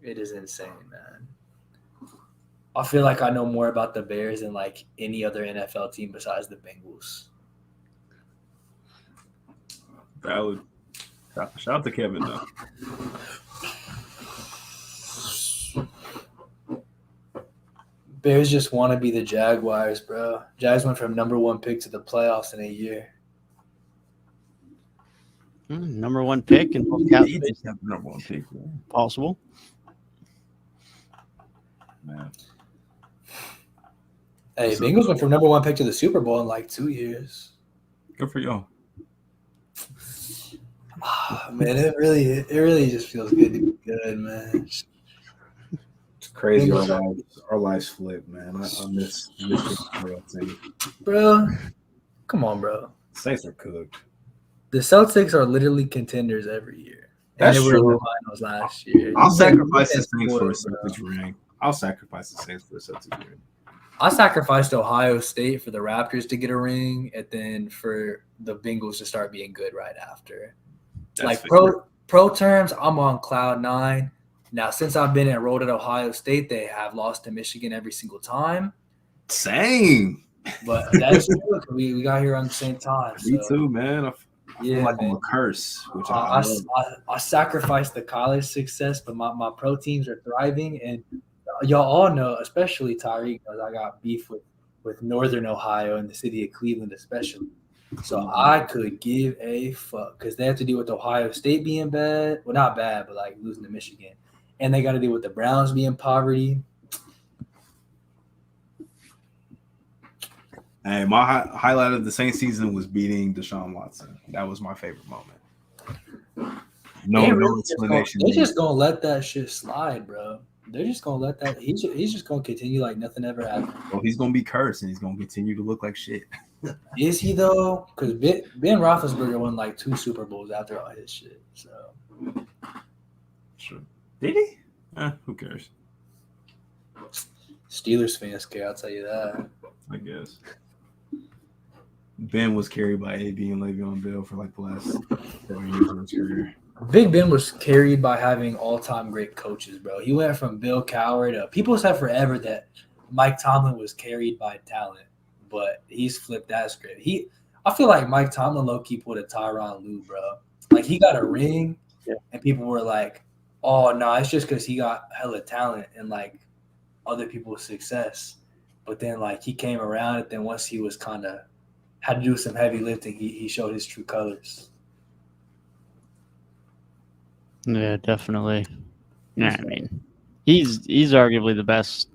It is insane, man. I feel like I know more about the Bears than like any other NFL team besides the Bengals. Valid. Shout out to Kevin, though. Bears just want to be the Jaguars, bro. Jags went from number 1 pick to the playoffs in a year. Number 1 pick in both cap space. Number 1 pick. Man. Possible. Man. Hey, Bengals went from number 1 pick to the Super Bowl in like 2 years. Good for y'all. Man, it really just feels good to be good, man. It's crazy. Our lives flip, man. I miss the Bro, come on, bro. Saints are cooked. The Celtics are literally contenders every year. That's and they were true. in the finals last year. I'll sacrifice the That's Saints for a spoiled, bro. Celtics ring. I'll sacrifice the Saints for a Celtics ring. I sacrificed Ohio State for the Raptors to get a ring, and then for the Bengals to start being good right after. That's like pro terms, I'm on cloud 9. Now, since I've been enrolled at Ohio State, they have lost to Michigan every single time. Same. But that's true. We got here on the same time. Me so, too, man. I feel like man. I'm a curse, which I sacrificed the college success, but my pro teams are thriving. And y'all all know, especially Tyrik, because I got beef with Northern Ohio and the city of Cleveland especially. So I could give a fuck because they have to deal with Ohio State being bad. Well, not bad, but like losing to Michigan. And they got to deal with the Browns being poverty. Hey, my highlight of the Saints season was beating Deshaun Watson. That was my favorite moment. No explanation. They're just going to let that shit slide, bro. They're just going to let that – he's just going to continue like nothing ever happened. Well, he's going to be cursed, and he's going to continue to look like shit. Is he though? Because Ben Roethlisberger won like 2 Super Bowls after all his shit. So, Sure. Did he? Who cares? Steelers fans care. I'll tell you that. I guess. Ben was carried by AB and Le'Veon Bell for like the last 7 years of his career. Big Ben was carried by having all-time great coaches, bro. He went from Bill Cowher to people said forever that Mike Tomlin was carried by talent. But he's flipped that script. I feel like Mike Tomlin low-key pulled a Tyronn Lue, bro. Like, he got a ring, and people were like, oh, no, it's just because he got hella talent and, like, other people's success. But then, like, he came around, and then once he was kind of had to do some heavy lifting, he showed his true colors. Yeah, definitely. Yeah, I mean, he's arguably the best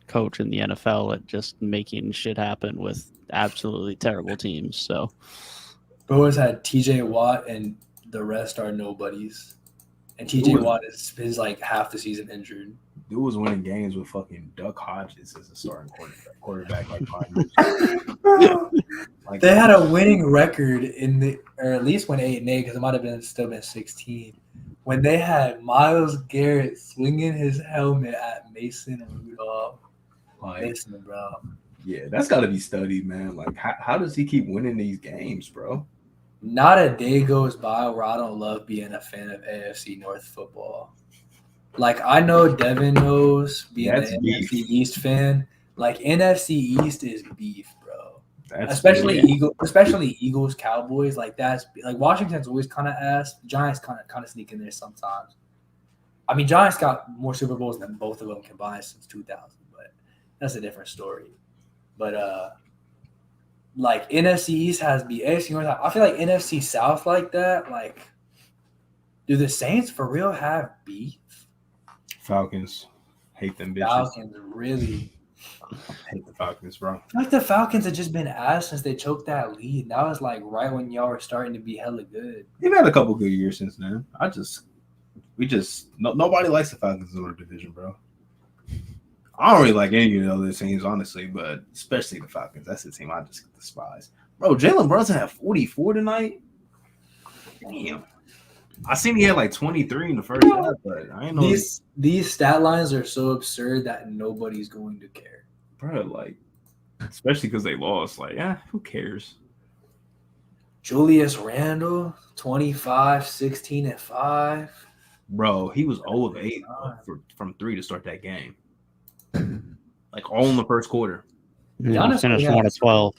coach in the NFL at just making shit happen with absolutely terrible teams. So, Bro has had TJ Watt, and the rest are nobodies. And TJ Watt is like half the season injured. Dude was winning games with fucking Duck Hodges as a starting quarterback like 5 years. Like, they had a winning record or at least went 8-8 because it might have still been 16 when they had Myles Garrett swinging his helmet at Mason Rudolph. Mason, bro. Yeah, that's got to be studied, man. Like, how does he keep winning these games, bro? Not a day goes by where I don't love being a fan of AFC North football. Like, I know Devin knows being an NFC East fan. Like, NFC East is beef, bro. Especially Eagles, Cowboys. Like, that's like Washington's always kind of ass. Giants kind of sneak in there sometimes. I mean, Giants got more Super Bowls than both of them combined since 2000, but that's a different story. But like NFC East has beef. AFC North. I feel like NFC South like that. Like, do the Saints for real have beef? Falcons. Hate them bitches. Falcons, really. I hate the Falcons, bro. I feel like the Falcons have just been ass since they choked that lead. That was like right when y'all were starting to be hella good. They've had a couple good years since then. Nobody likes the Falcons in our division, bro. I don't really like any of the other teams, honestly, but especially the Falcons. That's the team I just despise. Bro, Jalen Brunson had 44 tonight. Damn. I seen he had like 23 in the first half, but I ain't know. These stat lines are so absurd that nobody's going to care. Bro, like, especially because they lost. Like, who cares? Julius Randle, 25, 16, and 5. Bro, he was 0 of 8 from 3 to start that game. Like, all in the first quarter. Giannis finished 1 of 12.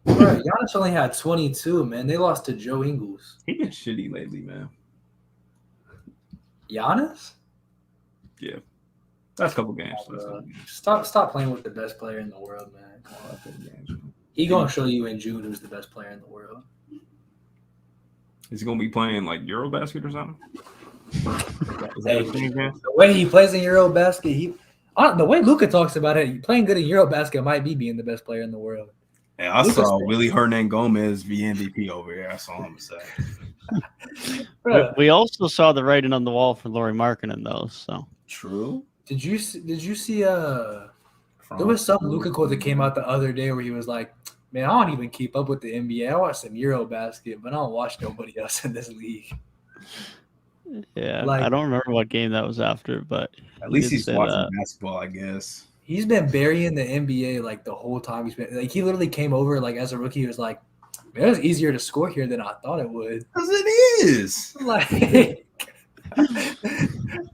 Bro, Giannis only had 22, man. They lost to Joe Ingles. He been shitty lately, man. Giannis? Yeah. That's a couple games. Stop playing with the best player in the world, man. Come on. He gonna show you in June who's the best player in the world. Is he gonna be playing like Eurobasket or something? The way he plays in Eurobasket, the way Luka talks about it, playing good in Eurobasket might be being the best player in the world. Hey, I saw Willie Hernan Gomez be MVP over here. That's all I'm saying. We also saw the writing on the wall for Lauri Markkanen, though. So true. Did you see there was some Luka quote that came out the other day where he was like, "Man, I don't even keep up with the NBA. I watch some Eurobasket, but I don't watch nobody else in this league." Yeah, I don't remember what game that was after, but at least he's watching basketball, I guess. He's been burying the NBA like the whole time. He's been like, he literally came over like as a rookie. He was like, "Man, it was easier to score here than I thought it would." Because it is. Like,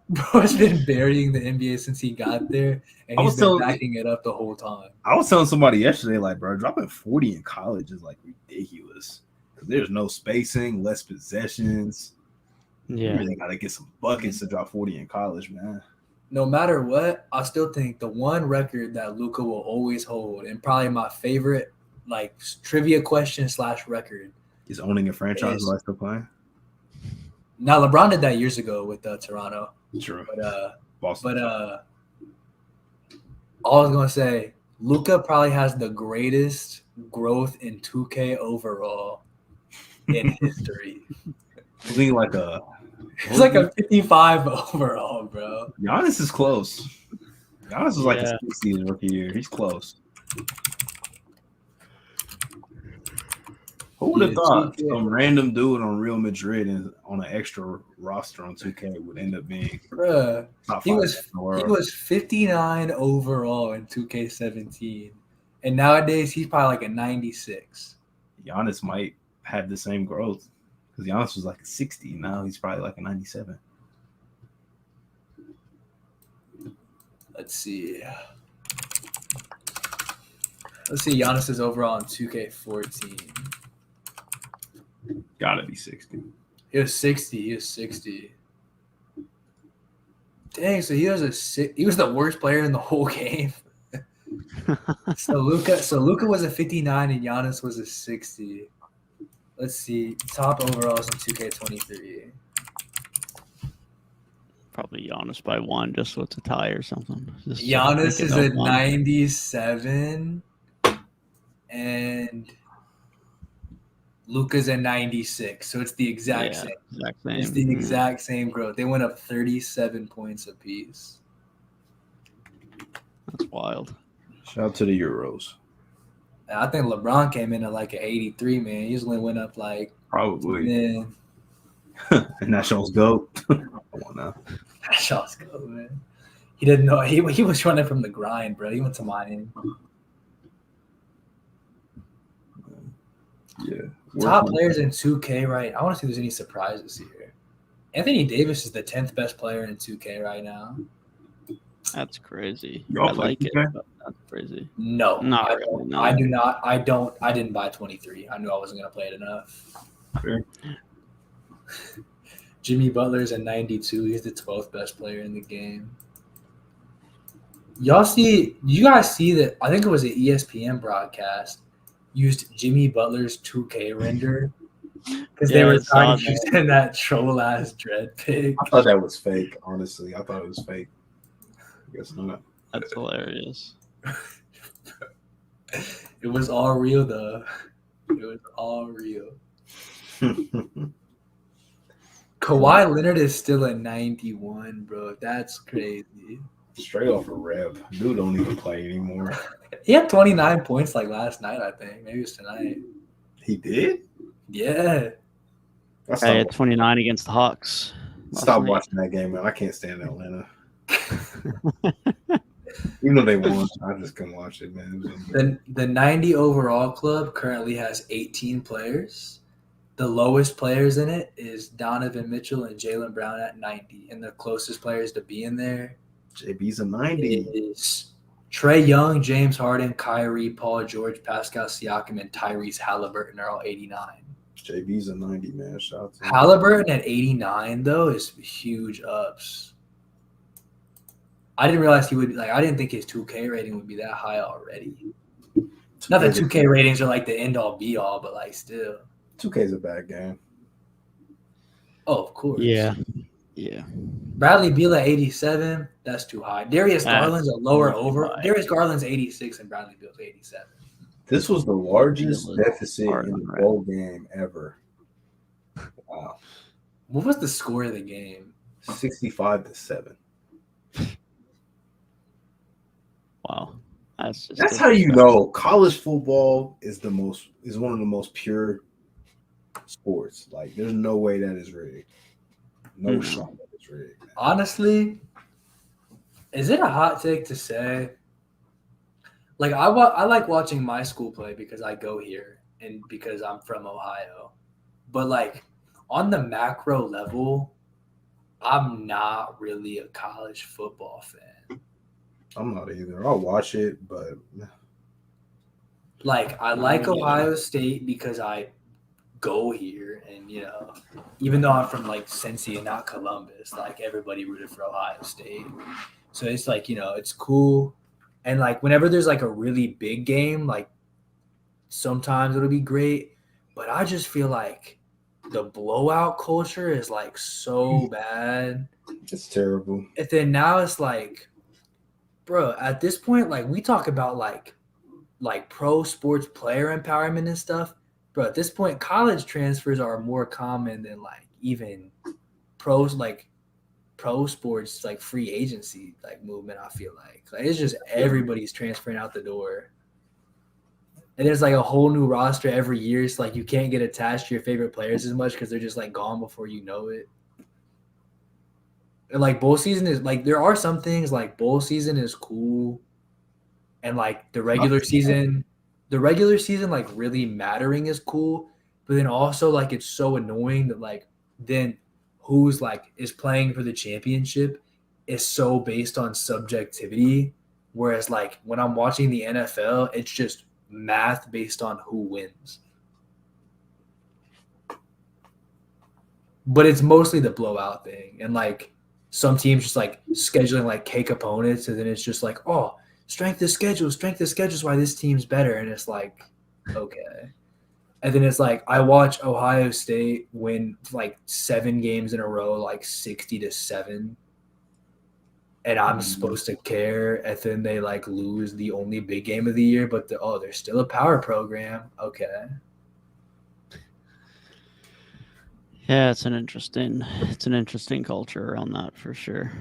bro's been burying the NBA since he got there, and he's been backing it up the whole time. I was telling somebody yesterday, like, bro, dropping 40 in college is like ridiculous. Because there's no spacing, less possessions. Yeah, you really got to get some buckets to drop 40 in college, man. No matter what, I still think the one record that Luka will always hold, and probably my favorite like trivia question / record, is owning a franchise while still playing. Now LeBron did that years ago with Toronto. True. But all I was gonna say, Luka probably has the greatest growth in 2K overall in history. It's like a 55 overall, bro. Giannis is close. Giannis is like a 60 rookie year. He's close. Who would have thought some random dude on Real Madrid and on an extra roster on 2K would end up being? Bruh, he was 59 overall in 2K17, and nowadays he's probably like a 96. Giannis might have the same growth because Giannis was like a 60. Now he's probably like a 97. Let's see. Giannis's overall in 2K14. Gotta be 60. He was 60. Dang, so he was the worst player in the whole game. So Luka was a 59 and Giannis was a 60. Let's see. Top overalls in 2K23. Probably Giannis by 1, just so it's a tie or something. Just Giannis make is it at 1. 97, and Luka's at 96. So it's the exact same. Exact same. It's the exact same growth. They went up 37 points apiece. That's wild. Shout out to the Euros. I think LeBron came in at like an 83, man. He usually went up like Probably. Man. And that shows GOAT. Come on now. That shot's go, man. He didn't know. He was running from the grind, bro. He went to Miami. Yeah. Top players in 2K, right? I want to see if there's any surprises here. Anthony Davis is the 10th best player in 2K right now. That's crazy. Y'all I play like 2K? it, but that's crazy. No, Not I really, don't. no. I do not. I don't. I didn't buy 23. I knew I wasn't gonna play it enough. Fair. Jimmy Butler's at 92. He's the 12th best player in the game. You guys see that? I think it was an ESPN broadcast used Jimmy Butler's 2K render because they were trying to use that troll ass dread pic. I thought that was fake, honestly. I thought it was fake. I guess not. That's hilarious. It was all real, though. It was all real. Kawhi Leonard is still at 91, bro. That's crazy. Straight off a rev. Dude don't even play anymore. He had 29 points like last night, I think. Maybe it was tonight. He did? Yeah. I had 29 against the Hawks. Stop watching that game, man. I can't stand Atlanta. Even though they won, I just couldn't watch it, man. The 90 overall club currently has 18 players. The lowest players in it is Donovan Mitchell and Jaylen Brown at 90. And the closest players to be in there JB's a 90. is Trae Young, James Harden, Kyrie, Paul George, Pascal Siakam, and Tyrese Halliburton are all 89. JB's a 90, man. Shout out to him. Halliburton at 89, though, is huge ups. I didn't realize he would I didn't think his 2K rating would be that high already. Not that 2K ratings are like the end all be all, but like still. 2K is a bad game. Oh, of course. Yeah. Bradley Beal at 87, that's too high. Darius Garland's a lower over. High. Darius Garland's 86 and Bradley Beal's 87. This was the largest deficit in the bowl game ever. Wow. What was the score of the game? 65-7. Wow. That's how you know college football is one of the most pure sports. Like, there's no way that is rigged. No shot that is rigged. Honestly, is it a hot take to say? Like, I like watching my school play because I go here and because I'm from Ohio. But, like, on the macro level, I'm not really a college football fan. I'm not either. I'll watch it, but like I like Ohio State because I go here, and even though I'm from like Cincy and not Columbus, like everybody rooted for Ohio State, so it's like it's cool, and like whenever there's like a really big game, like sometimes it'll be great, but I just feel like the blowout culture is like so bad. It's terrible. And then now it's like, bro, at this point, like we talk about like pro sports player empowerment and stuff. Bro, at this point, college transfers are more common than like even pro sports like free agency like movement. I feel like it's just everybody's transferring out the door. And there's like a whole new roster every year. It's like you can't get attached to your favorite players as much because they're just like gone before you know it. And like bowl season is like there are some things like bowl season is cool, and like the regular season like really mattering is cool, but then also like it's so annoying that like then who's like is playing for the championship is so based on subjectivity, whereas like when I'm watching the NFL, it's just math based on who wins. But it's mostly the blowout thing, and like some teams just like scheduling like cake opponents, and then it's just like, oh, strength of schedule is why this team's better, and it's like, okay. And then it's like I watch Ohio State win like 7 games in a row, like 60-7, and I'm supposed to care, and then they like lose the only big game of the year, but they're still a power program. Okay. Yeah, it's an interesting culture around that for sure.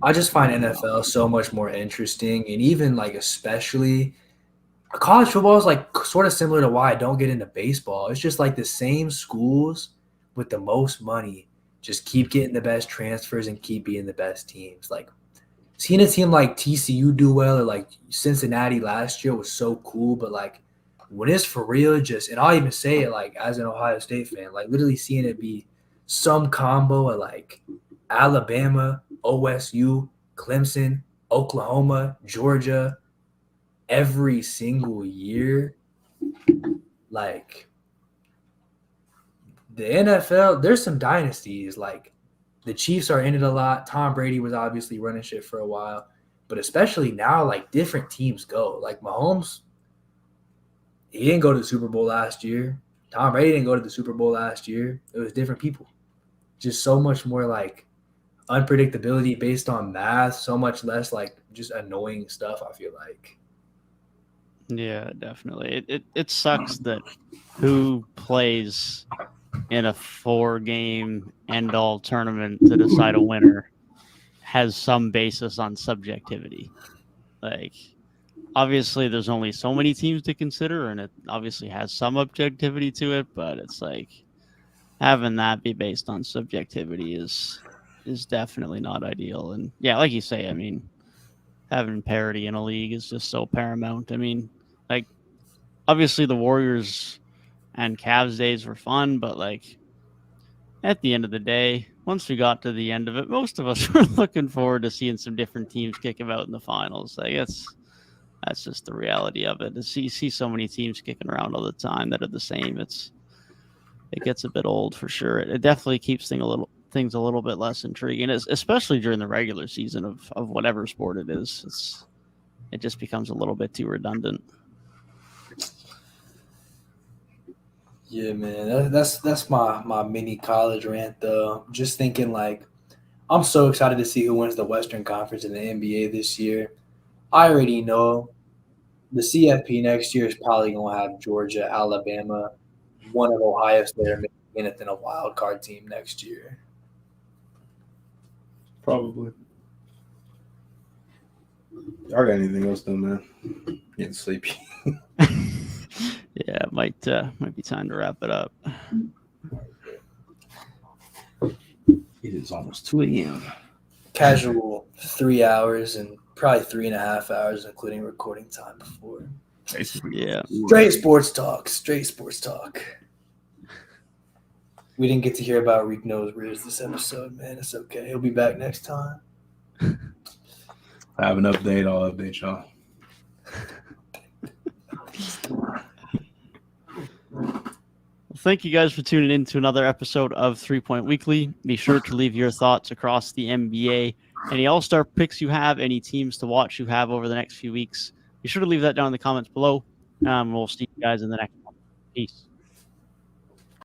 I just find NFL so much more interesting, and even like especially college football is like sort of similar to why I don't get into baseball. It's just like the same schools with the most money just keep getting the best transfers and keep being the best teams. Like seeing a team like TCU do well or like Cincinnati last year was so cool, but like when it's for real, just and I'll even say it like as an Ohio State fan, like literally seeing it be some combo of like Alabama, OSU, Clemson, Oklahoma, Georgia, every single year, like the NFL, there's some dynasties. Like the Chiefs are in it a lot. Tom Brady was obviously running shit for a while, but especially now, like different teams go. Like Mahomes, he didn't go to the Super Bowl last year. Tom Brady didn't go to the Super Bowl last year. It was different people. Just so much more like unpredictability based on math, so much less like just annoying stuff, I feel like. Yeah, definitely. It sucks that who plays in a 4-game end-all tournament to decide a winner has some basis on subjectivity. Like, obviously, there's only so many teams to consider, and it obviously has some objectivity to it, but it's like having that be based on subjectivity is definitely not ideal. And yeah, like you say, I mean, having parity in a league is just so paramount. I mean, like, obviously the Warriors and Cavs days were fun, but like at the end of the day, once we got to the end of it, most of us were looking forward to seeing some different teams kick them out in the finals. Like that's just the reality of it. To see so many teams kicking around all the time that are the same, it gets a bit old for sure. It definitely keeps things a little bit less intriguing, especially during the regular season of whatever sport it is. It just becomes a little bit too redundant. Yeah, man, that's my mini college rant though. Just thinking like I'm so excited to see who wins the Western Conference in the NBA this year. I already know the CFP next year is probably going to have Georgia, Alabama, one of Ohio State, or maybe in a wild card team next year. Probably. Y'all got anything else though, man? Getting sleepy. Yeah, it might be time to wrap it up. It is almost 2 a.m. Casual 3 hours and probably 3.5 hours, including recording time before. Yeah. Straight sports talk. We didn't get to hear about Reek Knows Riz this episode, man. It's okay. He'll be back next time. I have an update. I'll update y'all. Thank you guys for tuning in to another episode of 3 Point Weekly. Be sure to leave your thoughts across the NBA. Any all-star picks you have, any teams to watch you have over the next few weeks. Be sure to leave that down in the comments below. We'll see you guys in the next one. Peace.